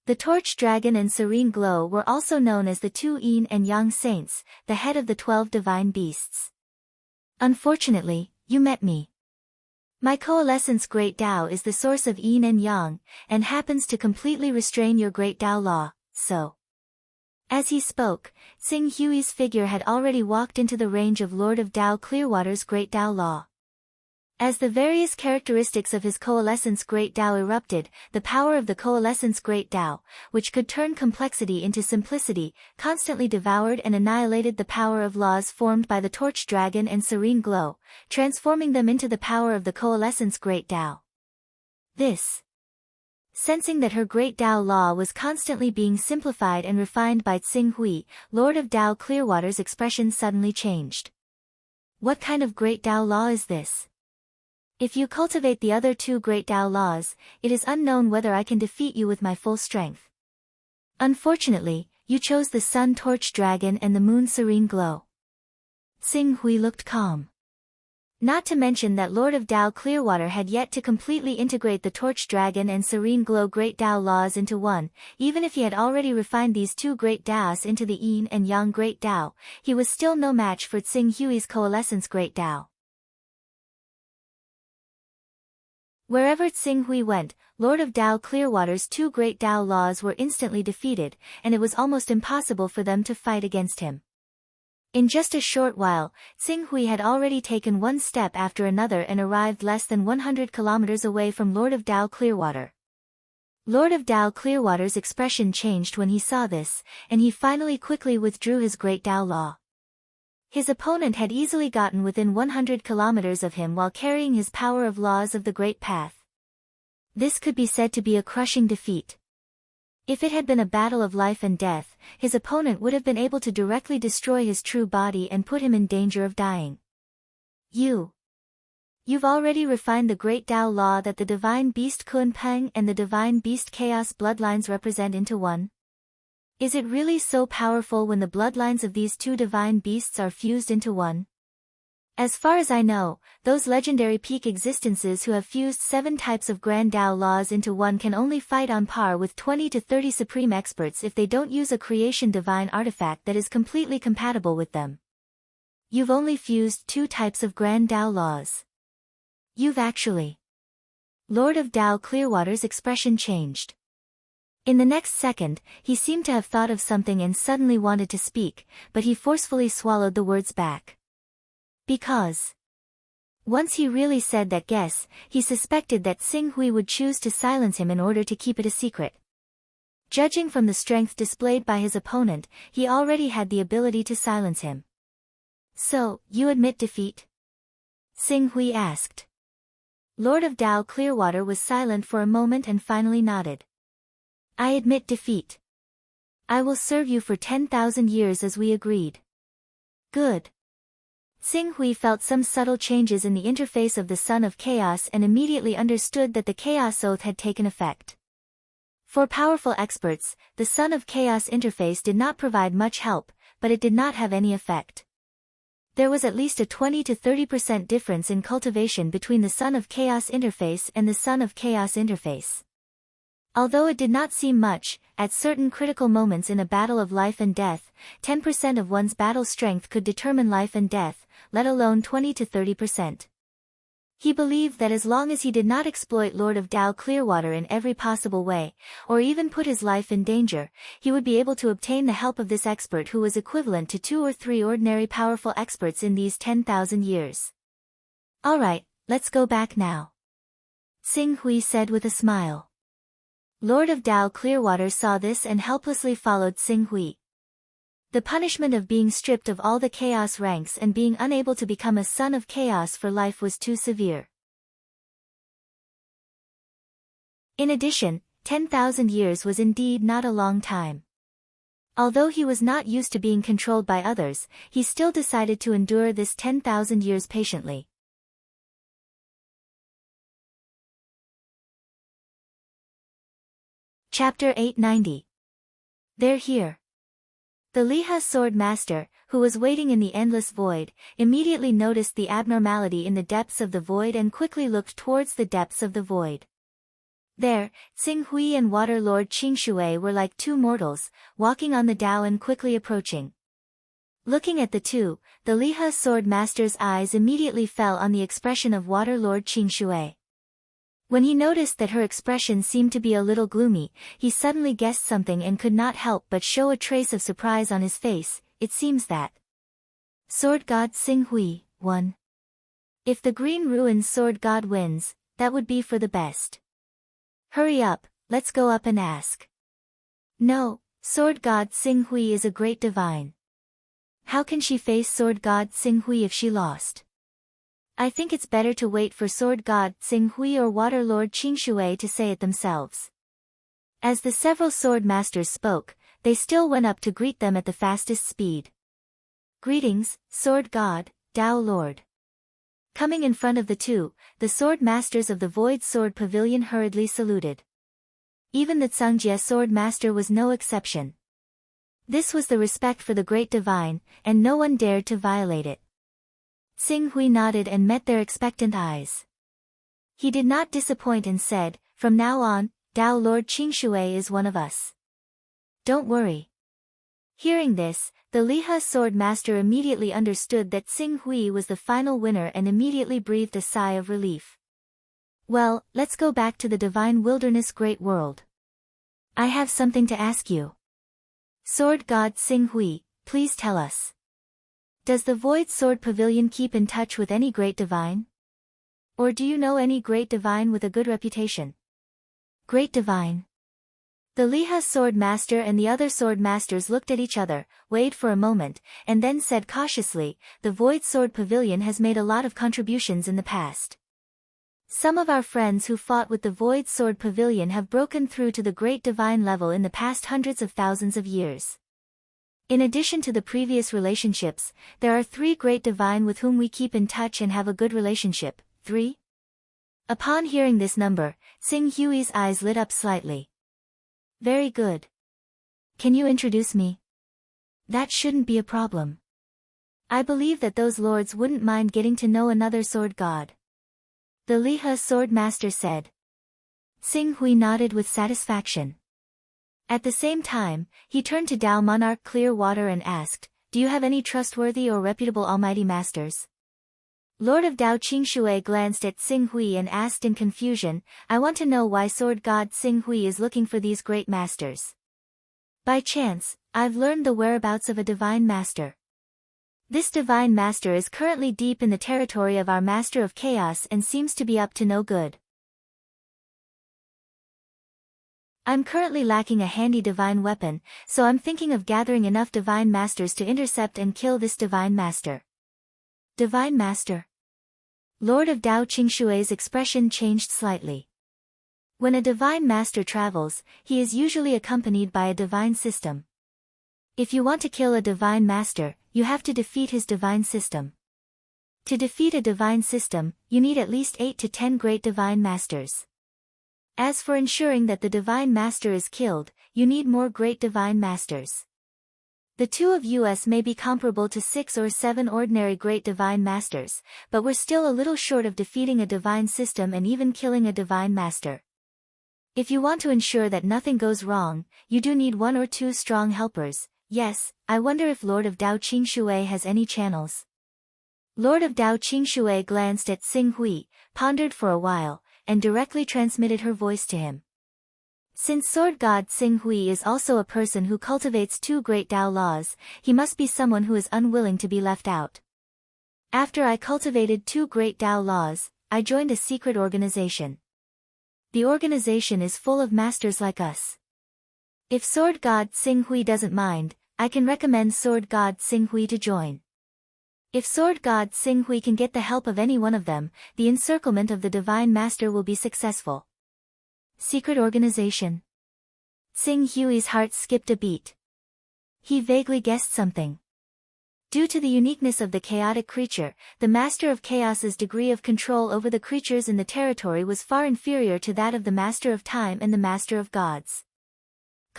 The torch dragon and serene glow were also known as the two yin and yang saints, the head of the 12 divine beasts. Unfortunately, you met me. My coalescence great Tao is the source of yin and yang, and happens to completely restrain your great Tao law, so. As he spoke, Tsing Hui's figure had already walked into the range of Lord of Tao Clearwater's great Tao law. As the various characteristics of his coalescence great Tao erupted, the power of the coalescence great Tao, which could turn complexity into simplicity, constantly devoured and annihilated the power of laws formed by the torch dragon and serene glow, transforming them into the power of the coalescence great Tao. This. Sensing that her great Tao law was constantly being simplified and refined by Tsing Hui, Lord of Tao Clearwater's expression suddenly changed. What kind of great Tao law is this? If you cultivate the other two great Tao laws, it is unknown whether I can defeat you with my full strength. Unfortunately, you chose the sun torch dragon and the moon serene glow. Tsing Hui looked calm. Not to mention that Lord of Tao Clearwater had yet to completely integrate the torch dragon and serene glow great Tao laws into one. Even if he had already refined these two great Taos into the yin and yang great Tao, he was still no match for Tsing Hui's coalescence great Tao. Wherever Tsing Hui went, Lord of Tao Clearwater's two great Tao laws were instantly defeated, and it was almost impossible for them to fight against him. In just a short while, Tsing Hui had already taken one step after another and arrived less than 100 kilometers away from Lord of Tao Clearwater. Lord of Tao Clearwater's expression changed when he saw this, and he finally quickly withdrew his great Tao law. His opponent had easily gotten within 100 kilometers of him while carrying his power of laws of the Great Path. This could be said to be a crushing defeat. If it had been a battle of life and death, his opponent would have been able to directly destroy his true body and put him in danger of dying. You've already refined the Great Tao law that the Divine Beast Kunpeng and the Divine Beast Chaos bloodlines represent into one. Is it really so powerful when the bloodlines of these two divine beasts are fused into one? As far as I know, those legendary peak existences who have fused 7 types of Grand Tao laws into one can only fight on par with 20 to 30 supreme experts if they don't use a creation divine artifact that is completely compatible with them. You've only fused 2 types of Grand Tao laws. You've actually. Lord of Tao Clearwater's expression changed. In the next second, he seemed to have thought of something and suddenly wanted to speak, but he forcefully swallowed the words back. Because. Once he really said that guess, he suspected that Tsing Hui would choose to silence him in order to keep it a secret. Judging from the strength displayed by his opponent, he already had the ability to silence him. So, you admit defeat? Tsing Hui asked. Lord of Tao Clearwater was silent for a moment and finally nodded. I admit defeat. I will serve you for 10,000 years as we agreed. Good. Tsing Hui felt some subtle changes in the interface of the Son of Chaos and immediately understood that the Chaos Oath had taken effect. For powerful experts, the Son of Chaos interface did not provide much help, but it did not have any effect. There was at least a 20 to 30% difference in cultivation between the Son of Chaos interface and the Son of Chaos interface. Although it did not seem much, at certain critical moments in a battle of life and death, 10% of one's battle strength could determine life and death, let alone 20 to 30%. He believed that as long as he did not exploit Lord of Tao Clearwater in every possible way, or even put his life in danger, he would be able to obtain the help of this expert who was equivalent to 2 or 3 ordinary powerful experts in these 10,000 years. Alright, let's go back now. Tsing Hui said with a smile. Lord of Tao Clearwater saw this and helplessly followed Tsing Hui. The punishment of being stripped of all the chaos ranks and being unable to become a son of chaos for life was too severe. In addition, 10,000 years was indeed not a long time. Although he was not used to being controlled by others, he still decided to endure this 10,000 years patiently. Chapter 890. They're here. The Liha sword master, who was waiting in the endless void, immediately noticed the abnormality in the depths of the void and quickly looked towards the depths of the void. There, Xing Hui and Water Lord Qing Shui were like two mortals, walking on the Dao and quickly approaching. Looking at the two, the Liha sword master's eyes immediately fell on the expression of Water Lord Qing Shui. When he noticed that her expression seemed to be a little gloomy, he suddenly guessed something and could not help but show a trace of surprise on his face. It seems that Sword God Xing Hui won. If the Green Ruins Sword God wins, that would be for the best. Hurry up, let's go up and ask. No, Sword God Xing Hui is a great divine. How can she face Sword God Xing Hui if she lost? I think it's better to wait for Sword God Xing Hui or Water Lord Qing Shui to say it themselves. As the several sword masters spoke, they still went up to greet them at the fastest speed. Greetings, Sword God, Dao Lord. Coming in front of the two, the sword masters of the Void Sword Pavilion hurriedly saluted. Even the Cangjie sword master was no exception. This was the respect for the great divine, and no one dared to violate it. Xing Hui nodded and met their expectant eyes. He did not disappoint and said, "From now on, Dao Lord Qing Shui is one of us. Don't worry." Hearing this, the Liha sword master immediately understood that Xing Hui was the final winner and immediately breathed a sigh of relief. Well, let's go back to the divine wilderness great world. I have something to ask you. Sword God Xing Hui, please tell us. Does the Void Sword Pavilion keep in touch with any great divine? Or do you know any great divine with a good reputation? Great divine. The Liha sword master and the other sword masters looked at each other, weighed for a moment, and then said cautiously, the Void Sword Pavilion has made a lot of contributions in the past. Some of our friends who fought with the Void Sword Pavilion have broken through to the great divine level in the past hundreds of thousands of years. In addition to the previous relationships, there are 3 great divine with whom we keep in touch and have a good relationship. 3? Upon hearing this number, Xing Hui's eyes lit up slightly. Very good. Can you introduce me? That shouldn't be a problem. I believe that those lords wouldn't mind getting to know another sword god. The Liha sword master said. Xing Hui nodded with satisfaction. At the same time, he turned to Dao Monarch Clearwater and asked, do you have any trustworthy or reputable almighty masters? Lord of Dao Qing Shui glanced at Xing Hui and asked in confusion, I want to know why sword god Xing Hui is looking for these great masters. By chance, I've learned the whereabouts of a divine master. This divine master is currently deep in the territory of our master of chaos and seems to be up to no good. I'm currently lacking a handy divine weapon, so I'm thinking of gathering enough divine masters to intercept and kill this divine master. Divine master? Lord of Dao Qing Shui's expression changed slightly. When a divine master travels, he is usually accompanied by a divine system. If you want to kill a divine master, you have to defeat his divine system. To defeat a divine system, you need at least 8 to 10 great divine masters. As for ensuring that the divine master is killed, you need more great divine masters. The two of us may be comparable to 6 or 7 ordinary great divine masters, but we're still a little short of defeating a divine system and even killing a divine master. If you want to ensure that nothing goes wrong, you do need 1 or 2 strong helpers. Yes, I wonder if Lord of Dao Qing Shui has any channels. Lord of Dao Qing Shui glanced at Xing Hui, pondered for a while, and directly transmitted her voice to him. Since sword god Xing Hui is also a person who cultivates 2 great Dao laws, he must be someone who is unwilling to be left out. After I cultivated 2 great Dao laws, I joined a secret organization. The organization is full of masters like us. If sword god Xing Hui doesn't mind, I can recommend sword god Xing Hui to join. If sword god Xing Hui can get the help of any one of them, the encirclement of the divine master will be successful. Secret organization. Xing Hui's heart skipped a beat. He vaguely guessed something. Due to the uniqueness of the chaotic creature, the Master of Chaos's degree of control over the creatures in the territory was far inferior to that of the Master of Time and the Master of Gods.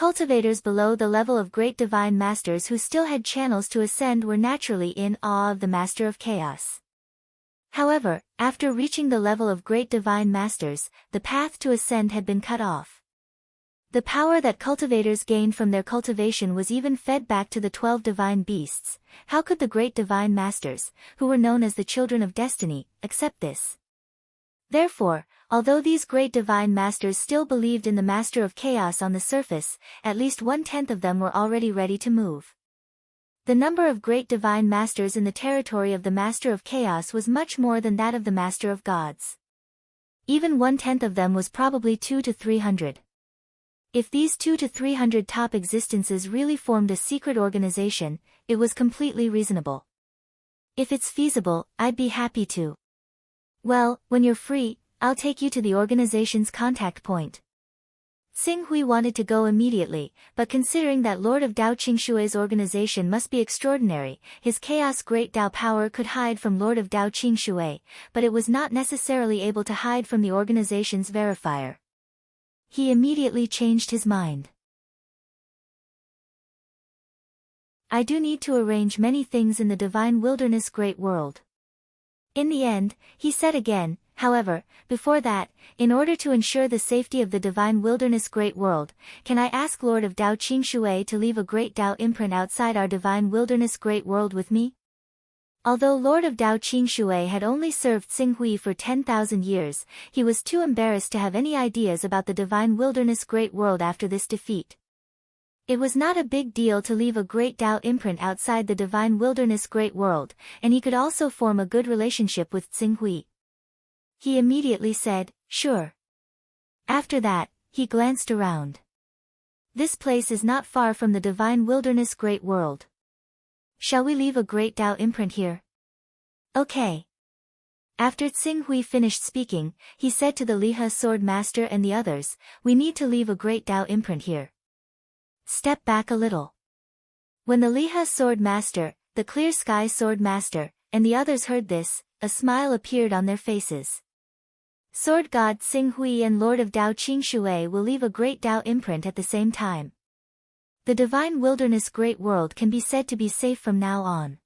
Cultivators below the level of great divine masters who still had channels to ascend were naturally in awe of the Master of Chaos. However, after reaching the level of great divine masters, the path to ascend had been cut off. The power that cultivators gained from their cultivation was even fed back to the 12 divine beasts. How could the great divine masters, who were known as the children of destiny, accept this? Therefore, although these great divine masters still believed in the Master of Chaos on the surface, at least 1/10 of them were already ready to move. The number of great divine masters in the territory of the Master of Chaos was much more than that of the Master of Gods. Even 1/10 of them was probably 200 to 300. If these 200 to 300 top existences really formed a secret organization, it was completely reasonable. If it's feasible, I'd be happy to. Well, when you're free, I'll take you to the organization's contact point. Xing Hui wanted to go immediately, but considering that Lord of Dao Qingshui's organization must be extraordinary, his chaos great Dao power could hide from Lord of Dao Qingshui, but it was not necessarily able to hide from the organization's verifier. He immediately changed his mind. I do need to arrange many things in the divine wilderness great world. In the end, he said again, however, before that, in order to ensure the safety of the divine wilderness great world, can I ask Lord of Dao Qingshui to leave a great Dao imprint outside our divine wilderness great world with me? Although Lord of Dao Qingshui had only served Xing Hui for 10,000 years, he was too embarrassed to have any ideas about the divine wilderness great world after this defeat. It was not a big deal to leave a great Dao imprint outside the divine wilderness great world, and he could also form a good relationship with Xing Hui. He immediately said, sure. After that, he glanced around. This place is not far from the divine wilderness great world. Shall we leave a great Dao imprint here? Okay. After Xing Hui finished speaking, he said to the Lihe sword master and the others, we need to leave a great Dao imprint here. Step back a little. When the Lihe sword master, the clear sky sword master, and the others heard this, a smile appeared on their faces. Sword God Xing Hui and Lord of Dao Qingshui will leave a great Dao imprint at the same time. The divine wilderness great world can be said to be safe from now on.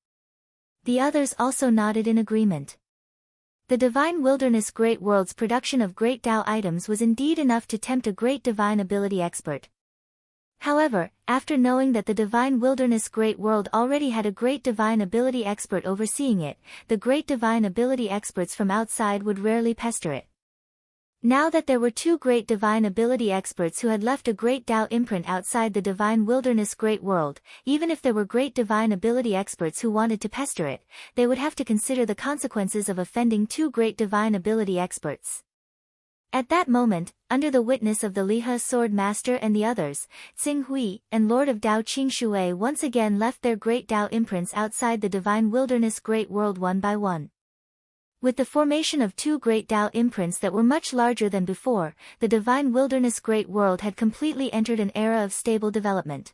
The others also nodded in agreement. The divine wilderness great world's production of great Dao items was indeed enough to tempt a great divine ability expert. However, after knowing that the divine wilderness great world already had a great divine ability expert overseeing it, the great divine ability experts from outside would rarely pester it. Now that there were 2 great divine ability experts who had left a great Dao imprint outside the divine wilderness great world, even if there were great divine ability experts who wanted to pester it, they would have to consider the consequences of offending 2 great divine ability experts. At that moment, under the witness of the Lihe sword master and the others, Xing Hui and Lord of Dao Qingshui once again left their great Dao imprints outside the divine wilderness great world one by one. With the formation of 2 great Dao imprints that were much larger than before, the divine wilderness great world had completely entered an era of stable development.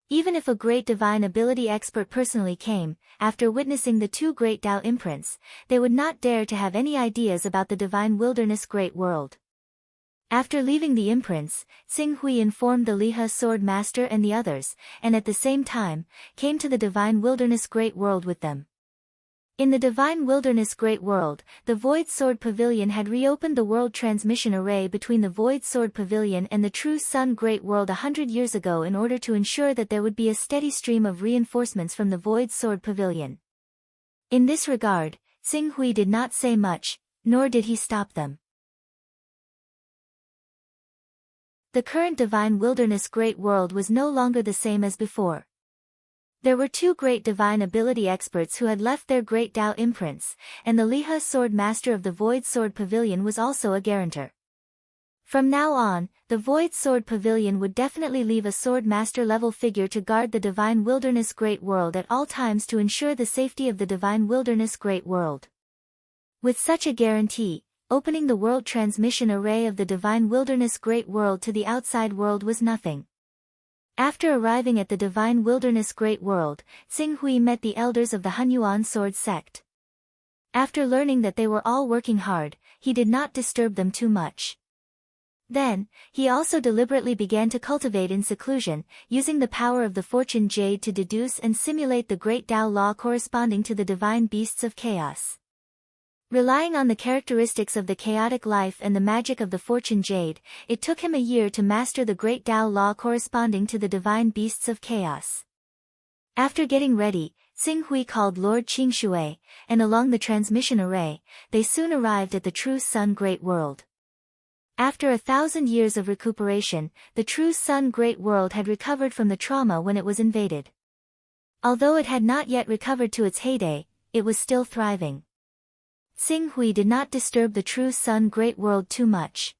Even if a great divine ability expert personally came, after witnessing the 2 great Dao imprints, they would not dare to have any ideas about the divine wilderness great world. After leaving the imprints, Xing Hui informed the Lihe sword master and the others, and at the same time, came to the divine wilderness great world with them. In the divine wilderness great world, the Void Sword Pavilion had reopened the world transmission array between the Void Sword Pavilion and the True Sun Great World 100 years ago in order to ensure that there would be a steady stream of reinforcements from the Void Sword Pavilion. In this regard, Xing Hui did not say much, nor did he stop them. The current divine wilderness great world was no longer the same as before. There were 2 great divine ability experts who had left their great Dao imprints, and the Lihe sword master of the Void Sword Pavilion was also a guarantor. From now on, the Void Sword Pavilion would definitely leave a sword master level figure to guard the divine wilderness great world at all times to ensure the safety of the divine wilderness great world. With such a guarantee, opening the world transmission array of the divine wilderness great world to the outside world was nothing. After arriving at the divine wilderness great world, Xing Hui met the elders of the Hunyuan sword sect. After learning that they were all working hard, he did not disturb them too much. Then, he also deliberately began to cultivate in seclusion, using the power of the fortune jade to deduce and simulate the great Tao law corresponding to the divine beasts of chaos. Relying on the characteristics of the chaotic life and the magic of the fortune jade, it took him a year to master the great Tao law corresponding to the divine beasts of chaos. After getting ready, Xing Hui called Lord Qing Shui, and along the transmission array, they soon arrived at the true Sun Great World. After 1,000 years of recuperation, the true Sun Great World had recovered from the trauma when it was invaded. Although it had not yet recovered to its heyday, it was still thriving. Xing Hui did not disturb the true Sun Great World too much.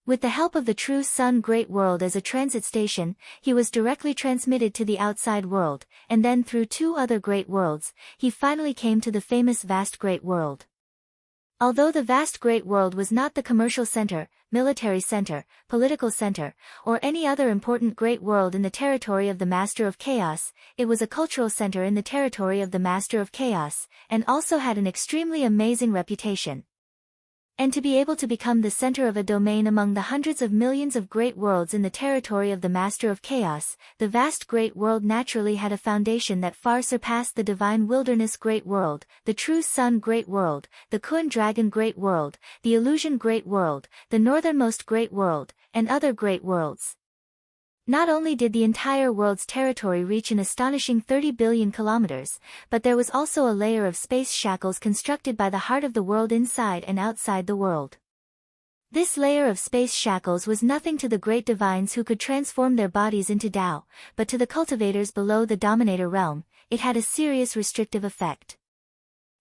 With the help of the true Sun Great World as a transit station, he was directly transmitted to the outside world, and then through 2 other great worlds, he finally came to the famous vast great world. Although the vast great world was not the commercial center, military center, political center, or any other important great world in the territory of the Master of Chaos, it was a cultural center in the territory of the Master of Chaos, and also had an extremely amazing reputation. And to be able to become the center of a domain among the hundreds of millions of great worlds in the territory of the Master of Chaos, the vast great world naturally had a foundation that far surpassed the divine wilderness great world, the true sun great world, the Kun dragon great world, the illusion great world, the northernmost great world, and other great worlds. Not only did the entire world's territory reach an astonishing 30 billion kilometers, but there was also a layer of space shackles constructed by the heart of the world inside and outside the world. This layer of space shackles was nothing to the great divines who could transform their bodies into Tao, but to the cultivators below the Dominator realm, it had a serious restrictive effect.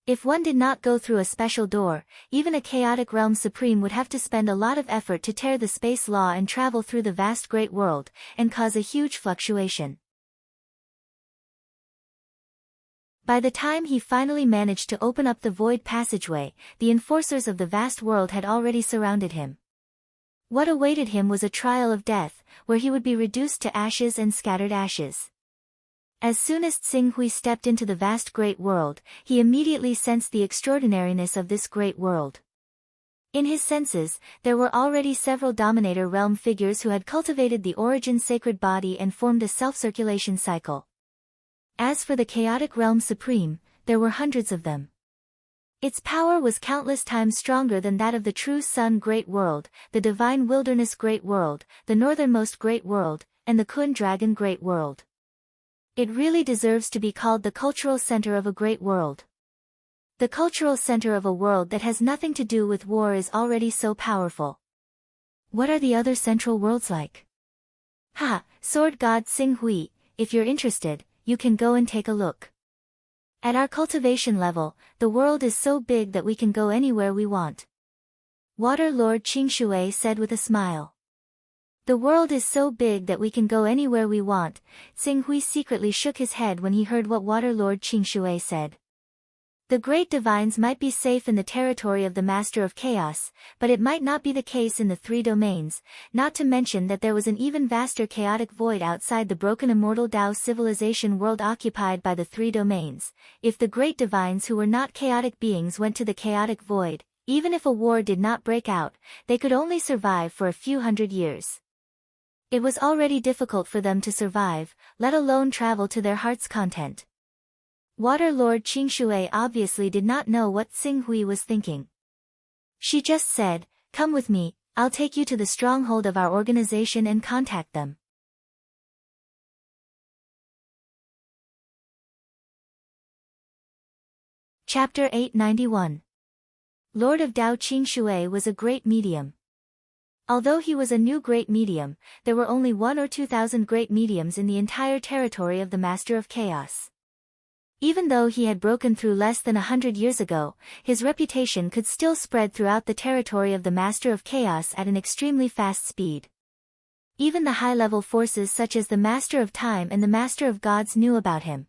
If one did not go through a special door, even a chaotic realm supreme would have to spend a lot of effort to tear the space law and travel through the vast great world, and cause a huge fluctuation. By the time he finally managed to open up the void passageway, the enforcers of the vast world had already surrounded him. What awaited him was a trial of death, where he would be reduced to ashes and scattered ashes. As soon as Xing Hui stepped into the vast great world, he immediately sensed the extraordinariness of this great world. In his senses, there were already several Dominator realm figures who had cultivated the origin sacred body and formed a self-circulation cycle. As for the chaotic realm supreme, there were hundreds of them. Its power was countless times stronger than that of the true Sun Great World, the divine wilderness Great World, the northernmost Great World, and the Kun dragon Great World. It really deserves to be called the cultural center of a great world. The cultural center of a world that has nothing to do with war is already so powerful. What are the other central worlds like? Sword God Xing Hui, if you're interested, you can go and take a look. At our cultivation level, the world is so big that we can go anywhere we want. Water Lord Qing Shui said with a smile. The world is so big that we can go anywhere we want. Xing Hui secretly shook his head when he heard what Water Lord Qing Shui said. The great divines might be safe in the territory of the Master of Chaos, but it might not be the case in the 3 domains, not to mention that there was an even vaster chaotic void outside the broken immortal Tao civilization world occupied by the 3 domains. If the great divines who were not chaotic beings went to the chaotic void, even if a war did not break out, they could only survive for a few hundred years. It was already difficult for them to survive, let alone travel to their heart's content. Water Lord Qing Shui obviously did not know what Xing Hui was thinking. She just said, "Come with me, I'll take you to the stronghold of our organization and contact them." Chapter 891. Lord of Tao Qing Shui was a great medium. Although he was a new great medium, there were only 1 or 2,000 great mediums in the entire territory of the Master of Chaos. Even though he had broken through less than 100 years ago, his reputation could still spread throughout the territory of the Master of Chaos at an extremely fast speed. Even the high-level forces such as the Master of Time and the Master of Gods knew about him.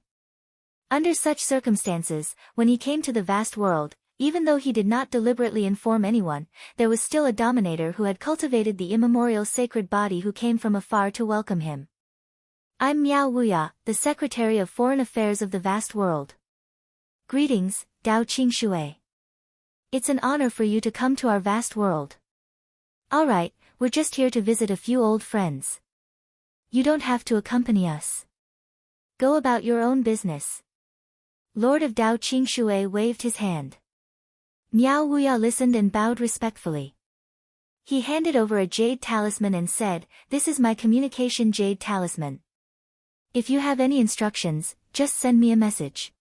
Under such circumstances, when he came to the vast world, even though he did not deliberately inform anyone, there was still a Dominator who had cultivated the immemorial sacred body who came from afar to welcome him. "I'm Miao Wuya, the Secretary of Foreign Affairs of the vast world. Greetings, Tao Qing Shui. It's an honor for you to come to our vast world. Alright, we're just here to visit a few old friends. You don't have to accompany us. Go about your own business. Lord of Dao Qingshui waved his hand. Miao Wuya listened and bowed respectfully. He handed over a jade talisman and said, "This is my communication jade talisman. If you have any instructions, just send me a message.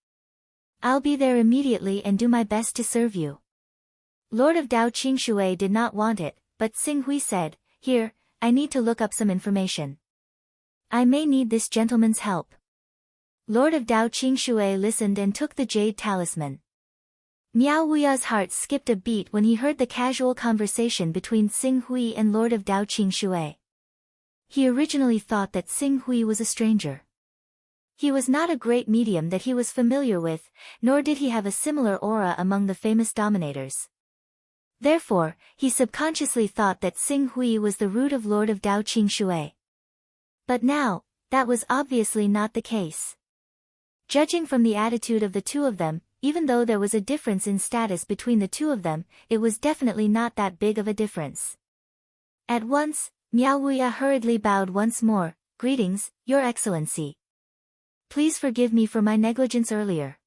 I'll be there immediately and do my best to serve you." Lord of Dao Qingshui did not want it, but Xing Hui said, "Here, I need to look up some information. I may need this gentleman's help." Lord of Dao Qingshui listened and took the jade talisman. Miao Wuya's heart skipped a beat when he heard the casual conversation between Xing Hui and Lord of Dao Qingshui. He originally thought that Xing Hui was a stranger. He was not a great medium that he was familiar with, nor did he have a similar aura among the famous dominators. Therefore, he subconsciously thought that Xing Hui was the root of Lord of Dao Qingshui. But now, that was obviously not the case. Judging from the attitude of the two of them, even though there was a difference in status between the two of them, it was definitely not that big of a difference. At once, Miao Wuya hurriedly bowed once more. "Greetings, Your Excellency. Please forgive me for my negligence earlier.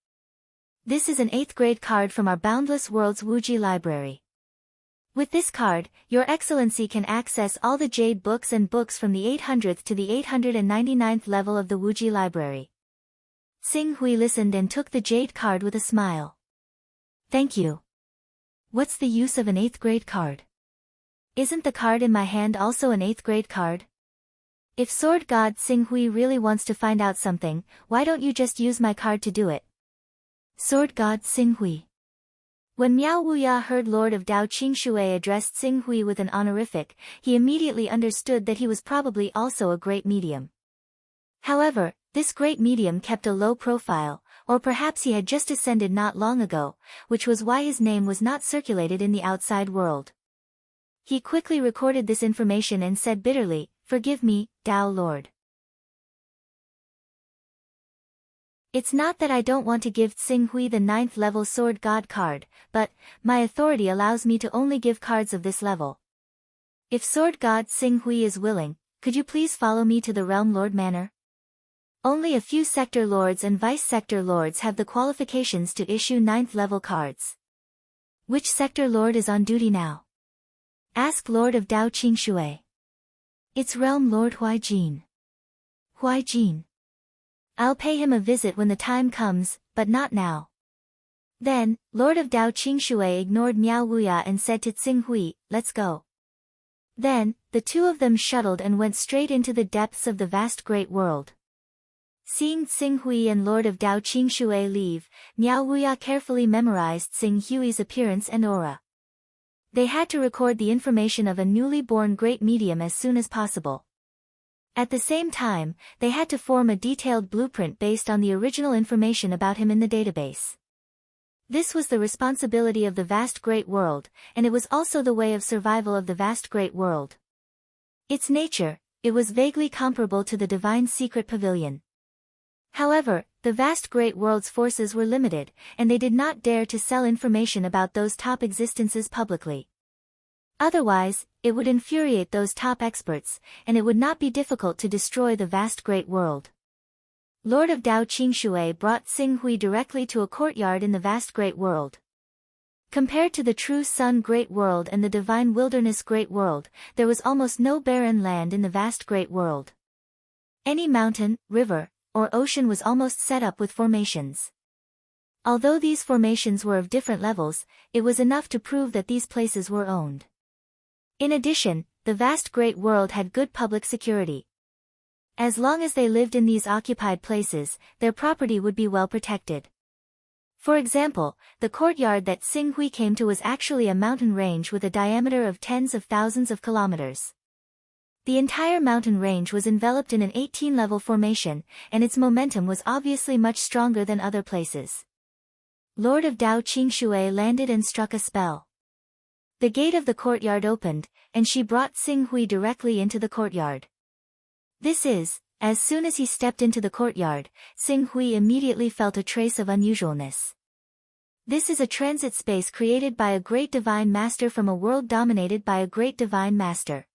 This is an 8th grade card from our Boundless Worlds Wuji Library. With this card, Your Excellency can access all the jade books and books from the 800th to the 899th level of the Wuji Library." Xing Hui listened and took the jade card with a smile. "Thank you. What's the use of an 8th grade card? Isn't the card in my hand also an 8th grade card? If Sword God Xing Hui really wants to find out something, why don't you just use my card to do it?" Sword God Xing Hui. When Miao Wuya heard Lord of Dao Qingshui addressed Xing Hui with an honorific, he immediately understood that he was probably also a great medium. However, this great medium kept a low profile, or perhaps he had just ascended not long ago, which was why his name was not circulated in the outside world. He quickly recorded this information and said bitterly, "Forgive me, Dao Lord. It's not that I don't want to give Xing Hui the 9th level Sword God card, but my authority allows me to only give cards of this level. If Sword God Xing Hui is willing, could you please follow me to the Realm Lord Manor? Only a few Sector Lords and Vice Sector Lords have the qualifications to issue 9th level cards. Which Sector Lord is on duty now?" asked Lord of Dao Qingshui. "It's Realm Lord Huaijin. Huaijin. I'll pay him a visit when the time comes, but not now." Then, Lord of Dao Qingshui ignored Miao Wuya and said to Xing Hui, "Let's go." Then, the two of them shuttled and went straight into the depths of the vast great world. Seeing Xing Hui and Lord of Dao Qingshui leave, Miao Wuya carefully memorized Xing Hui's appearance and aura. They had to record the information of a newly born great medium as soon as possible. At the same time, they had to form a detailed blueprint based on the original information about him in the database. This was the responsibility of the vast great world, and it was also the way of survival of the vast great world. Its nature, it was vaguely comparable to the Divine Secret Pavilion. However, the vast great world's forces were limited, and they did not dare to sell information about those top existences publicly. Otherwise, it would infuriate those top experts, and it would not be difficult to destroy the vast great world. Lord of Dao Qingshui brought Xing Hui directly to a courtyard in the vast great world. Compared to the true Sun Great World and the Divine Wilderness Great World, there was almost no barren land in the vast great world. Any mountain, river, or ocean was almost set up with formations. Although these formations were of different levels, it was enough to prove that these places were owned. In addition, the vast great world had good public security. As long as they lived in these occupied places, their property would be well protected. For example, the courtyard that Xing Hui came to was actually a mountain range with a diameter of tens of thousands of kilometers. The entire mountain range was enveloped in an 18-level formation, and its momentum was obviously much stronger than other places. Lord of Dao Qingshui landed and struck a spell. The gate of the courtyard opened, and she brought Xing Hui directly into the courtyard. This is, as soon as he stepped into the courtyard, Xing Hui immediately felt a trace of unusualness. This is a transit space created by a great divine master from a world dominated by a great divine master.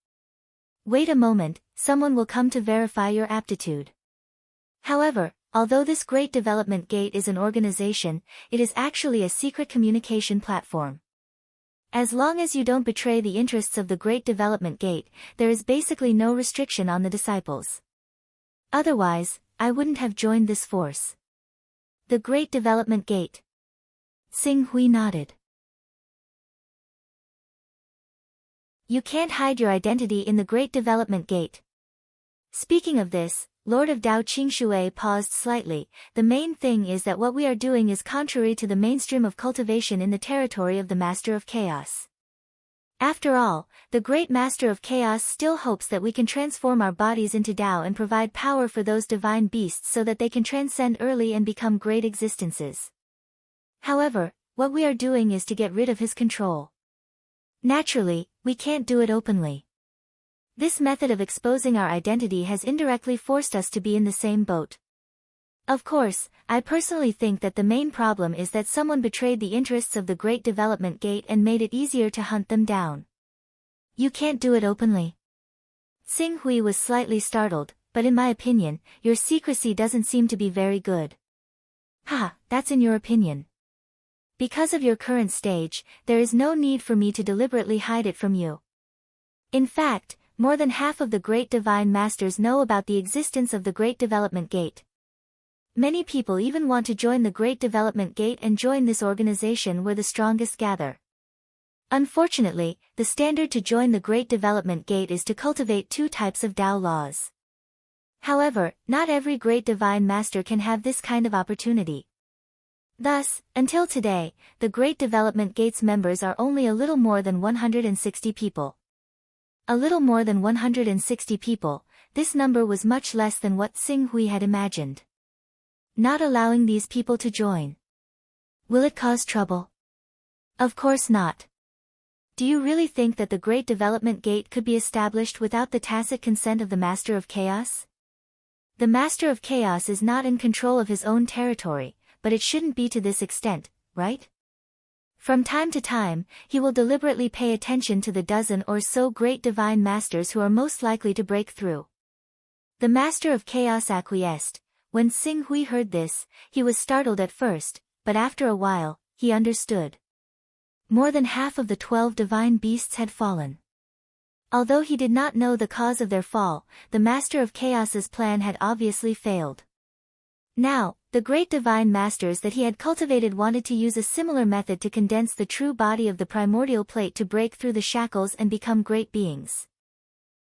Wait a moment, someone will come to verify your aptitude. However, although this Great Development Gate is an organization, it is actually a secret communication platform. As long as you don't betray the interests of the Great Development Gate, there is basically no restriction on the disciples. Otherwise, I wouldn't have joined this force. The Great Development Gate. Xing Hui nodded. You can't hide your identity in the Great Development Gate. Speaking of this, Lord of Dao Qingshui paused slightly. The main thing is that what we are doing is contrary to the mainstream of cultivation in the territory of the Master of Chaos. After all, the Great Master of Chaos still hopes that we can transform our bodies into Dao and provide power for those divine beasts so that they can transcend early and become great existences. However, what we are doing is to get rid of his control. Naturally, we can't do it openly. This method of exposing our identity has indirectly forced us to be in the same boat. Of course, I personally think that the main problem is that someone betrayed the interests of the Great Development Gate and made it easier to hunt them down. You can't do it openly. Xing Hui was slightly startled, but in my opinion, your secrecy doesn't seem to be very good. Haha, that's in your opinion. Because of your current stage, there is no need for me to deliberately hide it from you. In fact, more than half of the Great Divine Masters know about the existence of the Great Development Gate. Many people even want to join the Great Development Gate and join this organization where the strongest gather. Unfortunately, the standard to join the Great Development Gate is to cultivate 2 types of Tao laws. However, not every Great Divine Master can have this kind of opportunity. Thus, until today, the Great Development Gate's members are only a little more than 160 people. A little more than 160 people, this number was much less than what Xing Hui had imagined. Not allowing these people to join. Will it cause trouble? Of course not. Do you really think that the Great Development Gate could be established without the tacit consent of the Master of Chaos? The Master of Chaos is not in control of his own territory, but it shouldn't be to this extent, right? From time to time, he will deliberately pay attention to the dozen or so Great Divine Masters who are most likely to break through. The Master of Chaos acquiesced. When Xing Hui heard this, he was startled at first, but after a while, he understood. More than half of the 12 divine beasts had fallen. Although he did not know the cause of their fall, the Master of Chaos's plan had obviously failed. Now, the Great Divine Masters that he had cultivated wanted to use a similar method to condense the true body of the primordial plate to break through the shackles and become great beings.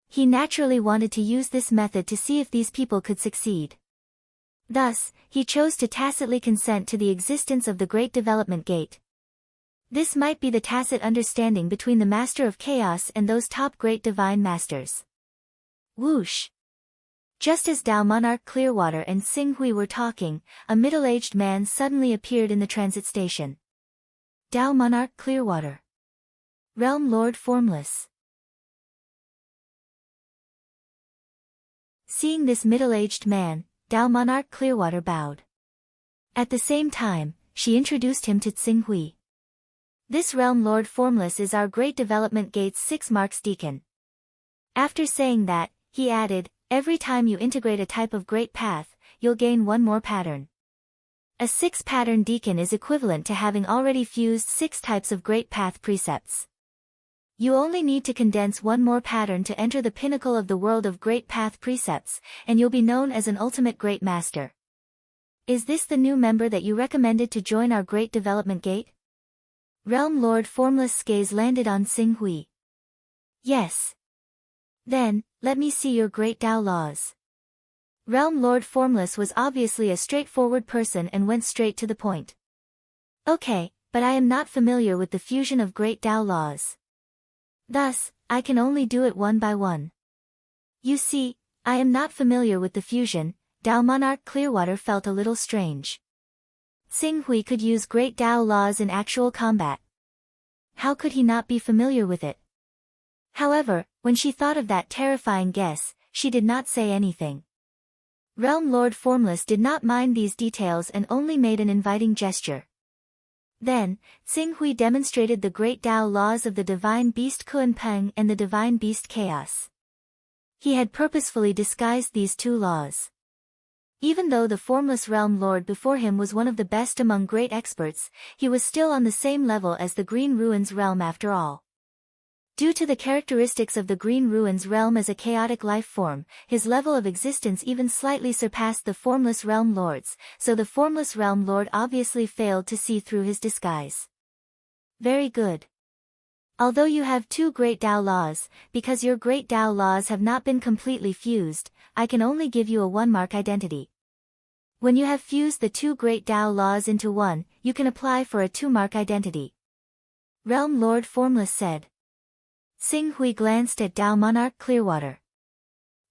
He naturally wanted to use this method to see if these people could succeed. Thus, he chose to tacitly consent to the existence of the Great Development Gate. This might be the tacit understanding between the Master of Chaos and those top Great Divine Masters. Whoosh! Just as Dao Monarch Clearwater and Xing Hui were talking, a middle-aged man suddenly appeared in the transit station. Dao Monarch Clearwater. Realm Lord Formless. Seeing this middle-aged man, Dao Monarch Clearwater bowed. At the same time, she introduced him to Xing Hui. This Realm Lord Formless is our Great Development Gate's 6 marks deacon. After saying that, he added, every time you integrate a type of Great Path, you'll gain 1 more pattern. A 6-pattern deacon is equivalent to having already fused 6 types of Great Path precepts. You only need to condense 1 more pattern to enter the pinnacle of the world of Great Path precepts, and you'll be known as an ultimate Great Master. Is this the new member that you recommended to join our Great Development Gate? Realm Lord Formless' gaze landed on Xing Hui. Yes. Then, let me see your Great Tao laws. Realm Lord Formless was obviously a straightforward person and went straight to the point. Okay, but I am not familiar with the fusion of Great Tao laws. Thus, I can only do it one by one. You see, I am not familiar with the fusion. Dao Monarch Clearwater felt a little strange. Xing Hui could use Great Tao laws in actual combat. How could he not be familiar with it? However, when she thought of that terrifying guess, she did not say anything. Realm Lord Formless did not mind these details and only made an inviting gesture. Then, Xing Hui demonstrated the Great Tao laws of the Divine Beast Kuan Peng and the Divine Beast Chaos. He had purposefully disguised these two laws. Even though the Formless Realm Lord before him was one of the best among great experts, he was still on the same level as the Green Ruins realm after all. Due to the characteristics of the Green Ruins realm as a chaotic life form, his level of existence even slightly surpassed the Formless Realm Lord's, so the Formless Realm Lord obviously failed to see through his disguise. Very good. Although you have two Great Tao laws, because your Great Tao laws have not been completely fused, I can only give you a one-mark identity. When you have fused the two Great Tao laws into one, you can apply for a two-mark identity. Realm Lord Formless said. Xing Hui glanced at Tao Monarch Clearwater.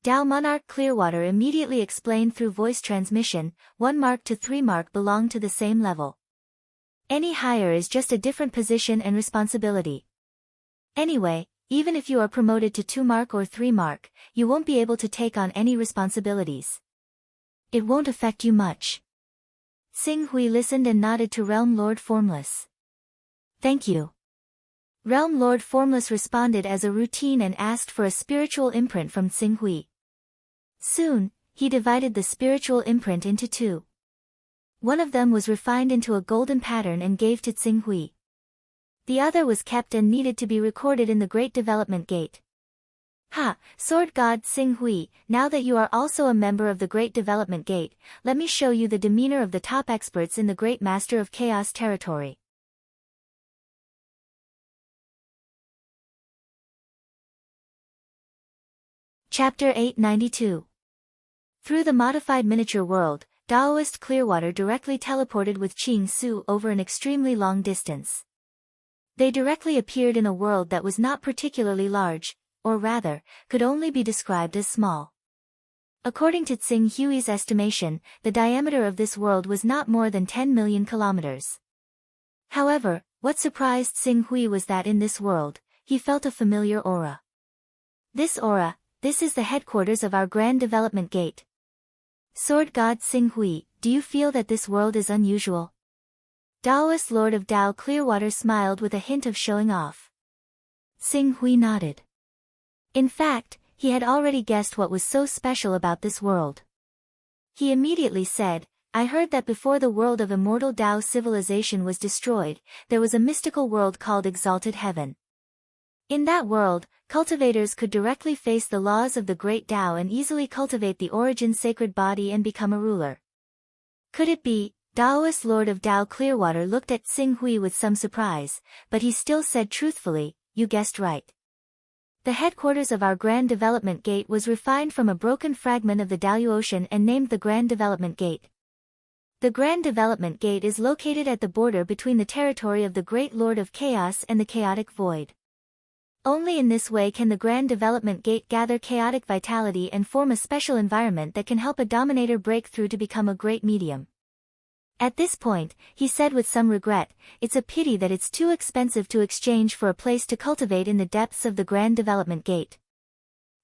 Tao Monarch Clearwater immediately explained through voice transmission, 1 mark to 3 mark belong to the same level. Any higher is just a different position and responsibility. Anyway, even if you are promoted to 2 mark or 3 mark, you won't be able to take on any responsibilities. It won't affect you much. Xing Hui listened and nodded to Realm Lord Formless. Thank you. Realm Lord Formless responded as a routine and asked for a spiritual imprint from Xing Hui. Soon, he divided the spiritual imprint into 2. One of them was refined into a golden pattern and gave to Xing Hui. The other was kept and needed to be recorded in the Great Development Gate. Ha, Sword God Xing Hui, now that you are also a member of the Great Development Gate, let me show you the demeanor of the top experts in the Great Master of Chaos territory. Chapter 892. Through the modified miniature world, Daoist Clearwater directly teleported with Qing Su over an extremely long distance. They directly appeared in a world that was not particularly large, or rather, could only be described as small. According to Xing Hui's estimation, the diameter of this world was not more than 10 million kilometers. However, what surprised Xing Hui was that in this world, he felt a familiar aura. This is the headquarters of our Grand Development Gate. Sword God Xing Hui, do you feel that this world is unusual? Daoist Lord of Tao Clearwater smiled with a hint of showing off. Xing Hui nodded. In fact, he had already guessed what was so special about this world. He immediately said, I heard that before the world of immortal Tao civilization was destroyed, there was a mystical world called Exalted Heaven. In that world, cultivators could directly face the laws of the Great Tao and easily cultivate the origin sacred body and become a ruler. Could it be? Daoist Lord of Tao Clearwater looked at Xing Hui with some surprise, but he still said truthfully, you guessed right. The headquarters of our Grand Development Gate was refined from a broken fragment of the Daoyu Ocean and named the Grand Development Gate. The Grand Development Gate is located at the border between the territory of the Great Lord of Chaos and the Chaotic Void. Only in this way can the Grand Development Gate gather chaotic vitality and form a special environment that can help a dominator break through to become a great medium. At this point, he said with some regret, it's a pity that it's too expensive to exchange for a place to cultivate in the depths of the Grand Development Gate.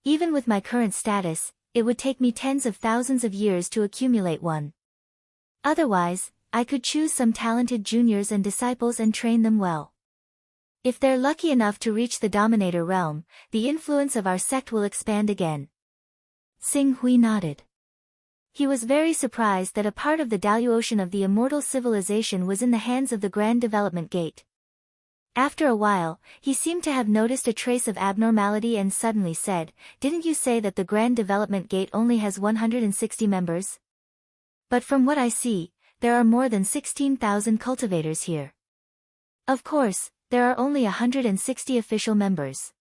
Even with my current status, it would take me tens of thousands of years to accumulate one. Otherwise, I could choose some talented juniors and disciples and train them well. If they're lucky enough to reach the Dominator realm, the influence of our sect will expand again. Xing Hui nodded. He was very surprised that a part of the Daoyu Ocean of the immortal civilization was in the hands of the Grand Development Gate. After a while, he seemed to have noticed a trace of abnormality and suddenly said, didn't you say that the Grand Development Gate only has 160 members? But from what I see, there are more than 16,000 cultivators here. Of course, there are only 160 official members.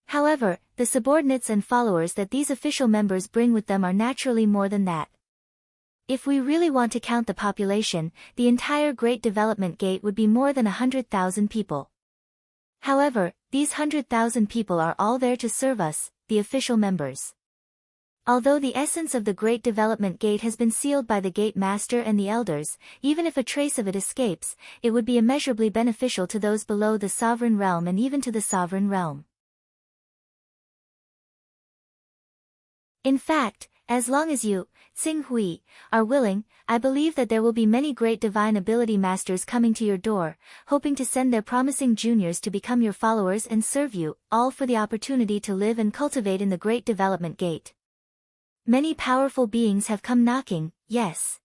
However, the subordinates and followers that these official members bring with them are naturally more than that. If we really want to count the population, the entire Great Development Gate would be more than 100,000 people. However, these 100,000 people are all there to serve us, the official members. Although the essence of the Great Development Gate has been sealed by the Gate Master and the Elders, even if a trace of it escapes, it would be immeasurably beneficial to those below the Sovereign Realm and even to the Sovereign Realm. In fact, As long as you, Xing Hui, are willing, I believe that there will be many great divine ability masters coming to your door, hoping to send their promising juniors to become your followers and serve you, all for the opportunity to live and cultivate in the Great Development Gate. Many powerful beings have come knocking, yes.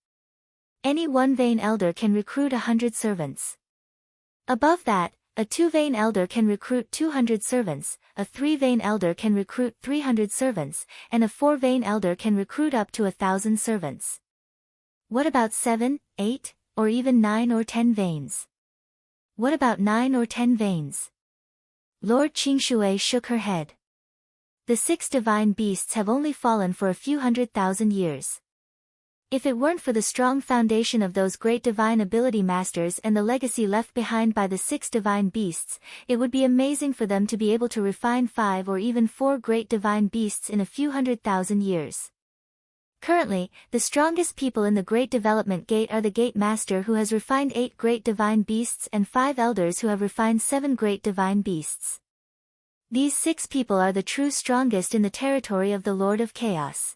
Any one Vein Elder can recruit 100 servants. Above that, a 2-Vein Elder can recruit 200 servants, a 3-Vein Elder can recruit 300 servants, and a 4-Vein Elder can recruit up to 1,000 servants. What about 7, 8, or even 9 or 10 veins? What about 9 or 10 veins? Lord Qingshui shook her head. The 6 divine beasts have only fallen for a few 100,000 years. If it weren't for the strong foundation of those great divine ability masters and the legacy left behind by the 6 divine beasts, it would be amazing for them to be able to refine 5 or even 4 great divine beasts in a few 100,000 years. Currently, the strongest people in the Great Development Gate are the Gate Master who has refined 8 great divine beasts and 5 elders who have refined 7 great divine beasts. These 6 people are the true strongest in the territory of the Lord of Chaos.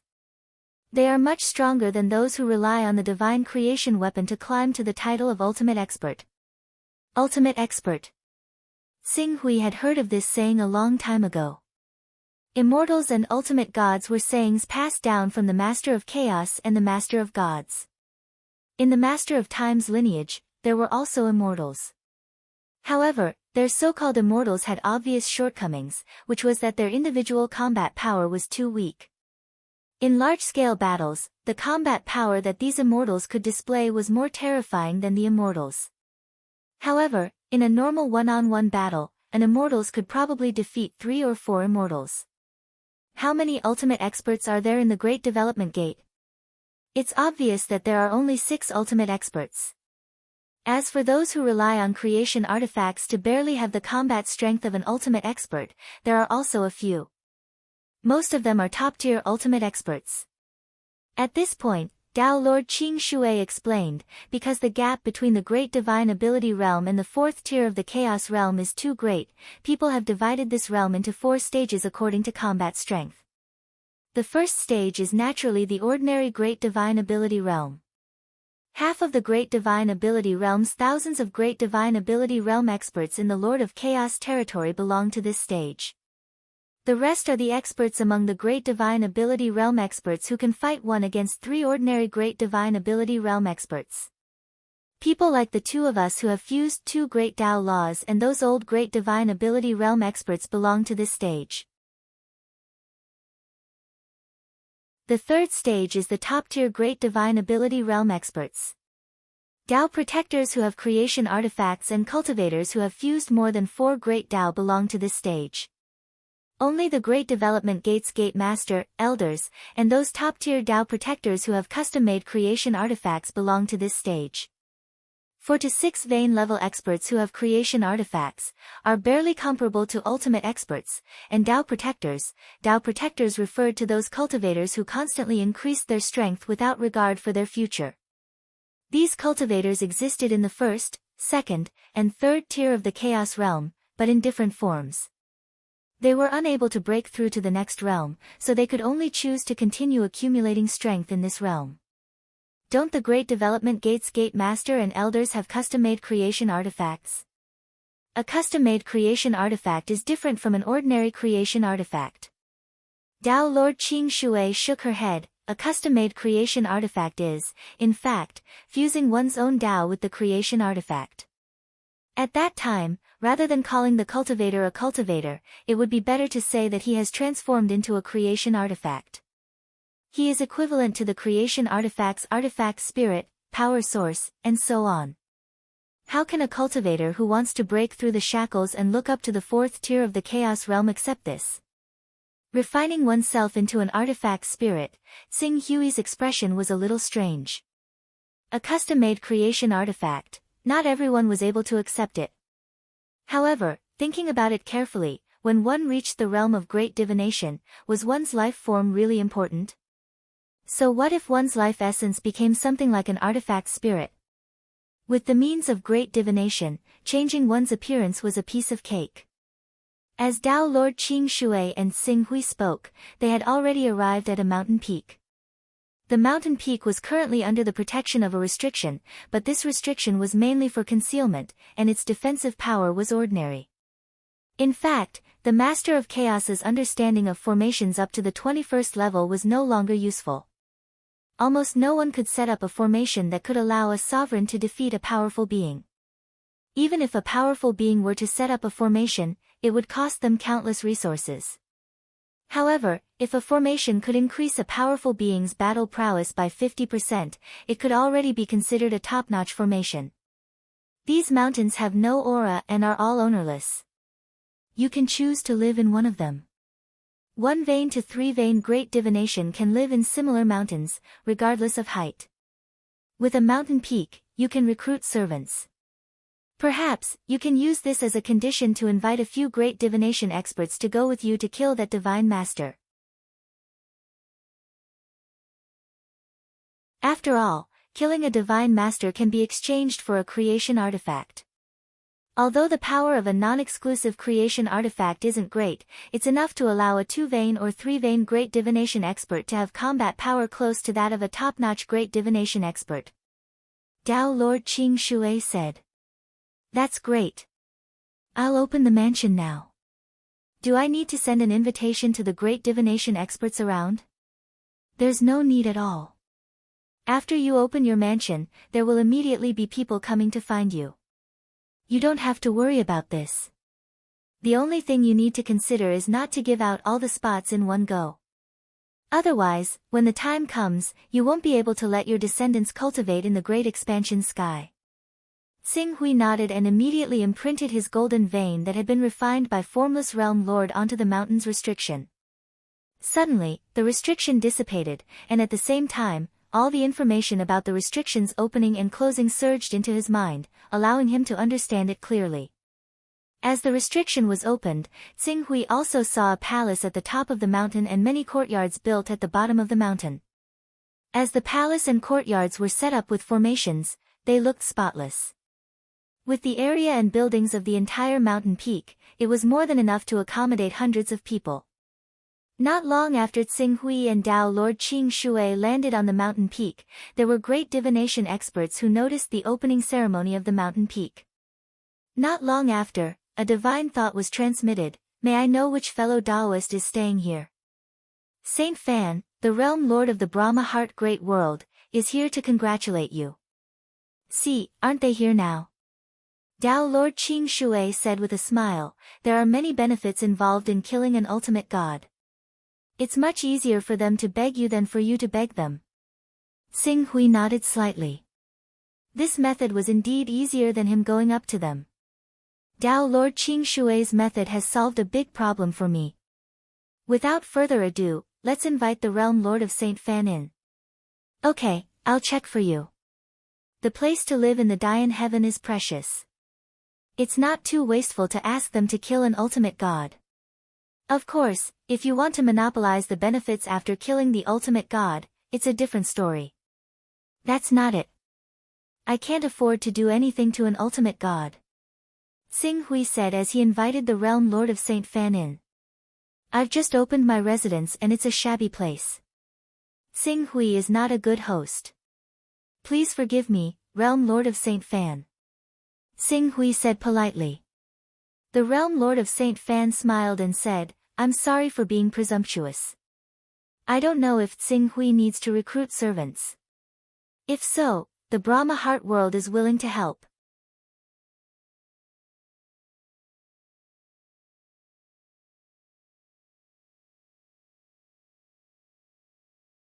They are much stronger than those who rely on the divine creation weapon to climb to the title of Ultimate Expert. Ultimate Expert. Xing Hui had heard of this saying a long time ago. Immortals and ultimate gods were sayings passed down from the Master of Chaos and the Master of Gods. In the Master of Time's lineage, there were also immortals. However, their so-called immortals had obvious shortcomings, which was that their individual combat power was too weak. In large-scale battles, the combat power that these immortals could display was more terrifying than the immortals. However, in a normal one-on-one battle, an immortals could probably defeat 3 or 4 immortals. How many ultimate experts are there in the Great Development Gate? It's obvious that there are only 6 ultimate experts. As for those who rely on creation artifacts to barely have the combat strength of an ultimate expert, there are also a few. Most of them are top-tier ultimate experts. At this point, Tao Lord Qing Shui explained, because the gap between the Great Divine Ability Realm and the 4th tier of the Chaos Realm is too great, people have divided this realm into 4 stages according to combat strength. The first stage is naturally the ordinary Great Divine Ability Realm. Half of the Great Divine Ability Realm's thousands of Great Divine Ability Realm experts in the Lord of Chaos territory belong to this stage. The rest are the experts among the Great Divine Ability Realm experts who can fight 1 against 3 ordinary Great Divine Ability Realm experts. People like the 2 of us who have fused 2 Great Tao Laws and those old Great Divine Ability Realm experts belong to this stage. The third stage is the top-tier Great Divine Ability Realm experts. Tao Protectors who have creation artifacts and cultivators who have fused more than 4 Great Tao belong to this stage. Only the Great Development Gate's Gate Master, Elders, and those top-tier Tao Protectors who have custom-made creation artifacts belong to this stage. 4 to 6 Vein level experts who have creation artifacts are barely comparable to ultimate experts, and Tao Protectors referred to those cultivators who constantly increased their strength without regard for their future. These cultivators existed in the 1st, 2nd, and 3rd tier of the Chaos Realm, but in different forms. They were unable to break through to the next realm, so they could only choose to continue accumulating strength in this realm. Don't the Great Development Gate's Gate Master and Elders have custom-made creation artifacts? A custom-made creation artifact is different from an ordinary creation artifact. Tao Lord Qing Shui shook her head. A custom-made creation artifact is, in fact, fusing one's own Tao with the creation artifact. At that time, rather than calling the cultivator a cultivator, it would be better to say that he has transformed into a creation artifact. He is equivalent to the creation artifact's artifact spirit, power source, and so on. How can a cultivator who wants to break through the shackles and look up to the 4th tier of the Chaos Realm accept this? Refining oneself into an artifact spirit, Xing Hui's expression was a little strange. A custom-made creation artifact, not everyone was able to accept it. However, thinking about it carefully, when one reached the realm of great divination, was one's life form really important? So what if one's life essence became something like an artifact spirit? With the means of great divination, changing one's appearance was a piece of cake. As Tao Lord Qing Shui and Xing Hui spoke, they had already arrived at a mountain peak. The mountain peak was currently under the protection of a restriction, but this restriction was mainly for concealment, and its defensive power was ordinary. In fact, the Master of Chaos's understanding of formations up to the 21st level was no longer useful. Almost no one could set up a formation that could allow a sovereign to defeat a powerful being. Even if a powerful being were to set up a formation, it would cost them countless resources. However, if a formation could increase a powerful being's battle prowess by 50%, it could already be considered a top-notch formation. These mountains have no aura and are all ownerless. You can choose to live in one of them. 1 vein to 3 vein great divination can live in similar mountains, regardless of height. With a mountain peak, you can recruit servants. Perhaps, you can use this as a condition to invite a few great divination experts to go with you to kill that divine master. After all, killing a divine master can be exchanged for a creation artifact. Although the power of a non-exclusive creation artifact isn't great, it's enough to allow a 2-vein or 3-vein great divination expert to have combat power close to that of a top-notch great divination expert. Dao Lord Qing Shui said. That's great. I'll open the mansion now. Do I need to send an invitation to the great divination experts around? There's no need at all. After you open your mansion, there will immediately be people coming to find you. You don't have to worry about this. The only thing you need to consider is not to give out all the spots in one go. Otherwise, when the time comes, you won't be able to let your descendants cultivate in the great expansion sky. Xing Hui nodded and immediately imprinted his golden vein that had been refined by Formless Realm Lord onto the mountain's restriction. Suddenly, the restriction dissipated, and at the same time, all the information about the restriction's opening and closing surged into his mind, allowing him to understand it clearly. As the restriction was opened, Xing Hui also saw a palace at the top of the mountain and many courtyards built at the bottom of the mountain. As the palace and courtyards were set up with formations, they looked spotless. With the area and buildings of the entire mountain peak, it was more than enough to accommodate hundreds of people. Not long after Xing Hui and Dao Lord Qing Shui landed on the mountain peak, there were great divination experts who noticed the opening ceremony of the mountain peak. Not long after, a divine thought was transmitted, "May I know which fellow Daoist is staying here? Saint Fan, the realm lord of the Brahma Heart Great World, is here to congratulate you." "See, aren't they here now?" Dao Lord Qing Shui said with a smile, "There are many benefits involved in killing an ultimate god. It's much easier for them to beg you than for you to beg them." Xing Hui nodded slightly. This method was indeed easier than him going up to them. Dao Lord Qing Shui's method has solved a big problem for me. Without further ado, let's invite the realm lord of Saint Fan in. Okay, I'll check for you. The place to live in the Dian heaven is precious. It's not too wasteful to ask them to kill an ultimate god. Of course, if you want to monopolize the benefits after killing the ultimate god, it's a different story. That's not it. I can't afford to do anything to an ultimate god. Xing Hui said as he invited the realm lord of Saint Fan in. I've just opened my residence and it's a shabby place. Xing Hui is not a good host. Please forgive me, realm lord of Saint Fan. Xing Hui said politely. The realm lord of Saint Fan smiled and said, I'm sorry for being presumptuous. I don't know if Xing Hui needs to recruit servants. If so, the Brahma Heart World is willing to help.